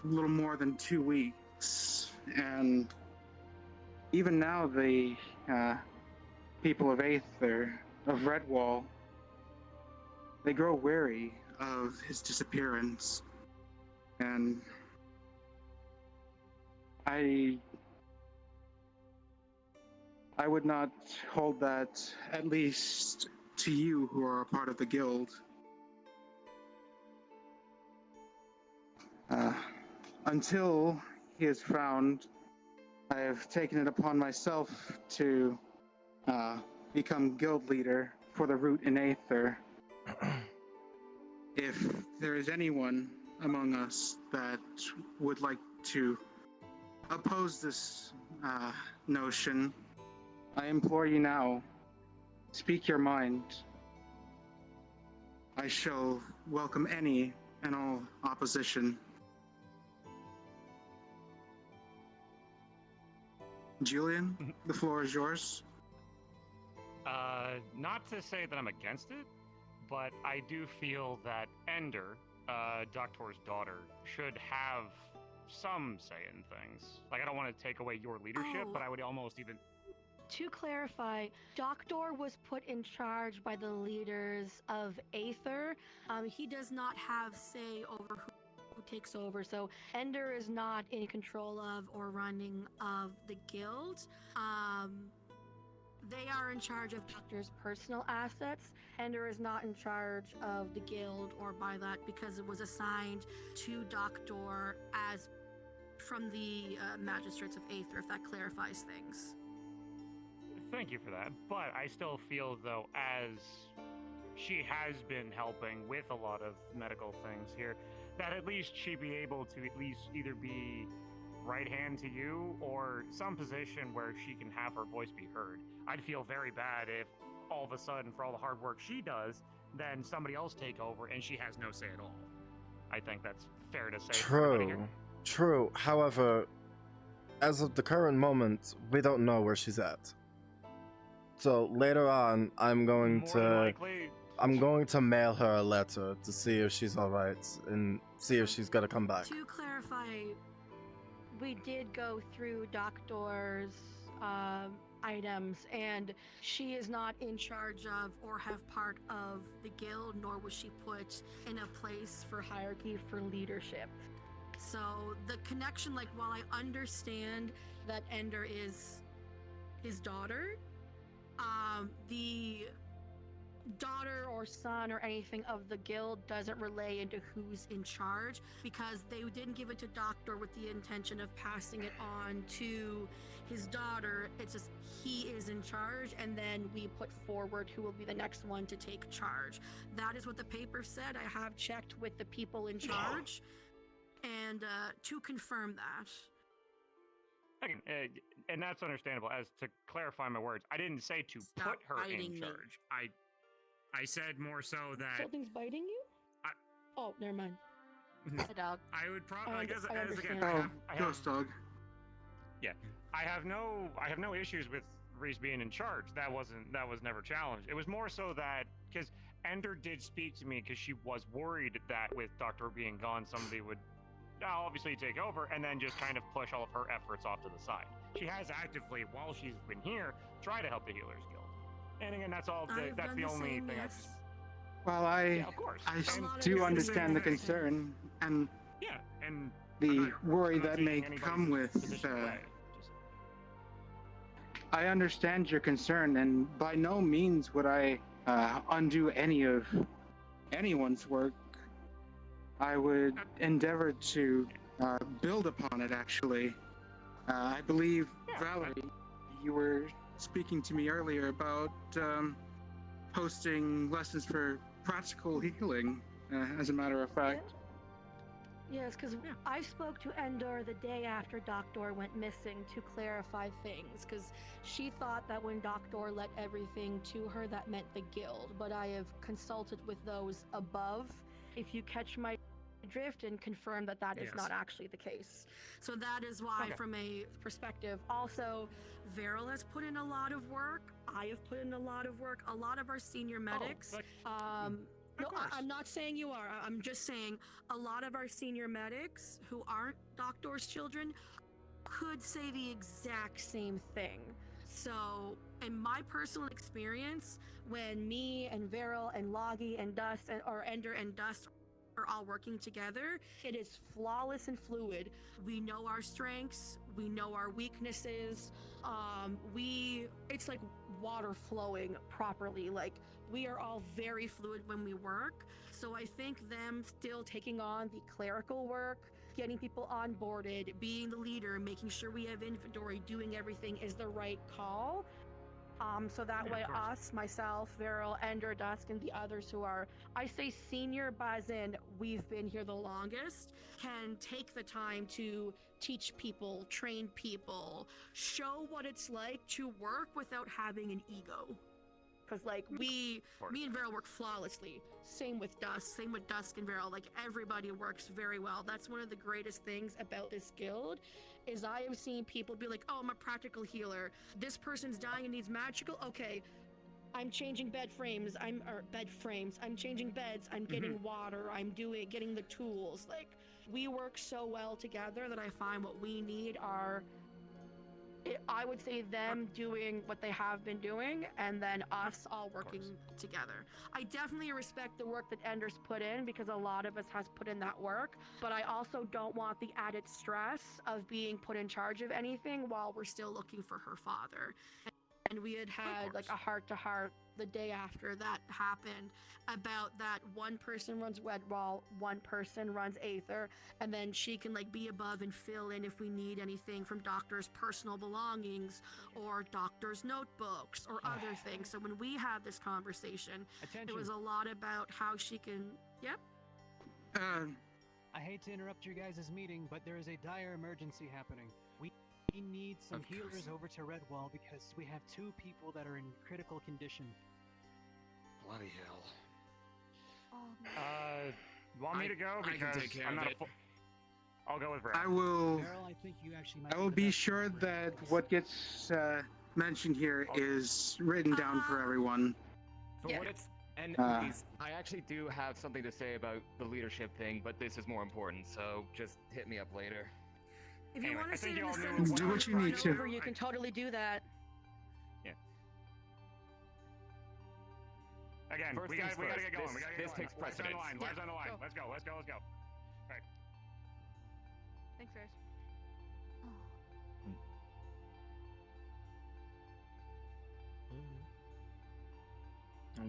a little more than 2 weeks, and even now the people of Aether, of Redwall, they grow wary of his disappearance, and I would not hold that, at least to you who are a part of the guild. Until he is found, I have taken it upon myself to become guild leader for the Root in Aether. if there is anyone among us that would like to oppose this notion, I implore you now, speak your mind. I shall welcome any and all opposition. Julian, the floor is yours. Not to say that I'm against it, but I do feel that Ender, Doctor's daughter, should have some say in things. Like, I don't want to take away your leadership, but I would almost even... To clarify, Doctor was put in charge by the leaders of Aether. He does not have say over who takes over, so Ender is not in control of or running of the guild. They are in charge of Doctor's personal assets. Ender is not in charge of the guild or by that because it was assigned to Doctor as from the magistrates of Aether, if that clarifies things. Thank you for that, but I still feel, though, as she has been helping with a lot of medical things here, that at least she be able to at least either be right hand to you or some position where she can have her voice be heard. I'd feel very bad if all of a sudden, for all the hard work she does, then somebody else take over and she has no say at all. I think that's fair to say. True. However, as of the current moment, we don't know where she's at. So later on, I'm going to mail her a letter to see if she's all right and see if she's gonna come back. To clarify, we did go through Doctor's items, and she is not in charge of or have part of the guild, nor was she put in a place for hierarchy for leadership. So the connection, like, while I understand that Ender is his daughter, the daughter or son or anything of the guild doesn't relay into who's in charge, because they didn't give it to Doctor with the intention of passing it on to his daughter. It's just he is in charge, and then we put forward who will be the next one to take charge. That is what the paper said. I have checked with the people in charge and to confirm that. And that's understandable. As to clarify my words, I didn't say to put her in charge. I said more so that... Something's biting you? Oh, never mind. A dog. I would probably... I understand. Ghost dog. Yeah. I have no issues with Reese being in charge. That was never challenged. It was more so that... Because Ender did speak to me because she was worried that with Doctor being gone, somebody would obviously take over and then just kind of push all of her efforts off to the side. She has actively, while she's been here, tried to help the Healers Guild. And again, that's the only thing Well, I do understand the concern and the worry that may come with. I understand your concern, and by no means would I undo any of anyone's work. I would endeavor to build upon it, actually. I believe, Valerie, you were speaking to me earlier about posting lessons for practical healing, as a matter of fact. Yes, because I spoke to Endor the day after Doctor went missing to clarify things, because she thought that when Doctor let everything to her, that meant the guild, but I have consulted with those above, if you catch my drift, and confirm that that is not actually the case. So that is why, from a perspective, also, Veryl has put in a lot of work, I have put in a lot of work, a lot of our senior medics, no, I'm not saying you are. I'm just saying a lot of our senior medics who aren't Doctor's children could say the exact same thing. So, in my personal experience, when me and Veryl and Loggy and Dust, or Ender and Dust are all working together, it is flawless and fluid. We know our strengths, we know our weaknesses. It's like water flowing properly. Like, we are all very fluid when we work. So I think them still taking on the clerical work, getting people onboarded, being the leader, making sure we have inventory, doing everything is the right call. So that Yeah, way of course. us, myself, Viral, Ender, Dusk, and the others who are, I say senior, but as in we've been here the longest, can take the time to teach people, train people, show what it's like to work without having an ego. Because like me and Viral work flawlessly. Same with Dusk and Viral. Like everybody works very well. That's one of the greatest things about this guild, is I have seen people be like, oh, I'm a practical healer. This person's dying and needs magical. Okay, I'm changing bed frames. I'm changing beds. I'm getting water. I'm getting the tools. Like we work so well together that I find what we need are, I would say, them doing what they have been doing and then us all working together. I definitely respect the work that Ender's put in because a lot of us has put in that work, but I also don't want the added stress of being put in charge of anything while we're still looking for her father. And we had like a heart-to-heart the day after that happened about that one person runs Redwall, one person runs Aether, and then she can like be above and fill in if we need anything from Doctor's personal belongings or Doctor's notebooks or other things. So when we had this conversation, it was a lot about how she can, yep. I hate to interrupt your guys' meeting, but there is a dire emergency happening. We need some healers over to Redwall because we have 2 people that are in critical condition. Bloody hell. Want me to go? I Because can take care I'm of not it. I'll go with Red. I will. Meryl, I think you actually might I will be sure that what gets mentioned here is written down for everyone. For what it's and please, I actually do have something to say about the leadership thing, but this is more important. So just hit me up later. If you Anyway, want I to say think it in you the all sentence, knew Do what you need to. over, you can totally do that. Yeah. Again, First we gotta things get first, going. this- We gotta get this going. takes Lights on the precedence. line. Yeah. Lights on the line. Go. Let's go. Let's go. Let's go. Right. Thanks, Ferris.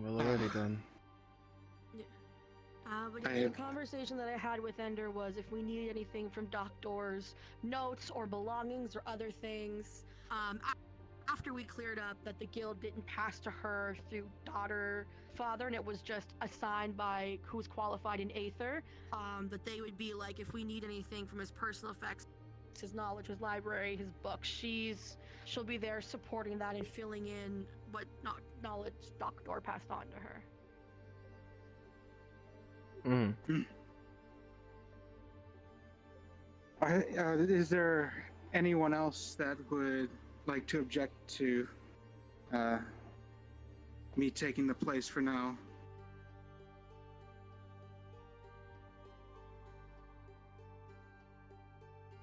Well, already done. But yeah, the conversation that I had with Ender was if we needed anything from Doctor's notes or belongings or other things. After we cleared up that the guild didn't pass to her through father, and it was just assigned by who's qualified in Aether, that they would be like, if we need anything from his personal effects, his knowledge, his library, his books, she'll be there supporting that and filling in what knowledge Doctor passed on to her. Is there anyone else that would like to object to me taking the place for now?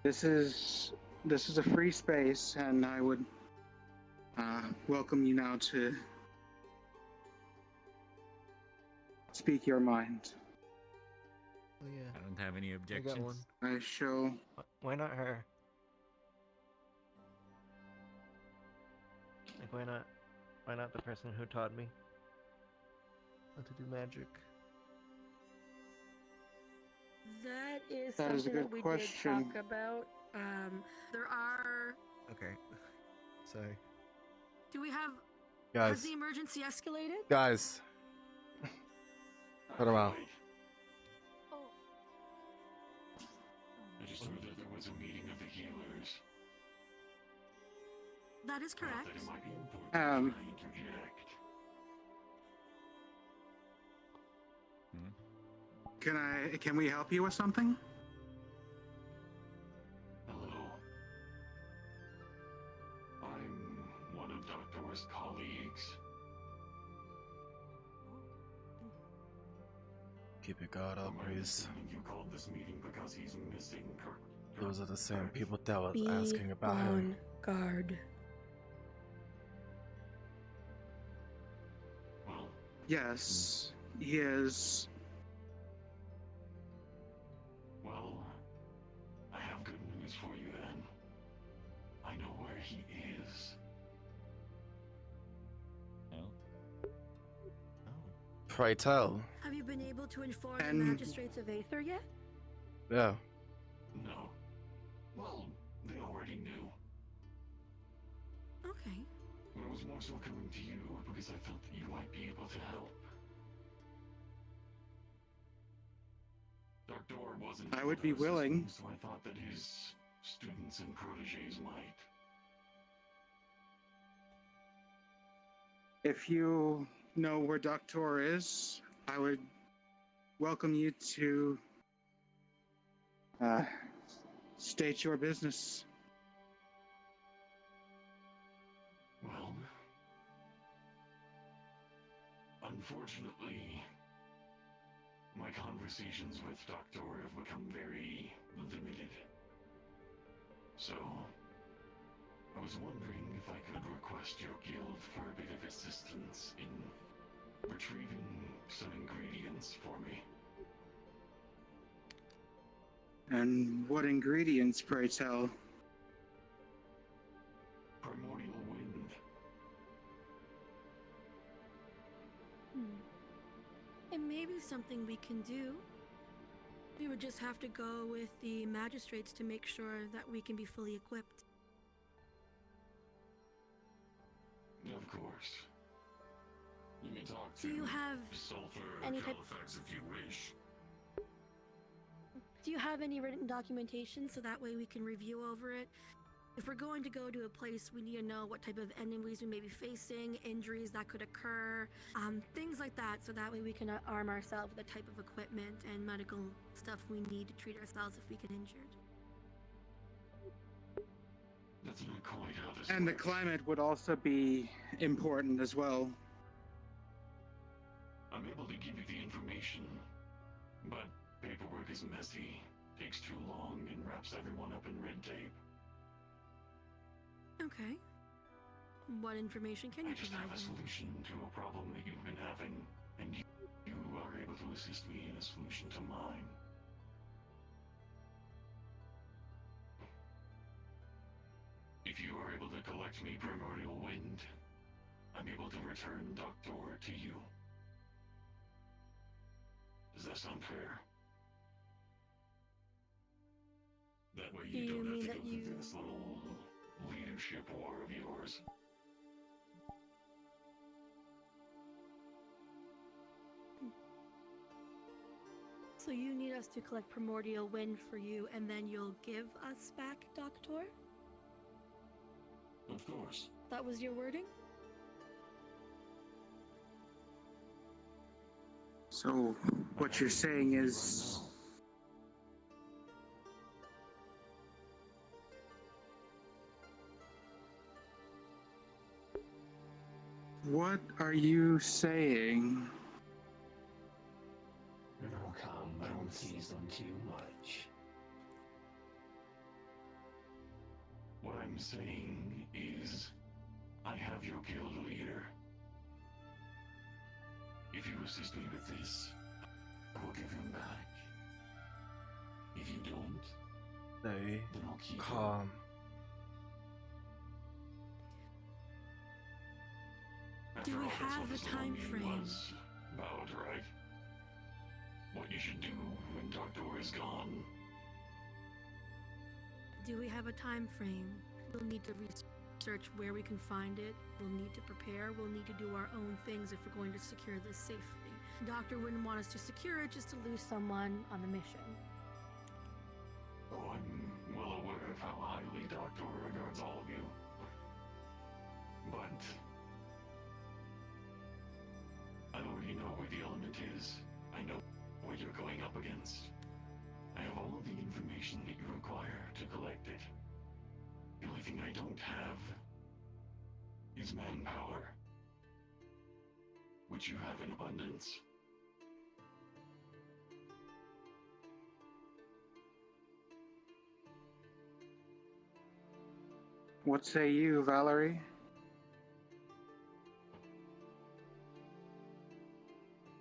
This is a free space, and I would welcome you now to speak your mind. Oh, yeah. I don't have any I objections. got one. I shall. Why not her? Like, why not the person who taught me how to do magic? That is That is a something good that we question. did talk about. There are. Okay. Sorry. Do we have? Guys. Has the emergency escalated? Guys. Put him out. I just heard that there was a meeting of the healers. That is correct. That it might be important if I interject. Can we help you with something? Hello. I'm one of Dr. West's colleagues. Keep your guard up, please. You called this meeting because he's missing. Those are the same people that was Be asking about him. on guard. Yes, he is. Well, I have good news for you then. I know where he is. Pray tell. Have you been able to inform the And- magistrates of Aether yet? Yeah. No. Well, they already knew. Okay. We're was more so coming to you because I felt that you might be able to help. Dr. wasn't I able would to be assist willing. me, so I thought that his students and proteges might. If you know where Doctor is, I would welcome you to state your business. Well, unfortunately, my conversations with Doctor have become very limited. So, I was wondering if I could request your guild for a bit of assistance in retrieving some ingredients for me. And what ingredients, pray tell? Primordial wind. It may be something we can do. We would just have to go with the magistrates to make sure that we can be fully equipped. Of course. You can talk to Do you have Sulfur any or type- Califax if you wish. Do you have any written documentation so that way we can review over it? If we're going to go to a place, we need to know what type of enemies we may be facing, injuries that could occur, things like that, so that way we can arm ourselves with the type of equipment and medical stuff we need to treat ourselves if we get injured. That's not quite how this And the works. climate would also be important as well. I'm able to give you the information, but paperwork is messy, takes too long, and wraps everyone up in red tape. Okay. What information can you I just provide have a me? solution to a problem that you've been having, and you are able to assist me in a solution to mine. If you are able to collect me primordial wind, I'm able to return Doctor to you. Does that sound fair? That way Do you you don't mean have to that go you- through this little leadership war of yours. So you need us to collect primordial wind for you, and then you'll give us back, Doctor? Of course. That was your wording? So, what you're saying is... What are you saying? No, come, don't tease them too much. What I'm saying is, I have your guild leader. If you assist me with this, I will give him back. If you don't, Stay then I'll keep him. calm. After Do we all, that's have what a this little time meeting frame? was about, right? What you should do when Doctor is gone. Do we have a time frame? We'll need to research where we can find it. We'll need to prepare. We'll need to do our own things if we're going to secure this safely. Doctor wouldn't want us to secure it just to lose someone on the mission. Oh, I'm well aware of how highly Doctor regards all of you. But I already know where the element is. I know what you're going up against. I have all of the information that you require to collect it. The only thing I don't have is manpower, which you have in abundance. What say you, Valerie?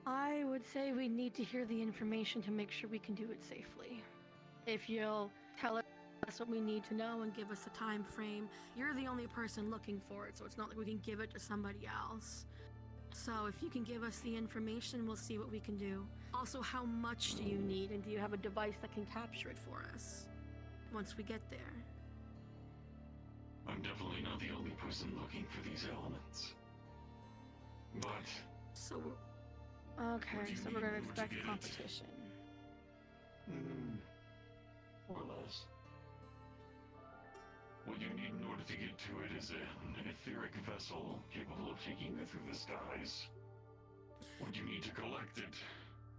I would say we need to hear the information to make sure we can do it safely. If you'll tell us what we need to know and give us a time frame, you're the only person looking for it, so it's not like we can give it to somebody else. So if you can give us the information, we'll see what we can do. Also, how much do you need, and do you have a device that can capture it for us once we get there? I'm definitely not the only person looking for these elements. But So, okay, so we're gonna expect competition. More or less. What you need in order to get to it is an etheric vessel capable of taking you through the skies. What you need to collect it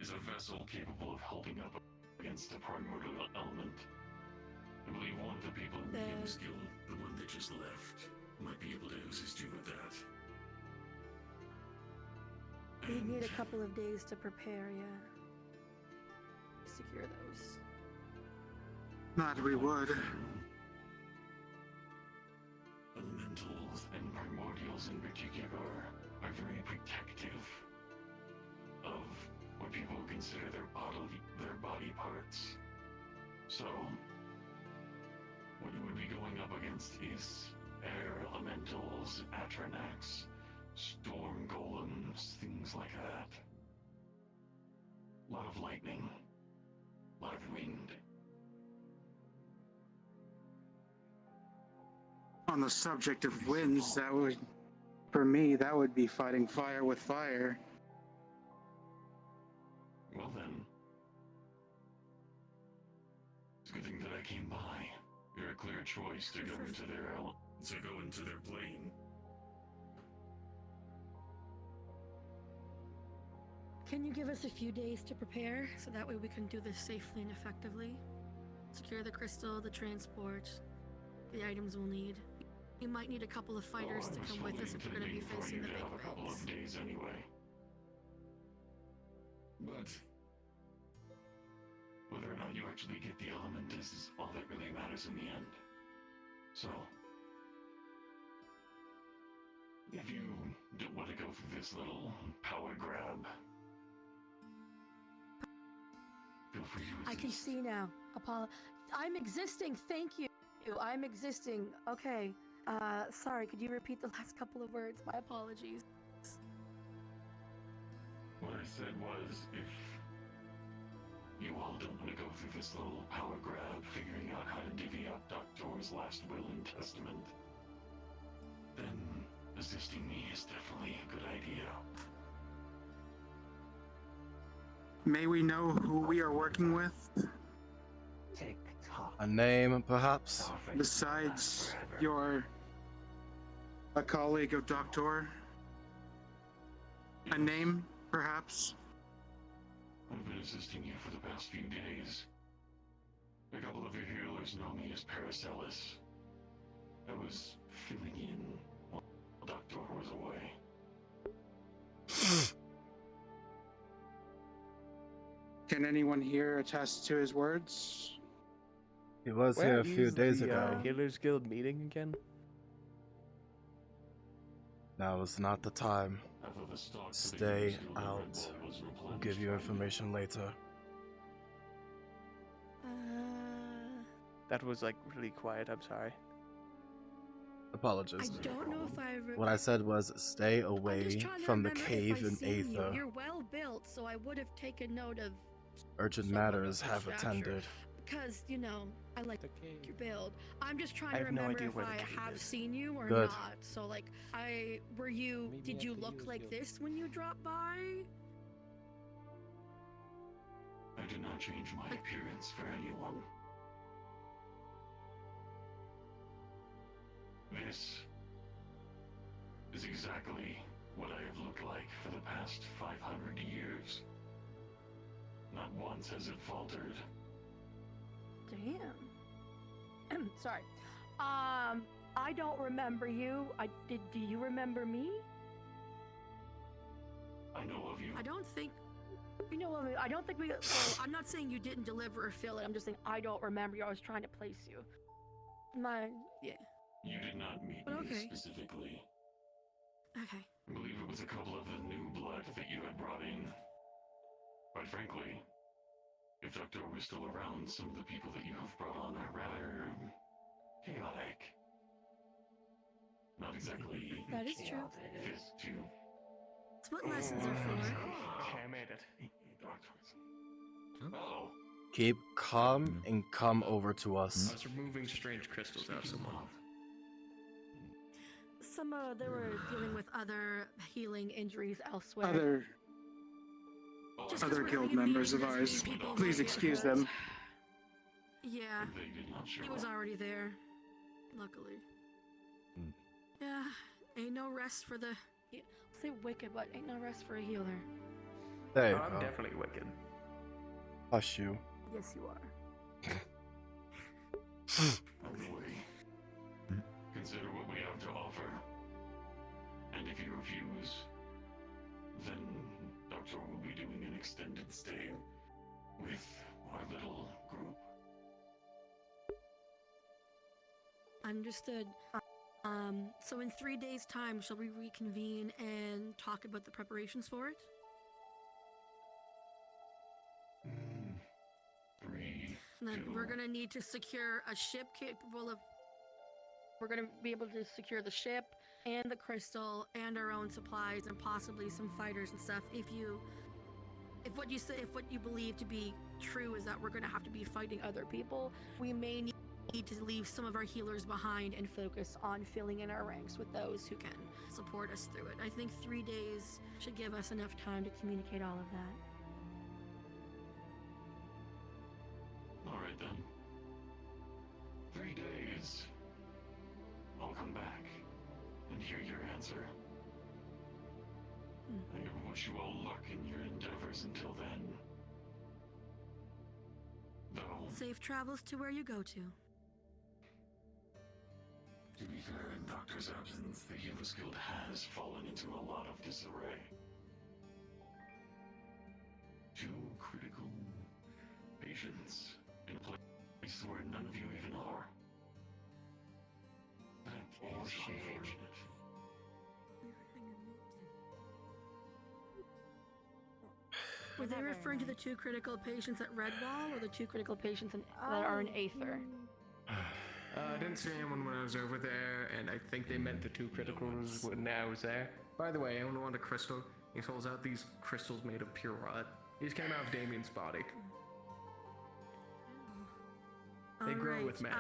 is a vessel capable of holding up against the primordial element. I believe one of the people in the Games Guild, the one that just left, might be able to assist you with that. We need a couple of days to prepare, yeah. Secure those. Not we would. Elementals and primordials in particular are very protective of what people consider their body parts. So, what you would be going up against is air elementals, atranax, storm golems, things like that. A lot of lightning, a lot of wind. On the subject of winds, that would, for me, that would be fighting fire with fire. Well then, it's a good thing that I came by. You're a clear choice to go into their plane. Can you give us a few days to prepare so that way we can do this safely and effectively? Secure the crystal, the transport, the items we'll need. We might need a couple of fighters to come with us if we're going to be facing the big a couple of days anyway. But whether or not you actually get the element is all that really matters in the end. So, if you don't want to go through this little power grab, feel free to I can see now. I'm existing, thank you. I'm existing. Okay. Sorry, could you repeat the last couple of words? My apologies. What I said was, if you all don't want to go through this little power grab figuring out how to divvy up Doctor's last will and testament, then assisting me is definitely a good idea. May we know who we are working with? A name, perhaps? Besides a colleague of Doctor? A name, perhaps? I've been assisting you for the past few days. A couple of your healers know me as Paracelsus. I was filling in while Doctor was away. Can anyone here attest to his words? He was Where here a few is days the, ago. Healers Guild meeting again? Now is not the time. Stay out. We'll give you information later. That was like really quiet, I'm sorry. Apologies. I don't know if What I said was stay I'm away just trying to from the remember cave if I in seen you. Aether. You're well built, so I would have taken note of Urgent matters have attended. because, I like your build. I'm just trying I to have no remember idea if where the I cave have is. seen you or Good. not. So did you look like this when you dropped by? I did not change my appearance for anyone. This is exactly what I have looked like for the past 500 years. Not once has it faltered. Damn. Sorry. I don't remember you. Do you remember me? I know of you. I don't think I don't think we. Well, I'm not saying you didn't deliver or fill it. I'm just saying I don't remember you. I was trying to place you. Yeah. You did not meet But me okay. specifically. Okay. I believe it was a couple of the new blood that you had brought in. Quite frankly, if Doctor was still around, some of the people that you have brought on are rather chaotic. Not exactly. That is true. Fit to. That's what lessons are for. Okay, I made it. Oh. Keep calm and come over to us. I was removing strange crystals out of someone. They were dealing with other healing injuries elsewhere. Other Just 'cause other we're guild having a members of meeting doesn't ours. mean people Please might get excuse hurt. them. Yeah, They did not show he was up. already there. Luckily. Yeah, ain't no rest for the. Yeah, I'll say wicked, but ain't no rest for a healer. There you I'm go. definitely wicked. Hush you. Yes, you are. Anyway, consider what we have to offer. And if you refuse, then Doctor will be doing an extended stay with our little group. Understood. So in 3 days' time, shall we reconvene and talk about the preparations for it? 3, And then 2, we're gonna need to secure a ship capable of. We're gonna be able to secure the ship and the crystal and our own supplies and possibly some fighters and stuff. If what you believe to be true is that we're gonna have to be fighting other people, we may need to leave some of our healers behind and focus on filling in our ranks with those who can support us through it. I think 3 days should give us enough time to communicate all of that. Alright then. 3 days. I'll come back and hear your answer. I wish you all luck in your endeavors until then. Though, Safe travels to where you go to. to be fair, in Doctor's absence, the Healers Guild has fallen into a lot of disarray. 2 critical patients in a place where none of you even are. That is unfortunate. Were they referring to the 2 critical patients at Redwall or the 2 critical patients that are in Aether? I didn't see anyone when I was over there, and I think they meant the 2 criticals when I was there. By the way, anyone want a crystal? He holds out these crystals made of pure rot. These came out of Damien's body. They grow with mana.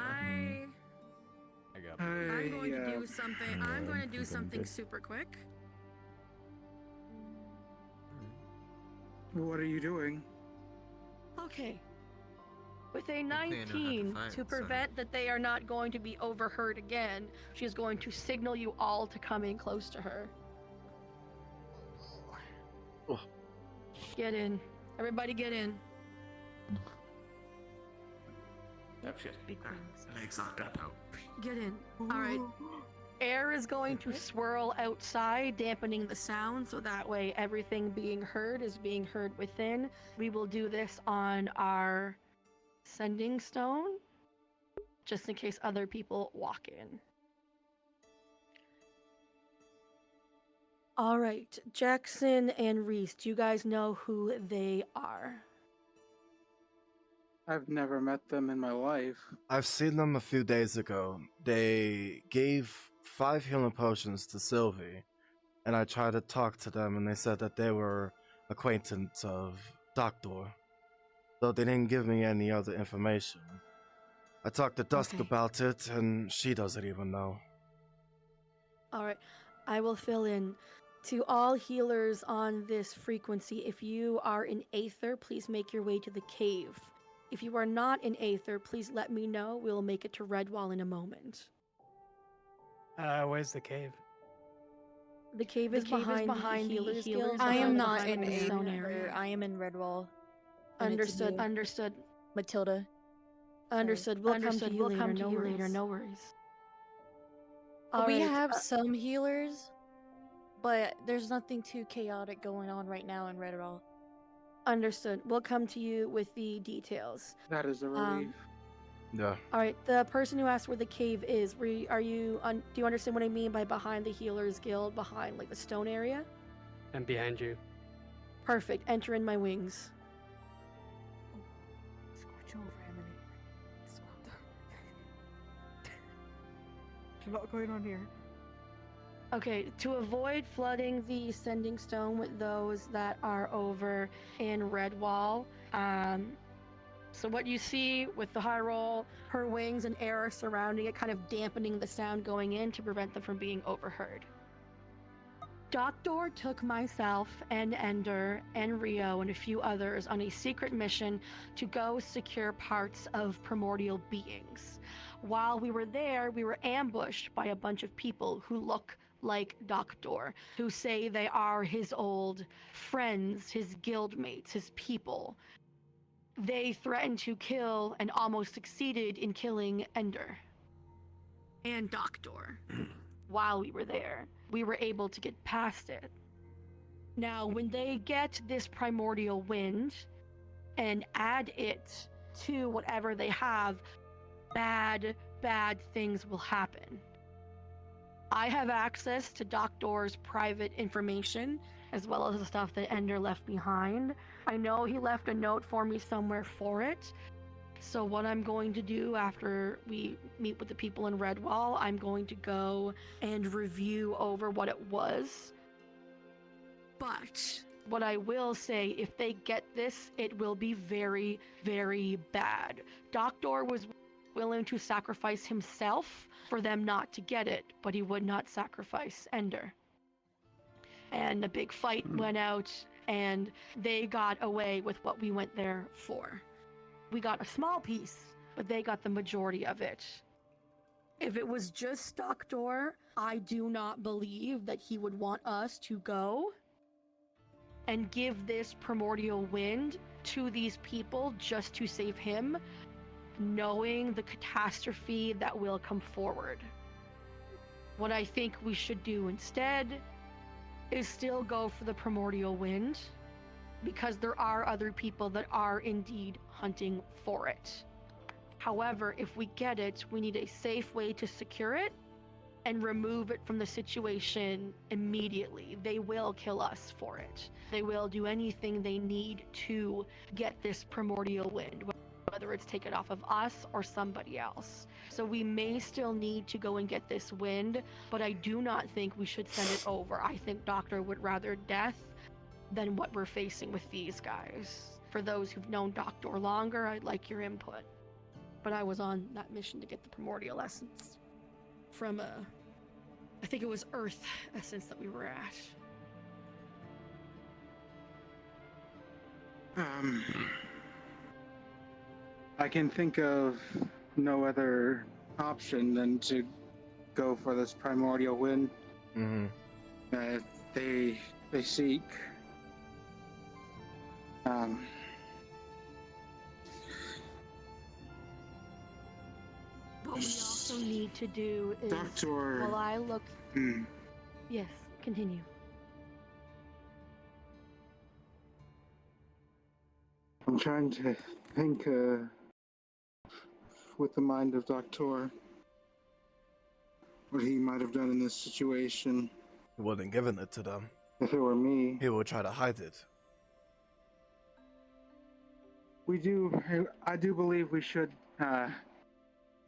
I'm going to do something. I'm going to do something super quick. What are you doing? Okay. With a they know how to 19, fight, to prevent that they are not going to be overheard again, she is going to signal you all to come in close to her. Get in. Everybody get in. Oh shit. Legs locked up. Get in. Alright. Air is going to swirl outside, dampening the sound, so that way everything being heard is being heard within. We will do this on our sending stone, just in case other people walk in. Alright, Jackson and Reese, do you guys know who they are? I've never met them in my life. I've seen them a few days ago. They gave 5 healing potions to Sylvie, and I tried to talk to them, and they said that they were acquaintance of Doctor, though they didn't give me any other information. I talked to Dusk about it, and she doesn't even know. Alright, I will fill in. To all healers on this frequency, if you are in Aether, please make your way to the cave. If you are not in Aether, please let me know. We'll make it to Redwall in a moment. Where's the cave? The cave is behind the Healers Guild. I am not behind in the zone Aether. I am in Redwall. And it's Understood. me, Understood. Matilda. Understood. We'll come to you later. No worries. We Alright, have some healers, but there's nothing too chaotic going on right now in Redwall. Understood. We'll come to you with the details. That is a relief. Yeah. All right. The person who asked where the cave is, do you understand what I mean by behind the Healers Guild, behind like the stone area? I'm behind you. Perfect. Enter in my wings. Scooch over, Emily. There's a lot going on here. Okay, to avoid flooding the sending stone with those that are over in Redwall, So what you see with the high roll, her wings and air surrounding it, kind of dampening the sound going in to prevent them from being overheard. Doctor took myself and Ender and Rio and a few others on a secret mission to go secure parts of primordial beings. While we were there, we were ambushed by a bunch of people who look like Doctor, who say they are his old friends, his guildmates, his people. They threatened to kill and almost succeeded in killing Ender and Doctor. While we were there, we were able to get past it. Now, when they get this primordial wind and add it to whatever they have, bad things will happen. I have access to Doctor's private information, as well as the stuff that Ender left behind. I know he left a note for me somewhere for it. So what I'm going to do after we meet with the people in Redwall, I'm going to go and review over what it was. But what I will say, if they get this, it will be very, very bad. Doctor was willing to sacrifice himself for them not to get it, but he would not sacrifice Ender. And a big fight went out, and they got away with what we went there for. We got a small piece, but they got the majority of it. If it was just Doctor, I do not believe that he would want us to go and give this primordial wind to these people just to save him, knowing the catastrophe that will come forward. What I think we should do instead is still go for the primordial wind, because there are other people that are indeed hunting for it. However, if we get it, we need a safe way to secure it and remove it from the situation immediately. They will kill us for it. They will do anything they need to get this primordial wind, whether it's take it off of us or somebody else. So we may still need to go and get this wind, but I do not think we should send it over. I think Doctor would rather death than what we're facing with these guys. For those who've known Doctor longer, I'd like your input. But I was on that mission to get the primordial essence from I think it was Earth essence that we were at. I can think of no other option than to go for this primordial wind. They seek what we also need to do is, Doctor. while I look... Yes, continue. I'm trying to think with the mind of Doctor what he might have done in this situation. He wouldn't given it to them. If it were me, he would try to hide it. I do believe we should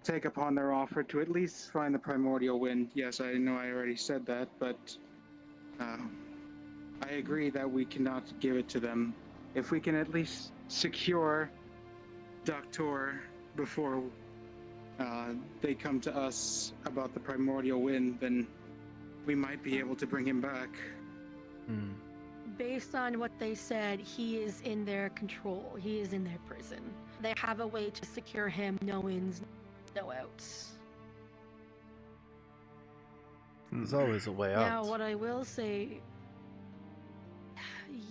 take upon their offer to at least find the primordial wind. Yes, I know I already said that, but I agree that we cannot give it to them. If we can at least secure Doctor before they come to us about the primordial wind, then we might be able to bring him back. Based on what they said, he is in their control. He is in their prison. They have a way to secure him, no ins, no outs. There's always a way out. Now, what I will say,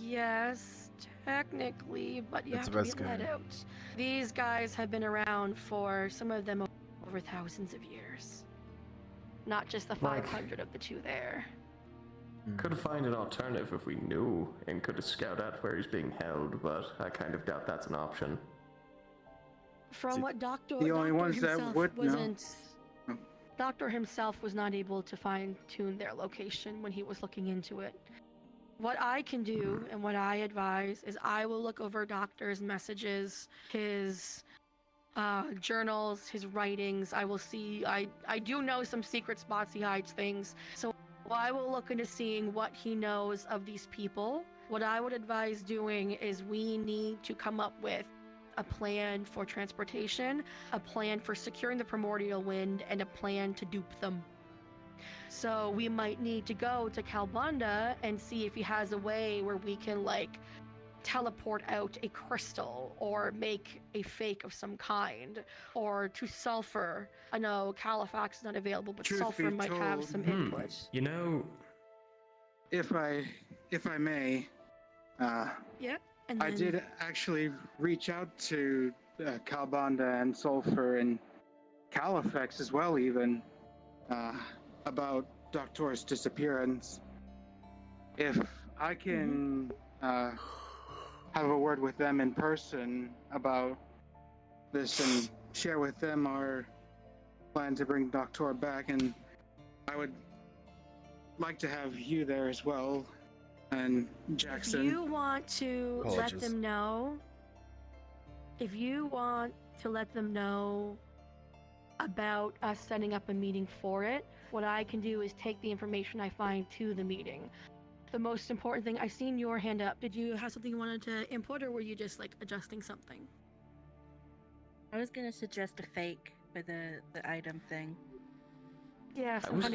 yes, technically, but you It's have to risky. be let out. These guys have been around for, some of them, over thousands of years. Not just the 500 of the two there. Could find an alternative if we knew, and could scout out where he's being held, but I kind of doubt that's an option. From what Doctor ones that himself would know. wasn't... Doctor himself was not able to fine-tune their location when he was looking into it. What I can do, and what I advise, is I will look over Doctor's messages, his journals, his writings. I will see, I do know some secret spots he hides things, so I will look into seeing what he knows of these people. What I would advise doing is we need to come up with a plan for transportation, a plan for securing the primordial wind, and a plan to dupe them. So we might need to go to Kalbanda and see if he has a way where we can like teleport out a crystal or make a fake of some kind, or to Sulfur. I know Califax is not available, but Truth Sulfur be might have told, some input. You know, if I may, Yeah, and I then did actually reach out to Kalbanda and Sulfur and Califax as well, even about Doctor's disappearance. If I can have a word with them in person about this and share with them our plan to bring Doctor back, and I would like to have you there as well, and Jackson. If you want to let them know, about us setting up a meeting for it, what I can do is take the information I find to the meeting. The most important thing, I seen your hand up. Did you have something you wanted to input, or were you just like adjusting something? I was gonna suggest a fake for the item thing. Yeah, I was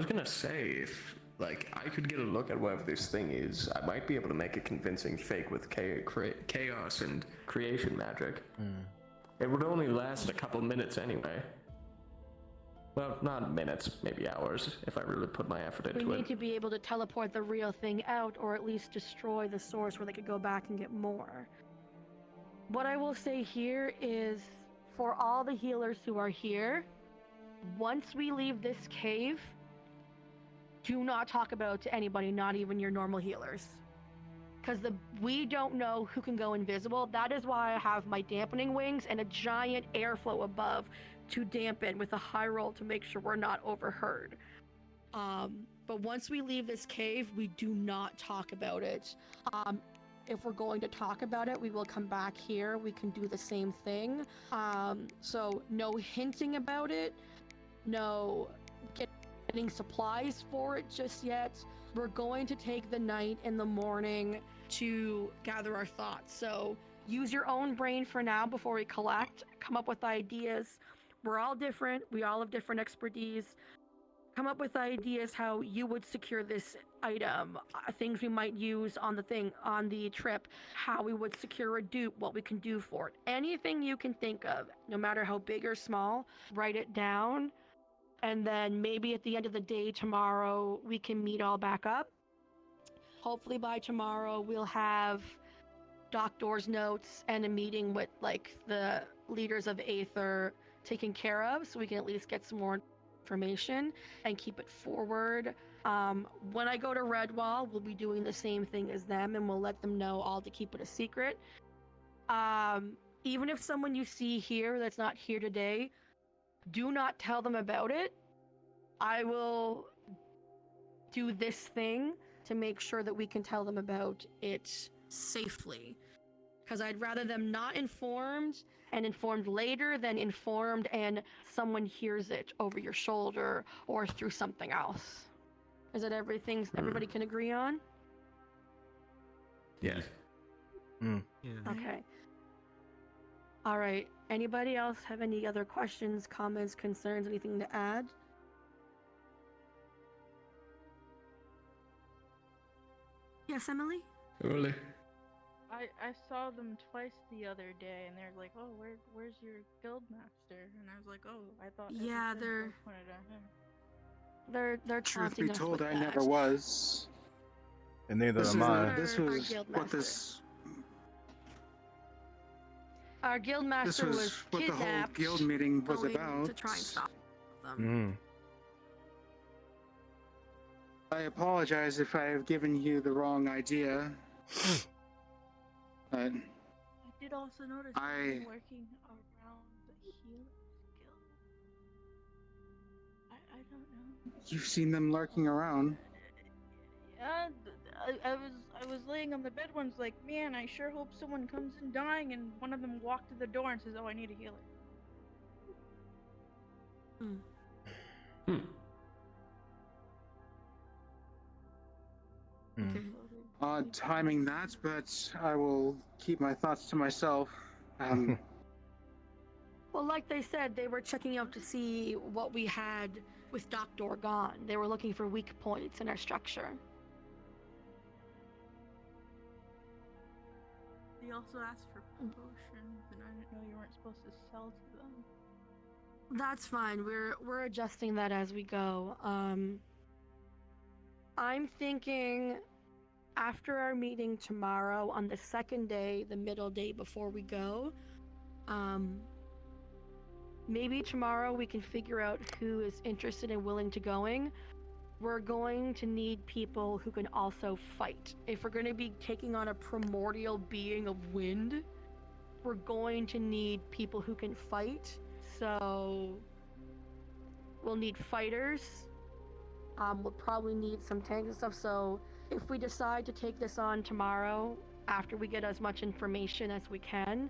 gonna say, if like I could get a look at whatever this thing is, I might be able to make a convincing fake with chaos and creation magic. It would only last a couple minutes anyway. Well, not minutes, maybe hours, if I really put my effort into We it. need to be able to teleport the real thing out, or at least destroy the source where they could go back and get more. What I will say here is, for all the healers who are here, once we leave this cave, do not talk about it to anybody, not even your normal healers. Because we don't know who can go invisible. That is why I have my dampening wings and a giant airflow above to dampen with a high roll to make sure we're not overheard. But once we leave this cave, we do not talk about it. If we're going to talk about it, we will come back here. We can do the same thing. So no hinting about it. No getting supplies for it just yet. We're going to take the night and the morning to gather our thoughts. So use your own brain for now before we collect. Come up with ideas. We're all different. We all have different expertise. Come up with ideas how you would secure this item, things we might use on the trip, how we would secure a dupe, what we can do for it. Anything you can think of, no matter how big or small, write it down. And then maybe at the end of the day tomorrow, we can meet all back up. Hopefully by tomorrow, we'll have Doctor's notes and a meeting with like the leaders of Aether taken care of, so we can at least get some more information and keep it forward. When I go to Redwall, we'll be doing the same thing as them, and we'll let them know all to keep it a secret. Even if someone you see here that's not here today, do not tell them about it. I will do this thing to make sure that we can tell them about it safely. Because I'd rather them not informed and informed later than informed and someone hears it over your shoulder or through something else. Is that everything everybody can agree on? Yes. Yeah. Okay. All right. Anybody else have any other questions, comments, concerns, anything to add? Yes, Emily? Really? I saw them twice the other day, and they're like, "Oh, where's your guild master?" And I was like, "Oh, I thought." Yeah, everything they're pointed at him. they're Truth taunting be us told, with I that. never was. And neither This am is I. this Our was guild what master. this Our guild this master was was what the whole kidnapped guild meeting was going about. to try and stop them. I apologize if I have given you the wrong idea. But I did also notice them working around the healer guild. I don't know. you've seen them lurking around. Yeah, I was laying on the bed once, like, man, I sure hope someone comes in dying, and one of them walked to the door and says, "Oh, I need a healer." Okay. odd timing that, but I will keep my thoughts to myself. Well, like they said, they were checking out to see what we had with Dr. Gone. They were looking for weak points in our structure. They also asked for potions, and I didn't know you weren't supposed to sell to them. That's fine. We're adjusting that as we go. I'm thinking after our meeting tomorrow, on the second day, the middle day before we go, maybe tomorrow we can figure out who is interested and willing to going. We're going to need people who can also fight. If we're going to be taking on a primordial being of wind, we're going to need people who can fight. So we'll need fighters. We'll probably need some tanks and stuff. So if we decide to take this on tomorrow, after we get as much information as we can,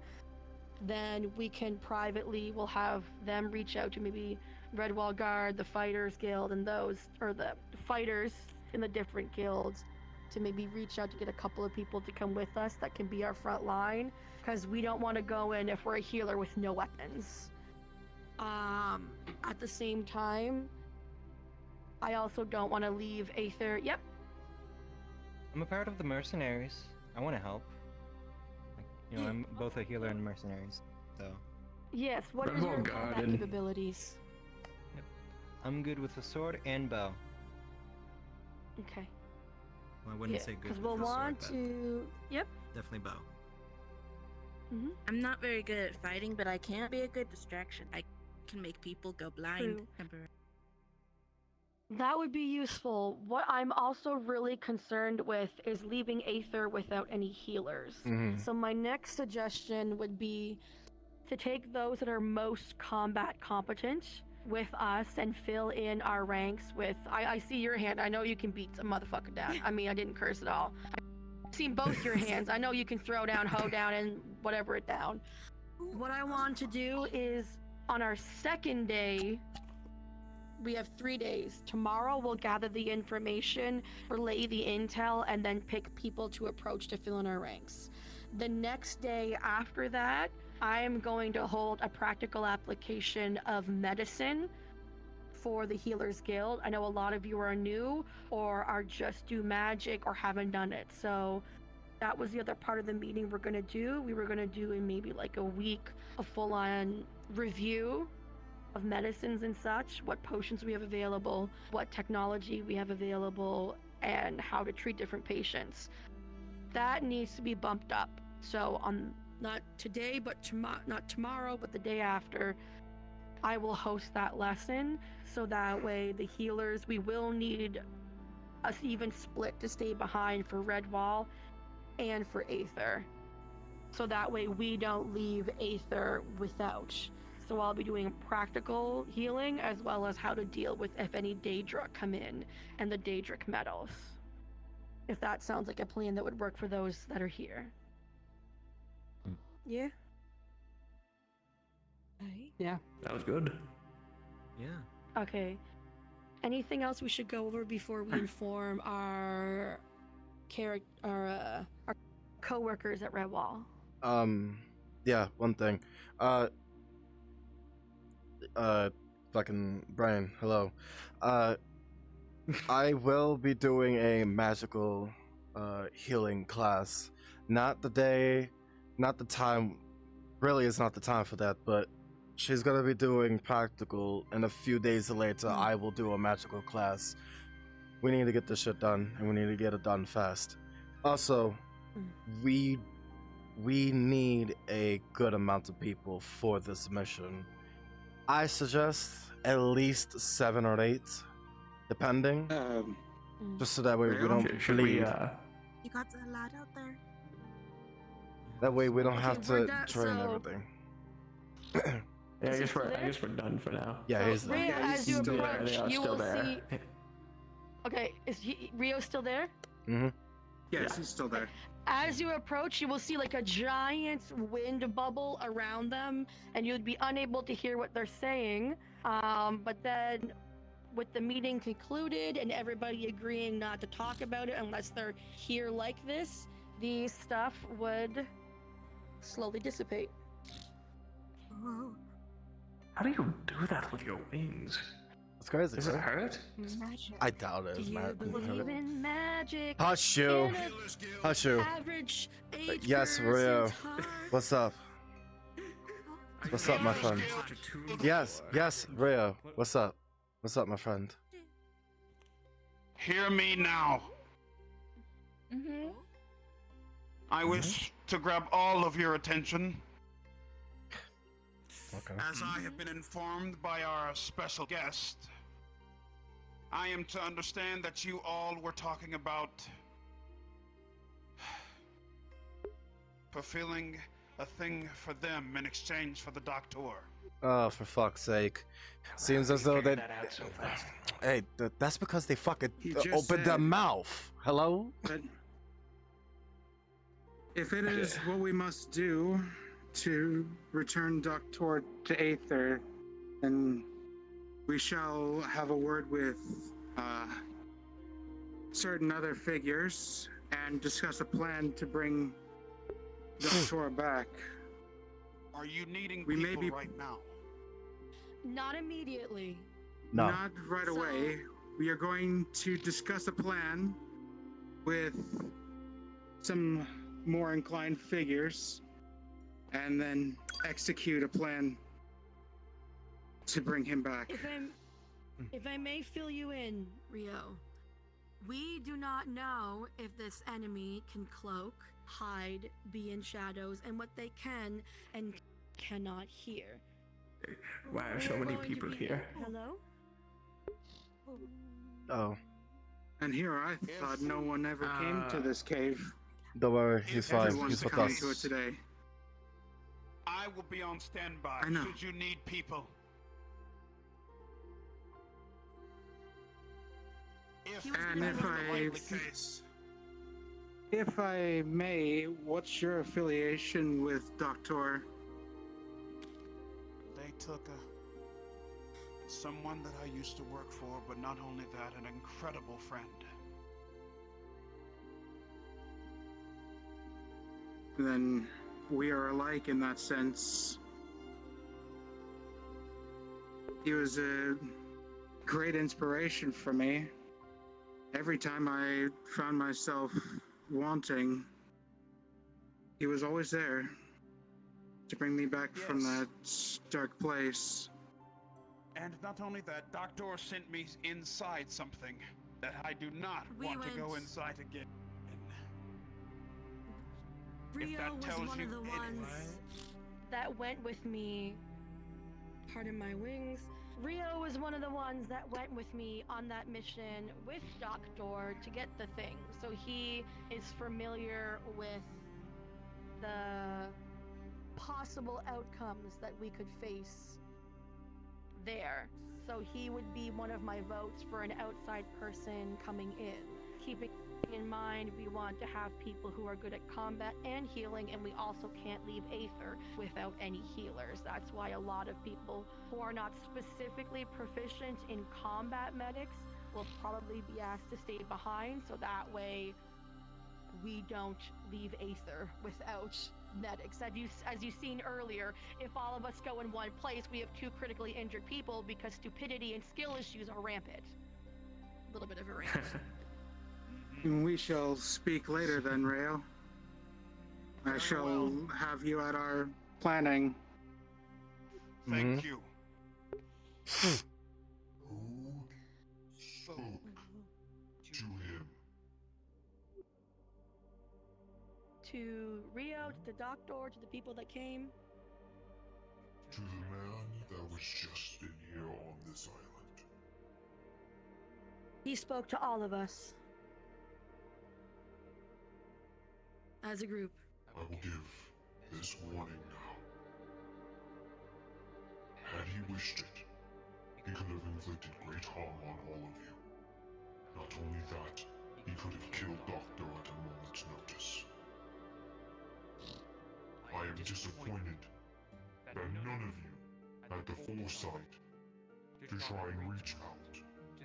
then we can privately, we'll have them reach out to maybe Redwall Guard, the Fighters Guild, and those, or the fighters in the different guilds, to maybe reach out to get a couple of people to come with us that can be our front line, because we don't want to go in if we're a healer with no weapons. At the same time, I also don't want to leave Aether. Yep. I'm a part of the mercenaries. I want to help. Like, I'm both a healer and mercenaries, so. Yes, what is your combat capabilities? Yep. I'm good with a sword and bow. Okay. Well, I wouldn't say good because with we'll a sword, want but to. Yep. definitely bow. I'm not very good at fighting, but I can be a good distraction. I can make people go blind True. temporarily. That would be useful. What I'm also really concerned with is leaving Aether without any healers. So my next suggestion would be to take those that are most combat competent with us and fill in our ranks with... I see your hand. I know you can beat a motherfucker down. I mean, I didn't curse at all. I've seen both your hands. I know you can throw down, hoe down, and whatever it down. What I want to do is, on our second day... We have 3 days. Tomorrow we'll gather the information, relay the intel, and then pick people to approach to fill in our ranks. The next day after that, I am going to hold a practical application of medicine for the Healers Guild. I know a lot of you are new or are just do magic or haven't done it. So that was the other part of the meeting we're going to do. We were going to do in maybe like a week a full-on review of medicines and such, what potions we have available, what technology we have available, and how to treat different patients. That needs to be bumped up. So on not today, but not tomorrow, but the day after, I will host that lesson. So that way the healers, we will need us even split to stay behind for Redwall and for Aether. So that way we don't leave Aether without. So I'll be doing practical healing as well as how to deal with if any Daedric come in and the Daedric metals. If that sounds like a plan that would work for those that are here. Yeah? Yeah. That was good. Yeah. Okay. Anything else we should go over before we inform our co-workers at Redwall? Yeah, one thing. Fucking Brian, hello. I will be doing a magical healing class. Not the time, really it's not the time for that, but she's gonna be doing practical, and a few days later I will do a magical class. We need to get this shit done, and we need to get it done fast. Also, we need a good amount of people for this mission. I suggest at least 7 or 8, depending. Just so that way we don't bleed. You got a lot out there. That way we don't have we're to done, train so- everything. Yeah, I guess we're done for now. Yeah, he's there. Rio, as you Still there, approach, they are you still will there. see... Okay, is Rio still there? Mm-hmm. Yes, he's still there. As you approach, you will see like a giant wind bubble around them, and you'd be unable to hear what they're saying. But then with the meeting concluded and everybody agreeing not to talk about it unless they're here like this, the stuff would slowly dissipate. How do you do that with your wings? It's crazy. Does it hurt? Magic. I doubt it. Do It's you mad- believe in magic? Hush you. In a Hush you. Average age Yes, Rio. person's heart? What's up? What's up, my friend? Yes, Rio. What's up? What's up, my friend? Hear me now. Mm-hmm. I wish to grab all of your attention. Okay. As I have been informed by our special guest, I am to understand that you all were talking about fulfilling a thing for them in exchange for the Doctor. Oh, for fuck's sake. Seems as though they... Hey, that's because they fucking opened their mouth. Hello? But if it is what we must do to return Doctor to Aether, then we shall have a word with certain other figures and discuss a plan to bring Doctor back. Are you needing people right now? Not immediately. No. Not right away. We are going to discuss a plan with some more inclined figures and then execute a plan to bring him back. If I may fill you in, Rio, we do not know if this enemy can cloak, hide, be in shadows, and what they can and cannot hear. Why are so many people here? Hello? Oh. And here I thought no one ever came to this cave. Don't worry, he's fine. Everyone's He's with coming us. to it today. I will be on standby should you need people. And if I may, what's your affiliation with Doctor? They took someone that I used to work for, but not only that, an incredible friend. Then we are alike in that sense. He was a great inspiration for me. Every time I found myself wanting, he was always there to bring me back from that dark place. And not only that, Doctor sent me inside something that I do not want to go inside again. Rio was one of the ones that went with me. Pardon my wings. Rio was one of the ones that went with me on that mission with Doctor to get the thing. So he is familiar with the possible outcomes that we could face there. So he would be one of my votes for an outside person coming in. Keeping in mind, we want to have people who are good at combat and healing, and we also can't leave Aether without any healers. That's why a lot of people who are not specifically proficient in combat medics will probably be asked to stay behind, so that way we don't leave Aether without medics. As you've seen earlier, if all of us go in one place, we have 2 critically injured people because stupidity and skill issues are rampant. A little bit of a rant. We shall speak later then, Rayo. I shall have you at our planning. Thank you. Who spoke to him? To Rio, to the Doctor, to the people that came. To the man that was just in here on this island. He spoke to all of us. As a group. I will give this warning now. Had he wished it, he could have inflicted great harm on all of you. Not only that, he could have killed Doctor at a moment's notice. I am disappointed that none of you had the foresight to try and reach out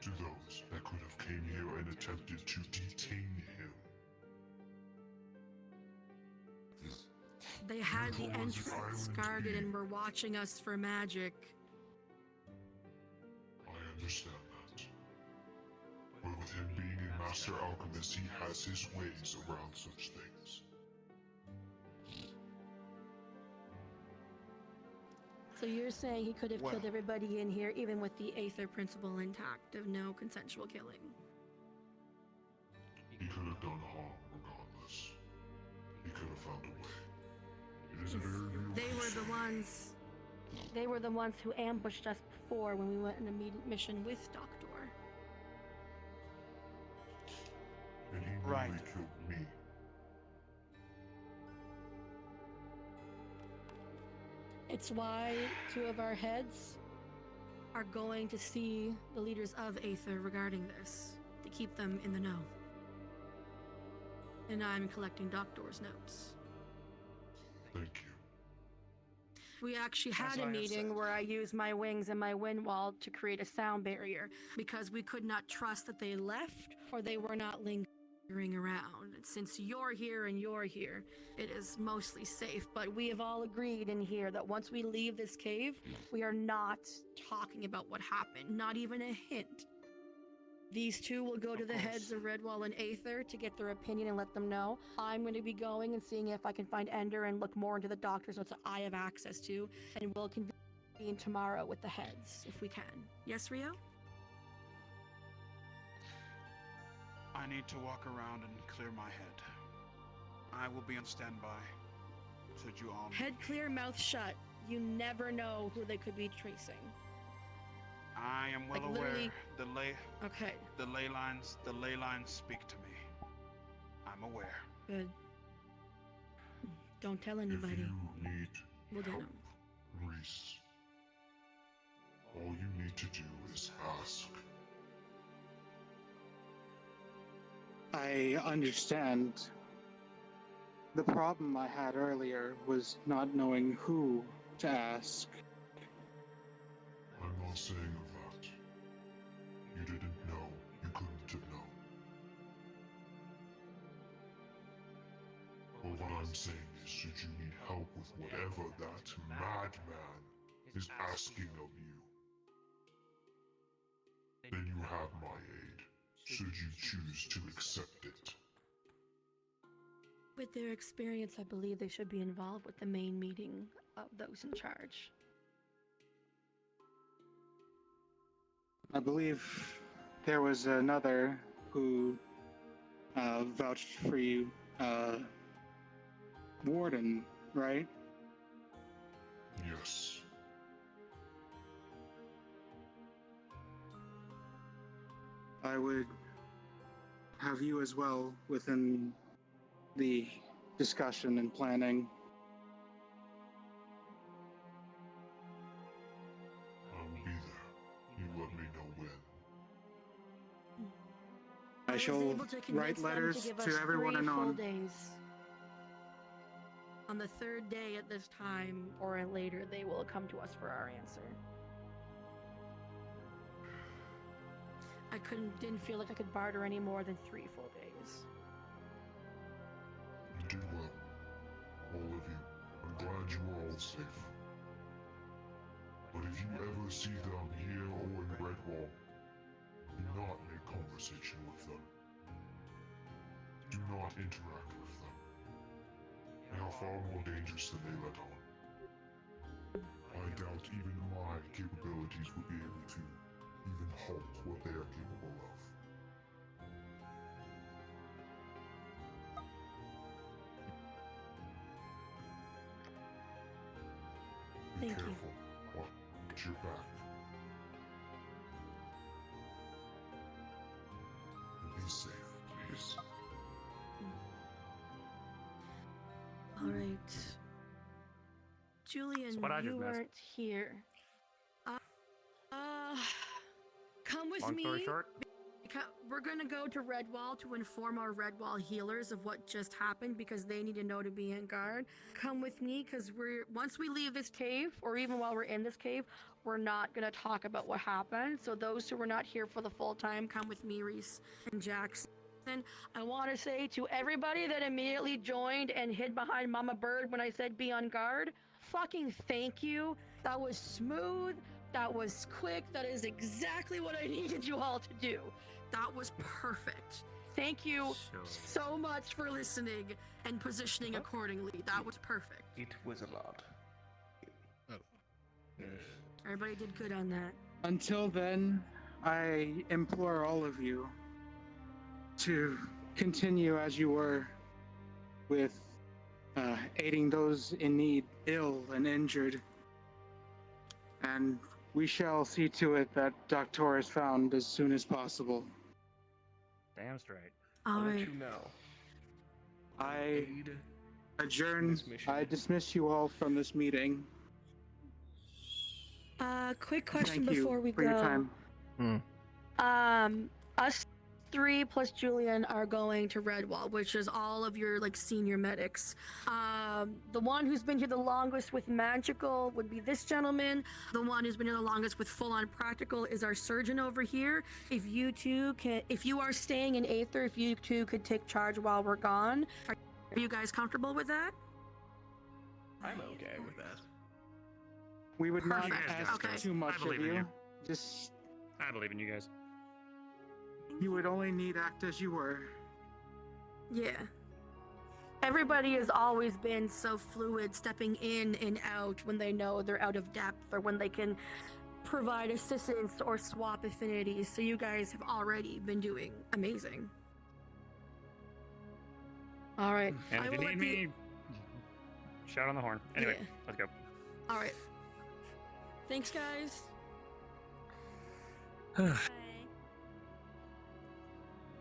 to those that could have came here and attempted to detain him. They had the Therefore, was this entrance island guarded and be- were watching us for magic. I understand that. But with him being a master alchemist, he has his ways around such things. So you're saying he could have Well- killed everybody in here, even with the Aether principle intact of no consensual killing? He could have done harm regardless. He could have found a way. It is a very real They were the concern. ones. They were the ones who ambushed us before when we went on a mission with Doctor. And he nearly killed me. It's why two of our heads are going to see the leaders of Aether regarding this, to keep them in the know. And I'm collecting Doctor's notes. Thank you. We actually had As a I have meeting said. where I used my wings and my wind wall to create a sound barrier because we could not trust that they left or they were not lingering around. Since you're here and you're here, it is mostly safe. But we have all agreed in here that once we leave this cave, we are not talking about what happened, not even a hint. These two will go to the heads of Redwall and Aether to get their opinion and let them know. I'm going to be going and seeing if I can find Ender and look more into the Doctor's notes that I have access to, and we'll convene tomorrow with the heads, if we can. Yes, Rio? I need to walk around and clear my head. I will be on standby. Should you all... Head clear, mouth shut. You never know who they could be tracing. I am well Like, aware. literally- Okay. The ley lines speak to me. I'm aware. Good. Don't tell anybody. If you need We'll get help, them. Reese, all you need to do is ask. I understand. The problem I had earlier was not knowing who to ask. I'm not saying of that. You didn't know. You couldn't have known. But what I'm saying is, should you need help with whatever that madman is asking of you, then you have my aid, should you choose to accept it. With their experience, I believe they should be involved with the main meeting of those in charge. I believe there was another who vouched for you, Warden, right? Yes. I would have you as well within the discussion and planning. I will be there. You let me know when. I was shall able to write convince them letters to give to us everyone 3 full anon. days. On the 3rd day at this time, or later, they will come to us for our answer. I didn't feel like I could barter any more than 3 full days. You did well. All of you. I'm glad you are all safe. But if you ever see them here or in Redwall, do not make conversation with them. Do not interact with them. They are far more dangerous than they let on. I doubt even my capabilities would be able to even halt what they are capable of. Be Thank you. careful. Watch your back. And be safe, please. All right. Julian, So what I you just missed. weren't here. Come with Long me story short, we're gonna go to Redwall to inform our Redwall healers of what just happened because they need to know to be on guard. Come with me because once we leave this cave, or even while we're in this cave, we're not gonna talk about what happened. So those who were not here for the full time, come with me, Reese and Jackson. I want to say to everybody that immediately joined and hid behind Mama Bird when I said be on guard, fucking thank you. That was smooth. That was quick. That is exactly what I needed you all to do. That was perfect. Thank you so much for listening and positioning accordingly. That was perfect. It was a lot. Everybody did good on that. Until then, I implore all of you to continue as you were with aiding those in need, ill and injured. And we shall see to it that Doctor is found as soon as possible. Damn straight. All I'll right. let you know. I adjourn. I dismiss you all from this meeting. Quick question Thank you before we for go. your time. Us three plus Julian are going to Redwall, which is all of your like senior medics. The one who's been here the longest with magical would be this gentleman. The one who's been here the longest with full-on practical is our surgeon over here. If you are staying in Aether, if you two could take charge while we're gone, are you guys comfortable with that? I'm okay with that. We would not Perfect. ask Okay. too much I of believe in you. you. Just I believe in you guys. you would only need act as you were. Yeah. Everybody has always been so fluid, stepping in and out when they know they're out of depth or when they can provide assistance or swap affinities. So you guys have already been doing amazing. All right. And I if you will need let the- me, shout on the horn. Anyway, Yeah. let's go. All right. Thanks, guys.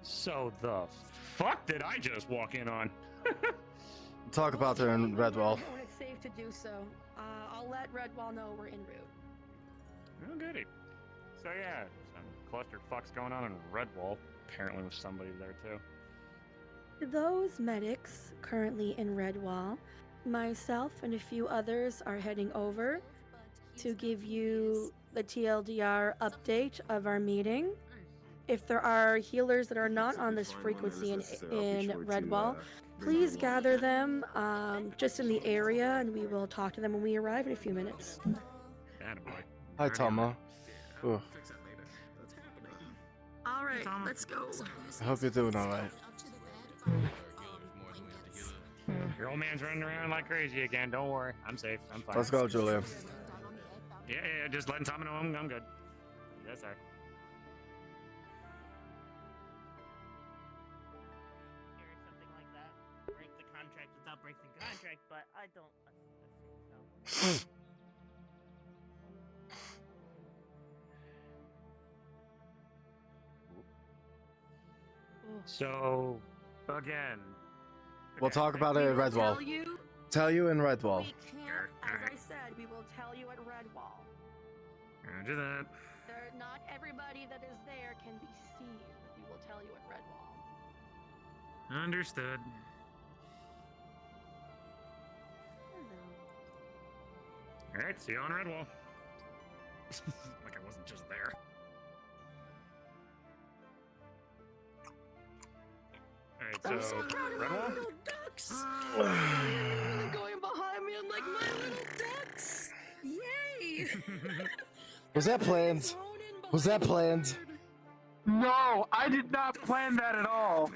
So the fuck did I just walk in on? Talk about her in Redwall. When it's safe to do so, I'll let Redwall know we're en route. Oh, goody. So yeah, some clusterfuck's going on in Redwall. Apparently with somebody there too. Those medics currently in Redwall, myself and a few others are heading over to give you the TLDR update of our meeting. If there are healers that are not on this frequency in Redwall, please gather them just in the area and we will talk to them when we arrive in a few minutes. Attaboy. Hi, Tama. Ooh, All right, let's go. I hope you're doing all right. Your old man's running around like crazy again. Don't worry, I'm safe. I'm fine. Let's go, Julia. Yeah, just letting Tommy know I'm good. Yes, sir. Or something like that. Break the contract without breaking the contract, but I don't assume so. So, again. We'll talk about it at Redwall. Tell you in Redwall. As I said, we will tell you at Redwall. Roger that. Not everybody that is there can be seen. We will tell you at Redwall. Understood. Alright, see you on Redwall. Like I wasn't just there. Alright, I'm so so proud of my Redwall? little ducks. They're going behind me. I'm like, my little ducks. Yay! Was that planned? Was that planned? No, I did not plan that at all.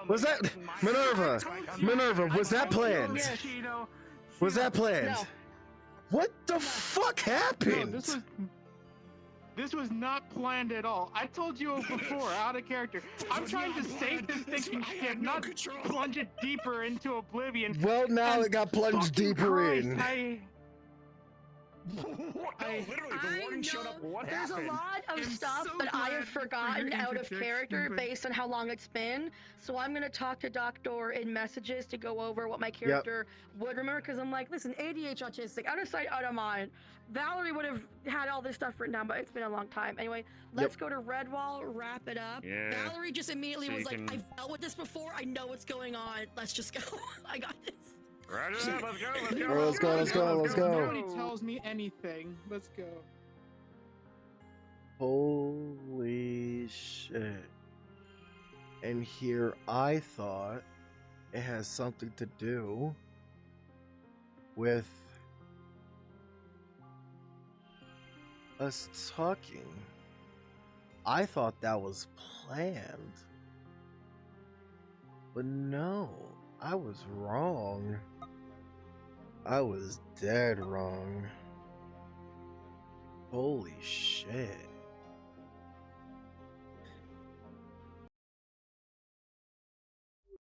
Was that Minerva? Minerva, was that planned? Yeah, Cheeto. Was that planned? No. What the fuck happened? No, this was not planned at all. I told you before, out of character. I'm trying to save this thinking ship, not plunge it deeper into oblivion. Well, now And it got plunged fucking deeper Christ, in. Literally, the warden showed up. What There's happened? a lot of I'm stuff so that I glad have for your forgotten out of interjection, character but- based on how long it's been. So I'm gonna talk to Doctor in messages to go over what my Yep. character would remember. Because I'm like, listen, ADH autistic, out of sight, out of mind. Valerie would have had all this stuff written down, but it's been a long time. Anyway, let's go to Redwall, wrap it up. Yeah. Valerie just immediately So was you like, can- I've dealt with this before. I know what's going on. Let's just go. I got this. Right, let's go, let's go. Well, let's go, let's go, let's go. Nobody tells me anything. Let's go. Holy shit. And here I thought it has something to do with us talking. I thought that was planned. But no, I was wrong. I was dead wrong. Holy shit.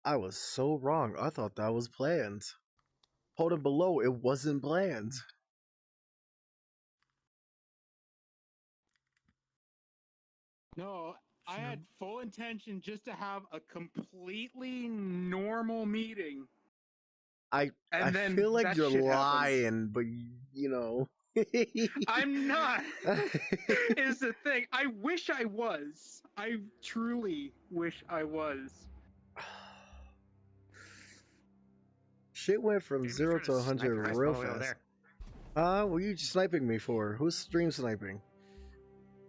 I was so wrong. I thought that was planned. Hold it below, it wasn't planned. No, I had full intention just to have a completely normal meeting. I then feel like that you're shit happened. lying, but you know. I'm not. Is the thing. I wish I was. I truly wish I was. Shit went from 0 to 100 real over fast. there. What are you sniping me for? Who's stream sniping?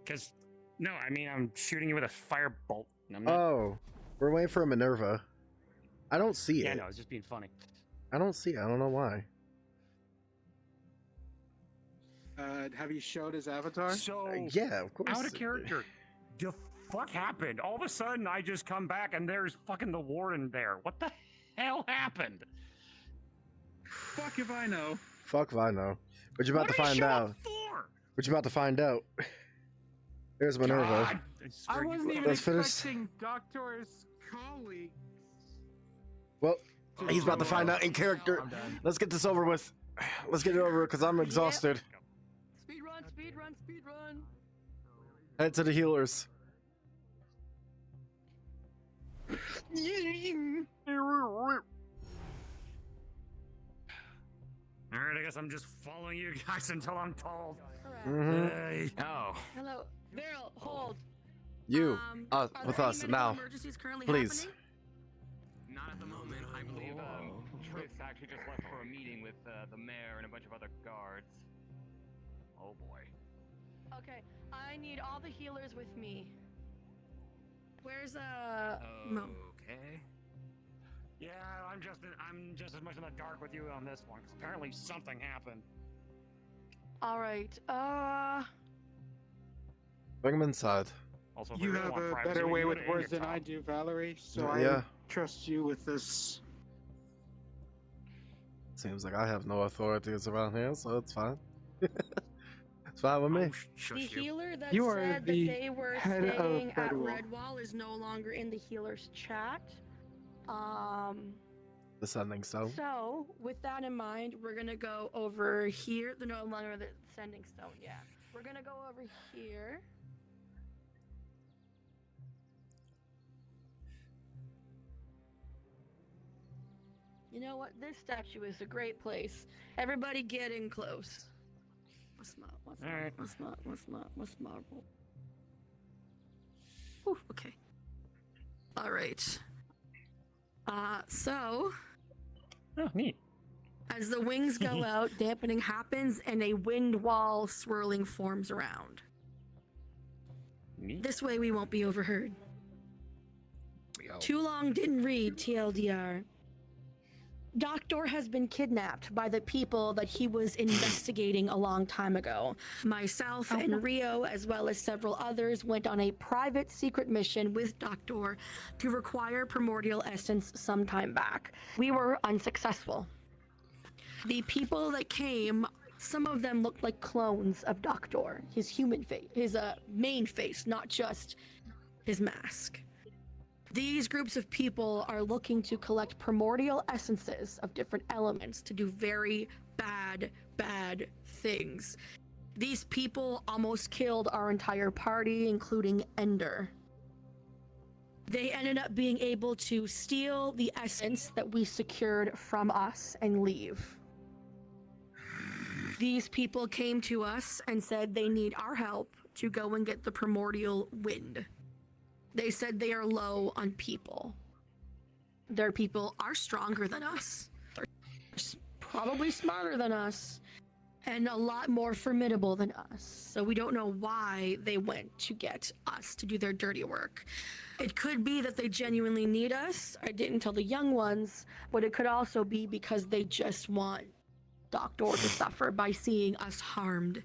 Because, no, I mean, I'm shooting you with a firebolt. I'm not... Oh, we're waiting for a Minerva. I don't see Yeah, it. no, it's just being funny. I don't see it. I don't know why. Have you showed his avatar? So, yeah, of course. out of character. The fuck happened? All of a sudden, I just come back and there's fucking the warden there. What the hell happened? Fuck if I know. Fuck if I know. But you're about What to did he find show out. up for? But you're about to find out. Here's Minerva. God, I wasn't even Let's finish. expecting Doctor's colleague. Well, he's about to find out in character. Let's get this over with. Let's get it over because I'm exhausted. Speed run, speed run, speed run. Head to the healers. Alright, I guess I'm just following you guys until I'm told. Mhm. Hey. Oh. Hello, Meryl, hold. You, Are with there us any medical now. emergencies currently Please. happening? Not at the moment. I believe Tris actually just left for a meeting with the mayor and a bunch of other guards. Oh boy. Okay, I need all the healers with me. Where's Mo? Okay. Yeah, I'm just as much in the dark with you on this one, because apparently something happened. All right. Bring him inside. Also, if You we really have want a privacy, better we way can with do it in words your than I top. do, Valerie, so Yeah. I trust you with this. Seems like I have no authorities around here, so it's fine. It's fine with me. The healer that You are said that the they were head of staying at Redwall. Redwall is no longer in the healer's chat. The sending stone. So, with that in mind, we're gonna go over here. No longer the sending stone. Yeah, we're gonna go over here. You know what? This statue is a great place. Everybody get in close. Alright. What's marble? Ooh, okay. All right. So. Oh, neat. As the wings go out, dampening happens and a wind wall swirling forms around. Neat. This way we won't be overheard. Too long didn't read, TLDR. Doctor has been kidnapped by the people that he was investigating a long time ago. Myself and Rio, as well as several others, went on a private secret mission with Doctor to require primordial essence some time back. We were unsuccessful. The people that came, some of them looked like clones of Doctor, his human face, his main face, not just his mask. These groups of people are looking to collect primordial essences of different elements to do very bad things. These people almost killed our entire party, including Ender. They ended up being able to steal the essence that we secured from us and leave. These people came to us and said they need our help to go and get the primordial wind. They said they are low on people. Their people are stronger than us. They're probably smarter than us. And a lot more formidable than us. So we don't know why they went to get us to do their dirty work. It could be that they genuinely need us. I didn't tell the young ones, but it could also be because they just want Doctor to suffer by seeing us harmed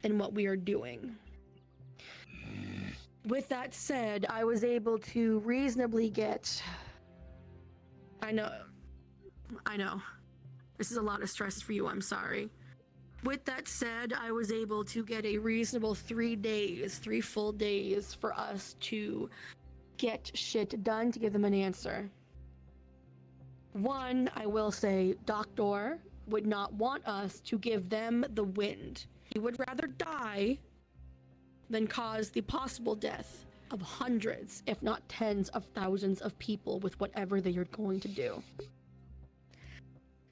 in what we are doing. With that said, I was able to reasonably get... I know. This is a lot of stress for you, I'm sorry. With that said, I was able to get a reasonable 3 full days for us to get shit done to give them an answer. One, I will say, Doctor would not want us to give them the wind. He would rather die than cause the possible death of hundreds, if not tens of thousands of people with whatever they are going to do.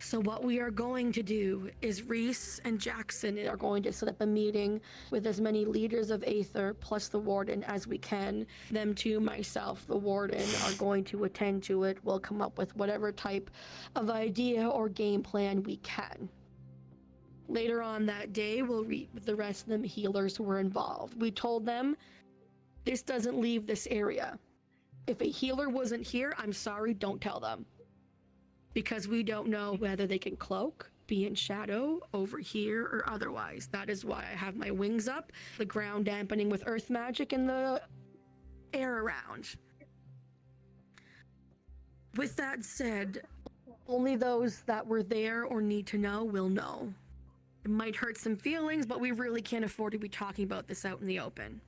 So what we are going to do is Reese and Jackson are going to set up a meeting with as many leaders of Aether plus the Warden as we can. Them two, myself, the Warden, are going to attend to it. We'll come up with whatever type of idea or game plan we can. Later on that day, we'll meet with the rest of them healers who were involved. We told them, this doesn't leave this area. If a healer wasn't here, I'm sorry, don't tell them. Because we don't know whether they can cloak, be in shadow, over here, or otherwise. That is why I have my wings up, the ground dampening with earth magic, and the air around. With that said, only those that were there or need to know will know. It might hurt some feelings, but we really can't afford to be talking about this out in the open.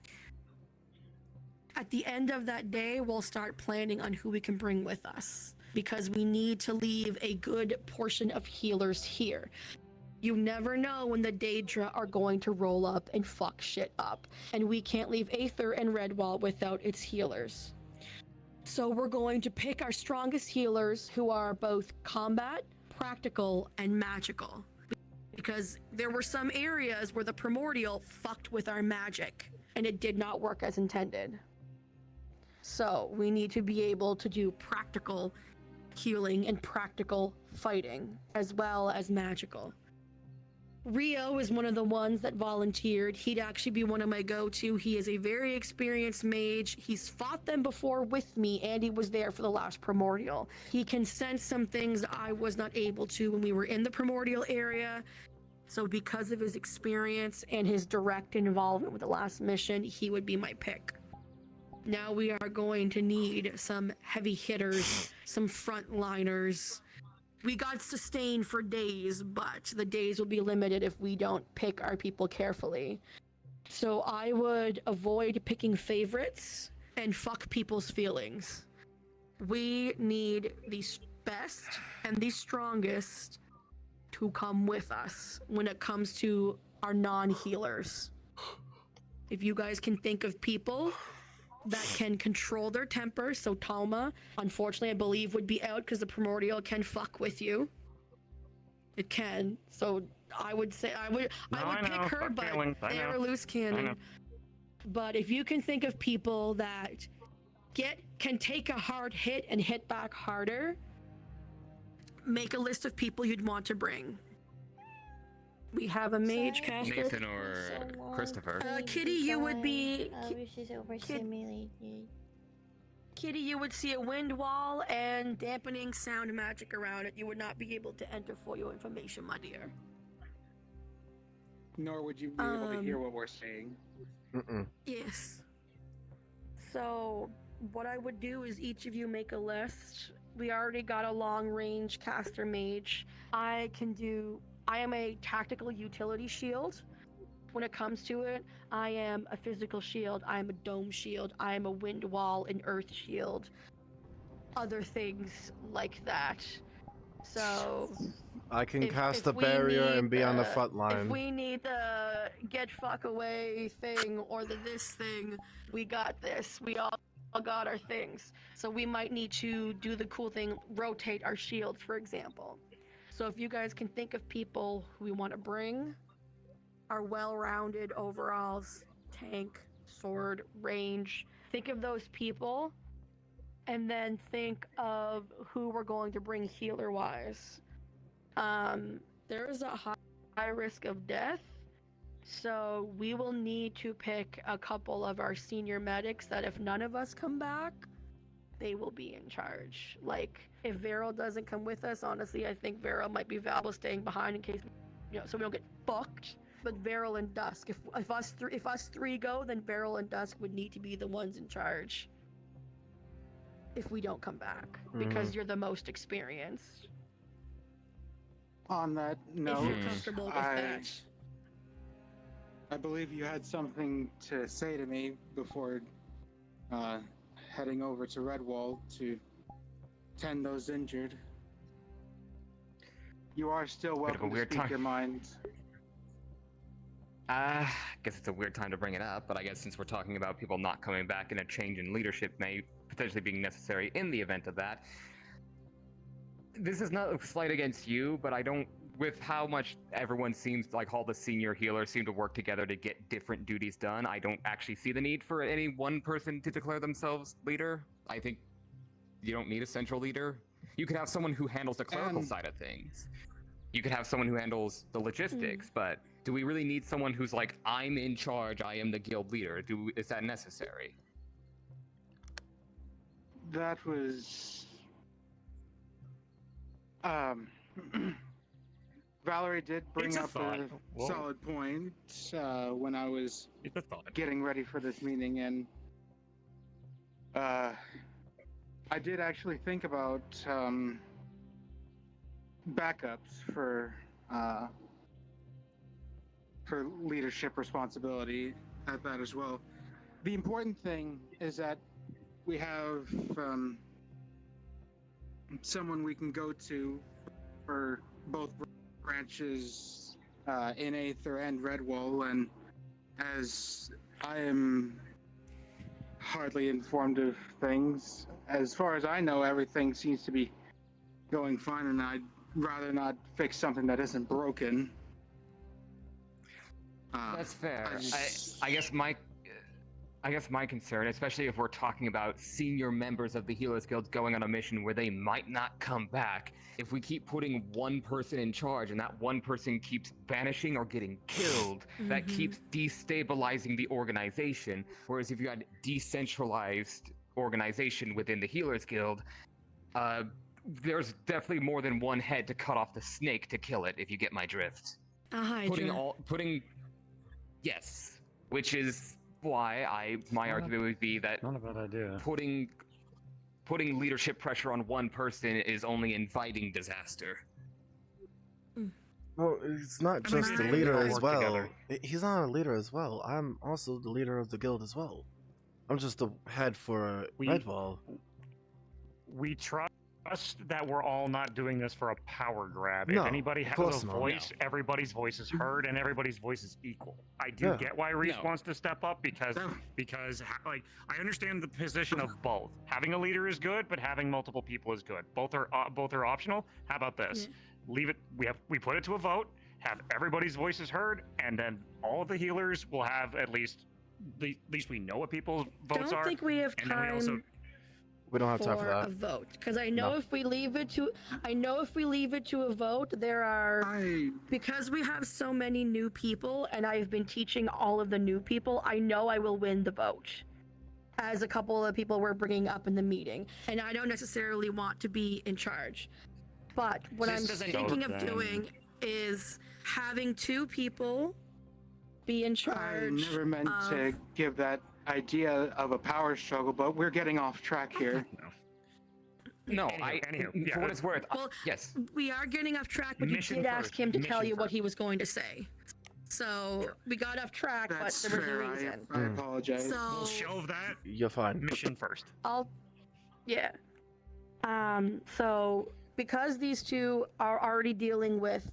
At the end of that day, we'll start planning on who we can bring with us, because we need to leave a good portion of healers here. You never know when the Daedra are going to roll up and fuck shit up, and we can't leave Aether and Redwall without its healers. So we're going to pick our strongest healers who are both combat, practical, and magical. Because there were some areas where the primordial fucked with our magic, and it did not work as intended. So we need to be able to do practical healing and practical fighting, as well as magical. Rio is one of the ones that volunteered. He'd actually be one of my go-to. He is a very experienced mage. He's fought them before with me, and he was there for the last primordial. He can sense some things I was not able to when we were in the primordial area. So because of his experience and his direct involvement with the last mission, he would be my pick. Now we are going to need some heavy hitters, some frontliners. We got sustained for days, but the days will be limited if we don't pick our people carefully. So I would avoid picking favorites and fuck people's feelings. We need the best and the strongest to come with us when it comes to our non-healers. If you guys can think of people that can control their temper, so Talma, unfortunately I believe would be out because the primordial can fuck with you. It can. So I would say I would pick her, but they're a loose cannon. But if you can think of people that can take a hard hit and hit back harder, make a list of people you'd want to bring. We have a mage caster. Nathan or Christopher. Kitty, you would be. Which is overstimulated. Kitty, you would see a wind wall and dampening sound magic around it. You would not be able to enter for your information, my dear. Nor would you be able to hear what we're saying. Yes. So, what I would do is each of you make a list. We already got a long-range caster mage. I am a tactical utility shield, when it comes to it, I am a physical shield, I am a dome shield, I am a wind wall, an earth shield, other things like that. So I can cast if a we barrier need and be on the front if line. we need the get fuck away thing or the this thing, we got this. We all got our things. So we might need to do the cool thing, rotate our shields, for example. So if you guys can think of people who we want to bring, are well-rounded overalls, tank, sword, range. Think of those people, and then think of who we're going to bring healer-wise. There is a high risk of death, so we will need to pick a couple of our senior medics that if none of us come back, they will be in charge. Like, if Vero doesn't come with us, honestly, I think Vero might be valuable staying behind in case, so we don't get fucked. But Veryl and Dusk, if us three go, then Veryl and Dusk would need to be the ones in charge. If we don't come back, because you're the most experienced. On that note, if you're comfortable with that. I believe you had something to say to me before heading over to Redwall to tend those injured. You are still welcome to speak your mind. I guess it's a weird time to bring it up, but I guess since we're talking about people not coming back and a change in leadership may potentially being necessary in the event of that, this is not a slight against you, but I don't, with how much everyone seems like all the senior healers seem to work together to get different duties done, I don't actually see the need for any one person to declare themselves leader. I think you don't need a central leader. You could have someone who handles the clerical side of things. You could have someone who handles the logistics, but do we really need someone who's like, I'm in charge, I am the guild leader? Is that necessary? That was... Valerie did bring up a solid point when I was getting ready for this meeting, and I did actually think about backups for leadership responsibility at that as well. The important thing is that we have someone we can go to for both branches in Aether and Redwall, and as I am hardly informed of things, as far as I know, everything seems to be going fine, and I'd rather not fix something that isn't broken. That's fair. I guess my concern, especially if we're talking about senior members of the Healers Guild going on a mission where they might not come back, if we keep putting one person in charge and that one person keeps vanishing or getting killed, that keeps destabilizing the organization. Whereas if you had decentralized organization within the Healers Guild, there's definitely more than one head to cut off the snake to kill it, if you get my drift. Yes, which is why my argument would be that not a bad idea. Putting leadership pressure on one person is only inviting disaster. Well, he's not just the leader as well. He's not a leader as well. I'm also the leader of the guild as well. I'm just the head for Redwall. We trust that we're all not doing this for a power grab. No, if anybody of has course a not. voice, everybody's voice is heard and everybody's voice is equal. I do get why Reese wants to step up because like I understand the position of both. Having a leader is good, but having multiple people is good. Both are optional. How about this? Leave it. We put it to a vote. Have everybody's voices heard, and then all of the healers will have at least we know what people's votes are. Don't think we have and then time. We don't have time for that. A vote, because I know if we leave it to a vote, because we have so many new people, and I've been teaching all of the new people. I know I will win the vote, as a couple of people we're bringing up in the meeting, and I don't necessarily want to be in charge. But what I'm thinking of doing is having two people be in charge. I never meant to give that idea of a power struggle, but we're getting off track here. No, for what it's worth, well, yes. We are getting off track, but you did ask him to tell you what he was going to say. So we got off track, That's but there was fair. a reason. I apologize. So We'll shelve that You're fine. mission first. Yeah. So because these two are already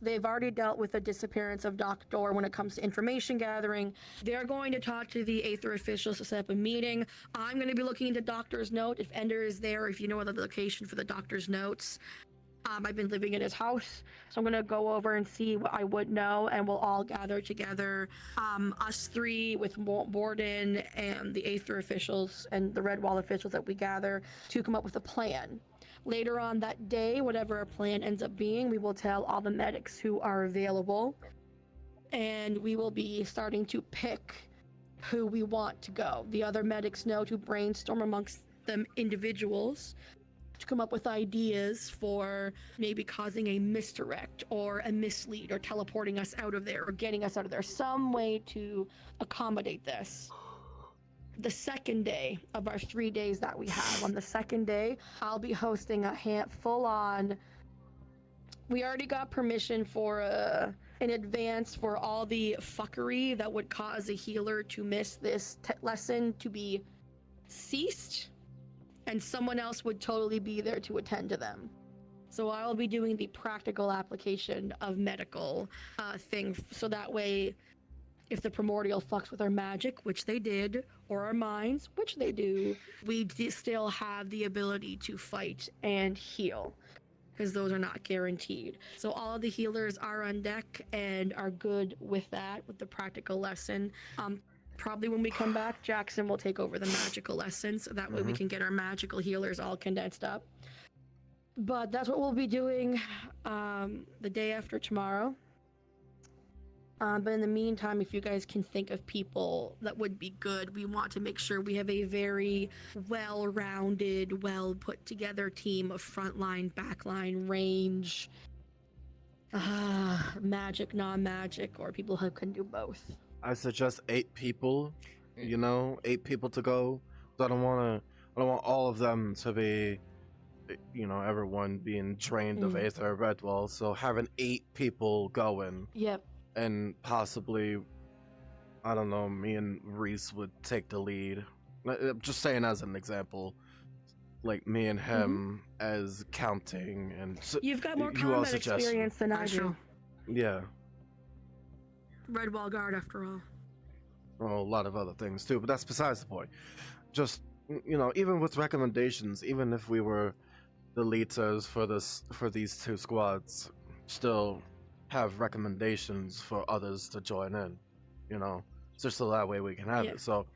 they've already dealt with the disappearance of Doctor when it comes to information gathering. They're going to talk to the Aether officials to set up a meeting. I'm going to be looking into Doctor's note. If Ender is there, if you know the location for the Doctor's notes. I've been living in his house, so I'm gonna go over and see what I would know, and we'll all gather together, us three with Borden and the Aether officials and the Redwall officials that we gather to come up with a plan. Later on that day, whatever our plan ends up being, we will tell all the medics who are available, and we will be starting to pick who we want to go. The other medics know to brainstorm amongst them individuals to come up with ideas for maybe causing a misdirect or a mislead or teleporting us out of there or getting us out of there. Some way to accommodate this. The second day of our 3 days that we have, on the second day, I'll be hosting a full-on... We already got permission for in advance for all the fuckery that would cause a healer to miss this lesson to be ceased. And someone else would totally be there to attend to them. So I'll be doing the practical application of medical thing, so that way, if the primordial fucks with our magic, which they did, or our minds, which they do, we still have the ability to fight and heal, because those are not guaranteed. So all of the healers are on deck and are good with that, with the practical lesson. Probably when we come back, Jackson will take over the magical lessons, so that way we can get our magical healers all condensed up. But that's what we'll be doing the day after tomorrow. But in the meantime, if you guys can think of people that would be good, we want to make sure we have a very well-rounded, well-put-together team of frontline, backline, range, magic, non-magic, or people who can do both. I suggest 8 people. 8 people to go. So I don't want all of them to be, everyone being drained of Aether Redwall. So having 8 people going. Yep. And possibly, I don't know, me and Reese would take the lead. Just saying as an example, like me and him as counting, and you've got more combat experience than I do. Yeah. Redwall Guard, after all. Well, a lot of other things too, but that's besides the point. Just even with recommendations, even if we were the leaders for these 2 squads, still have recommendations for others to join in. Just so that way we can have it. So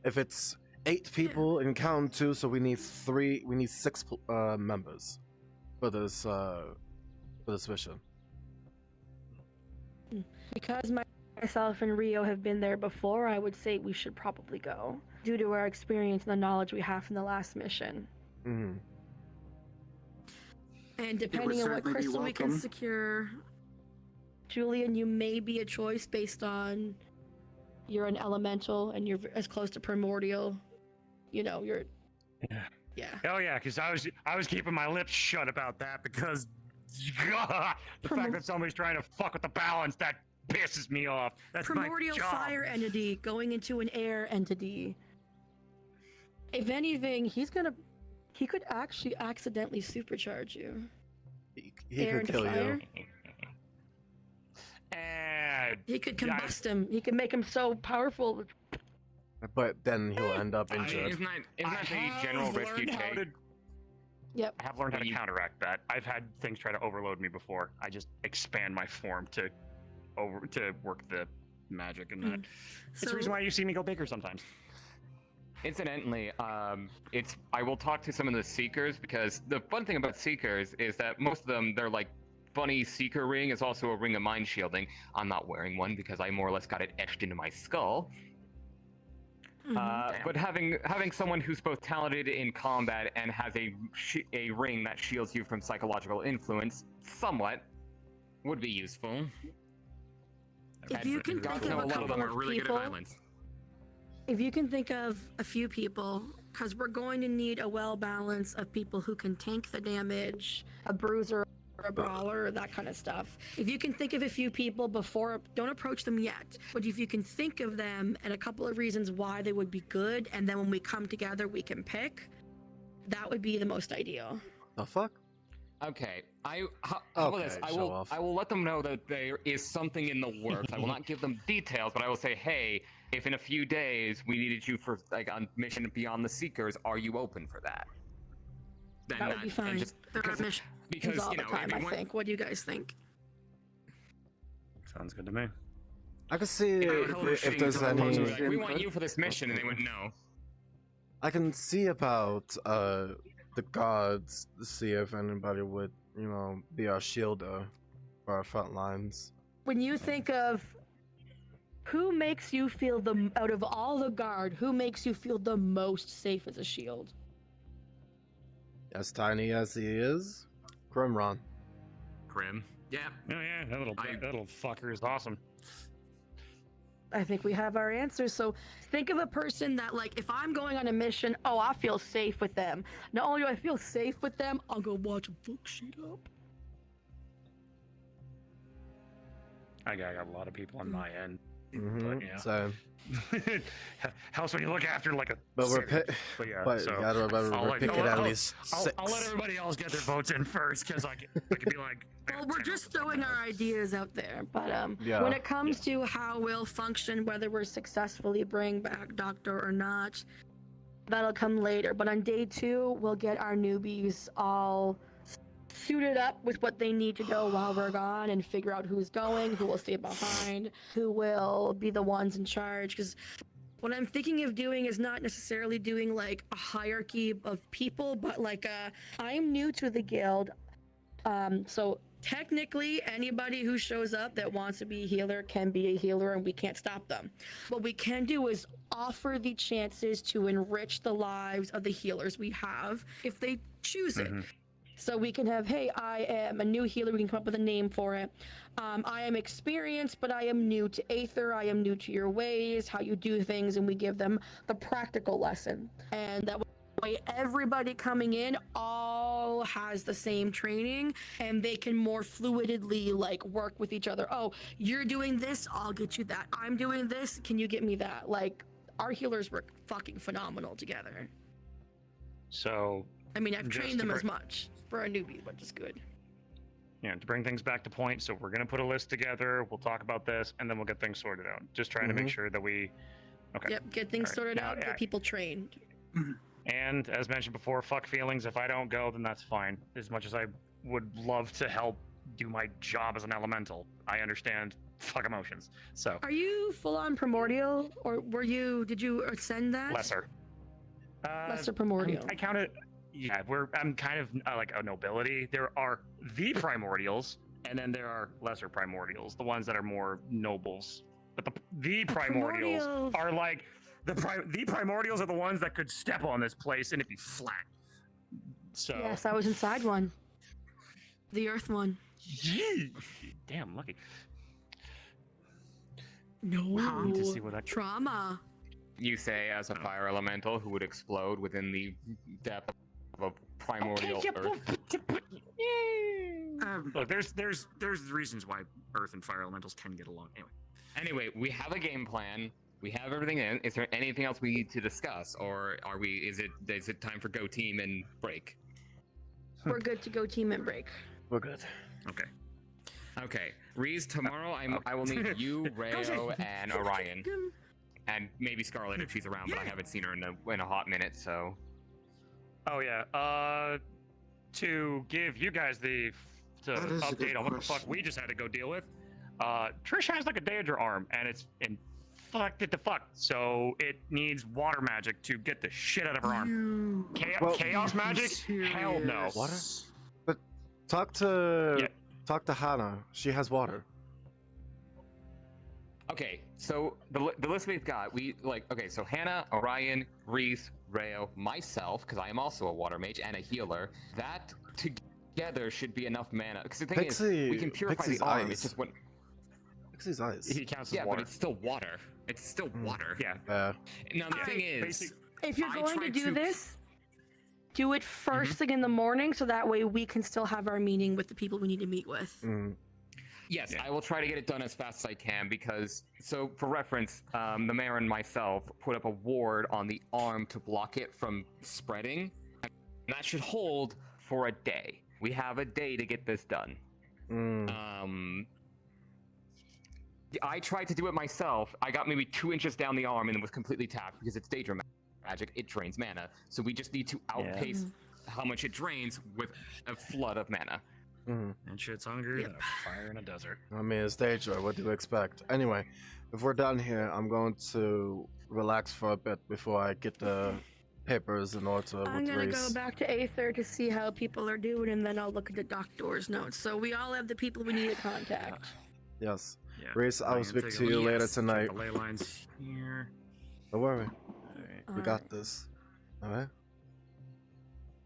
if it's 8 people and count 2, so we need 6 members for this mission. Because myself and Rio have been there before, I would say we should probably go, due to our experience and the knowledge we have from the last mission. And depending on what crystal we can secure, Julian, you may be a choice based on you're an elemental and you're as close to primordial. You're... Yeah. Oh yeah, because I was keeping my lips shut about that because the fact that somebody's trying to fuck with the balance, that pisses me off. That's primordial my job. Fire entity going into an air entity. If anything, he could actually accidentally supercharge you. He could kill you. He could combust him. He could make him so powerful. But then he'll end up injured. Isn't that the general risk you take? Yep. I have learned how to counteract that. I've had things try to overload me before. I just expand my form to work the magic and that. It's the reason why you see me go bigger sometimes. Incidentally, I will talk to some of the Seekers, because the fun thing about Seekers is that most of them, they're like, funny Seeker ring is also a ring of mind shielding. I'm not wearing one because I more or less got it etched into my skull. But having someone who's both talented in combat and has a ring that shields you from psychological influence, somewhat, would be useful. If you can think of a couple of people, if you can think of a few people, because we're going to need a well balance of people who can tank the damage, a bruiser, a brawler or that kind of stuff. If you can think of a few people before, don't approach them yet. But if you can think of them and a couple of reasons why they would be good, and then when we come together, we can pick, that would be the most ideal. The fuck? Okay, how about this? I will let them know that there is something in the works. I will not give them details, but I will say, hey, if in a few days we needed you for like on mission beyond the Seekers, are you open for that? Then That would be fine. There are missions because all you know, the time, if I you want- think. What do you guys think? Sounds good to me. I can see if there's Like, any. we want you for this mission, and they went no. I can see about the gods to see if anybody would, you know, be our shielder for our front lines. When you think of who makes you feel out of all the guard, who makes you feel the most safe as a shield? As tiny as he is, Grimron. Grim. Yeah. Oh yeah, that little fucker is awesome. I think we have our answers. So think of a person that, like, if I'm going on a mission, oh, I feel safe with them. Not only do I feel safe with them, I'll go watch them fuck shit up. I got a lot of people on my end. Mm-hmm. But, yeah. So, helps when you look after like a. but we're series. pi- But yeah, but so you gotta remember we're picking at least I'll let six. everybody else get their votes in first, because I could be like. Well, we're just throwing our ideas out there. But Yeah. when it comes to how we'll function, whether we're successfully bring back Doctor or not, that'll come later. But on day 2, we'll get our newbies all suited up with what they need to know while we're gone, and figure out who's going, who will stay behind, who will be the ones in charge. Because what I'm thinking of doing is not necessarily doing like a hierarchy of people, but like I'm new to the guild, so technically anybody who shows up that wants to be a healer can be a healer, and we can't stop them. What we can do is offer the chances to enrich the lives of the healers we have if they choose it. So we can have, hey, I am a new healer. We can come up with a name for it. I am experienced, but I am new to Aether. I am new to your ways, how you do things, and we give them the practical lesson. And that way, everybody coming in all has the same training, and they can more fluidly like work with each other. Oh, you're doing this, I'll get you that. I'm doing this, can you get me that? Like, our healers work fucking phenomenal together. So. I mean, I've just trained to them as bring- much for a newbie, which is good. Yeah, to bring things back to point, so we're gonna put a list together. We'll talk about this, and then we'll get things sorted out. Just trying to make sure that we. Okay. Yep, get things All right. sorted Now, out, get people trained. And as mentioned before, fuck feelings. If I don't go, then that's fine. As much as I would love to help do my job as an elemental, I understand. Fuck emotions. So. Are you full on primordial, or did you ascend that? Lesser. Lesser primordial. I count it. Yeah, I'm kind of like a nobility. There are the primordials, and then there are lesser primordials, the ones that are more nobles. But the primordials primordial. are like the primordials are the ones that could step on this place and it'd be flat. So Yes, I was inside one. The Earth one. damn lucky. No. I need to see what that Trauma. You say as a fire elemental who would explode within the depth of a primordial earth. Look, there's reasons why Earth and fire elementals can get along. Anyway, we have a game plan. We have everything in. Is there anything else we need to discuss, or are we? Is it time for go team and break? We're good to go team and break. We're good. Okay. Okay, Reese. Tomorrow I will need you, Rayo, and Orion, and maybe Scarlet if she's around. But I haven't seen her in a hot minute. So. Oh yeah. To give you guys the update on what the fuck we just had to go deal with. Trish has like a Daedra arm, and it's infected to fuck. So it needs water magic to get the shit out of her arm. Chaos magic? Hell no. Water? But talk to Hannah. She has water. Okay, so the list we've got, so Hannah, Orion, Reese, Rayo, myself, because I am also a water mage and a healer. That together should be enough mana. Because the thing is, we can purify Pixie's the arm. eyes. It's just what. Pixie's eyes. He counts as Yeah, water. but it's still water. It's still water. Yeah. Now the thing is, If you're I going to tried do this, do it 1st thing in the morning, so that way we can still have our meeting with the people we need to meet with. Yes, I will try to get it done as fast as I can because, so for reference, the mayor and myself put up a ward on the arm to block it from spreading. And that should hold for a day. We have a day to get this done. I tried to do it myself. I got maybe 2 inches down the arm and it was completely tapped because it's Daedra magic. It drains mana. So we just need to outpace how much it drains with a flood of mana. And shit's hungry than a fire in a desert. I mean, it's Daedra. What do you expect? Anyway, if we're done here, I'm going to relax for a bit before I get the papers in order I'm with gonna Reese. go back to Aether to see how people are doing, and then I'll look at the doctor's notes. So we all have the people we need to contact. Yes. Yeah. Reese, I will speak to you later tonight. The ley lines here. Don't worry. We Alright. got this. Alright?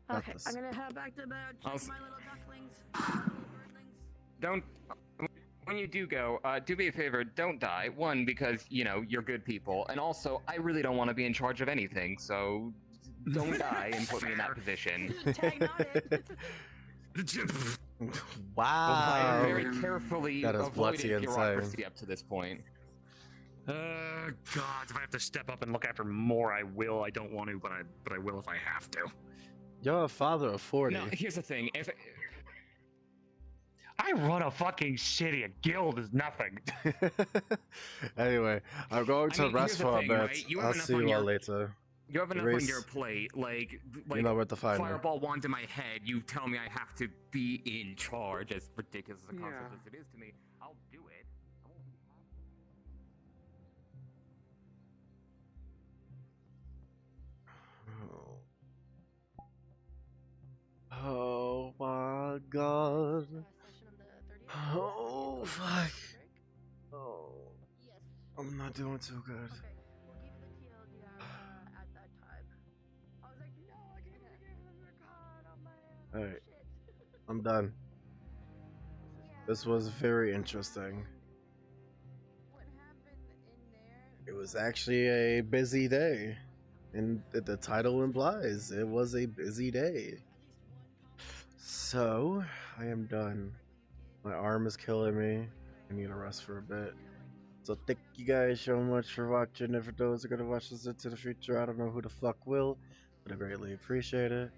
Got Okay, this. I'm gonna head back to bed. Check my little ducklings. Don't. When you do go, do me a favor, don't die. One, because, you know, you're good people. And also, I really don't want to be in charge of anything, so don't die and put me in that position. Wow. I'm very carefully That is avoided bloody insane. bureaucracy up to this point. God, if I have to step up and look after more, I will. I don't want to, but I will if I have to. You're a father of 40. No, here's the thing. If I run a fucking city. A guild is nothing. Anyway, I'm going to I mean, rest here's the for thing, a bit. right? You have I'll enough see on you all your- later. You have enough Reese, on your plate, like you know where to find me. fireball wand in my head. You tell me I have to be in charge, as ridiculous as a concept as it is to me. I'll do it. Oh my god. Oh fuck. Oh. I'm not doing too good. Alright. I'm done. This was very interesting. It was actually a busy day. And the title implies it was a busy day. So, I am done. My arm is killing me. I need to rest for a bit. So thank you guys so much for watching. And for those who are going to watch this into the future, I don't know who the fuck will, but I greatly appreciate it.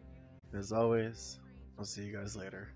And as always, I'll see you guys later.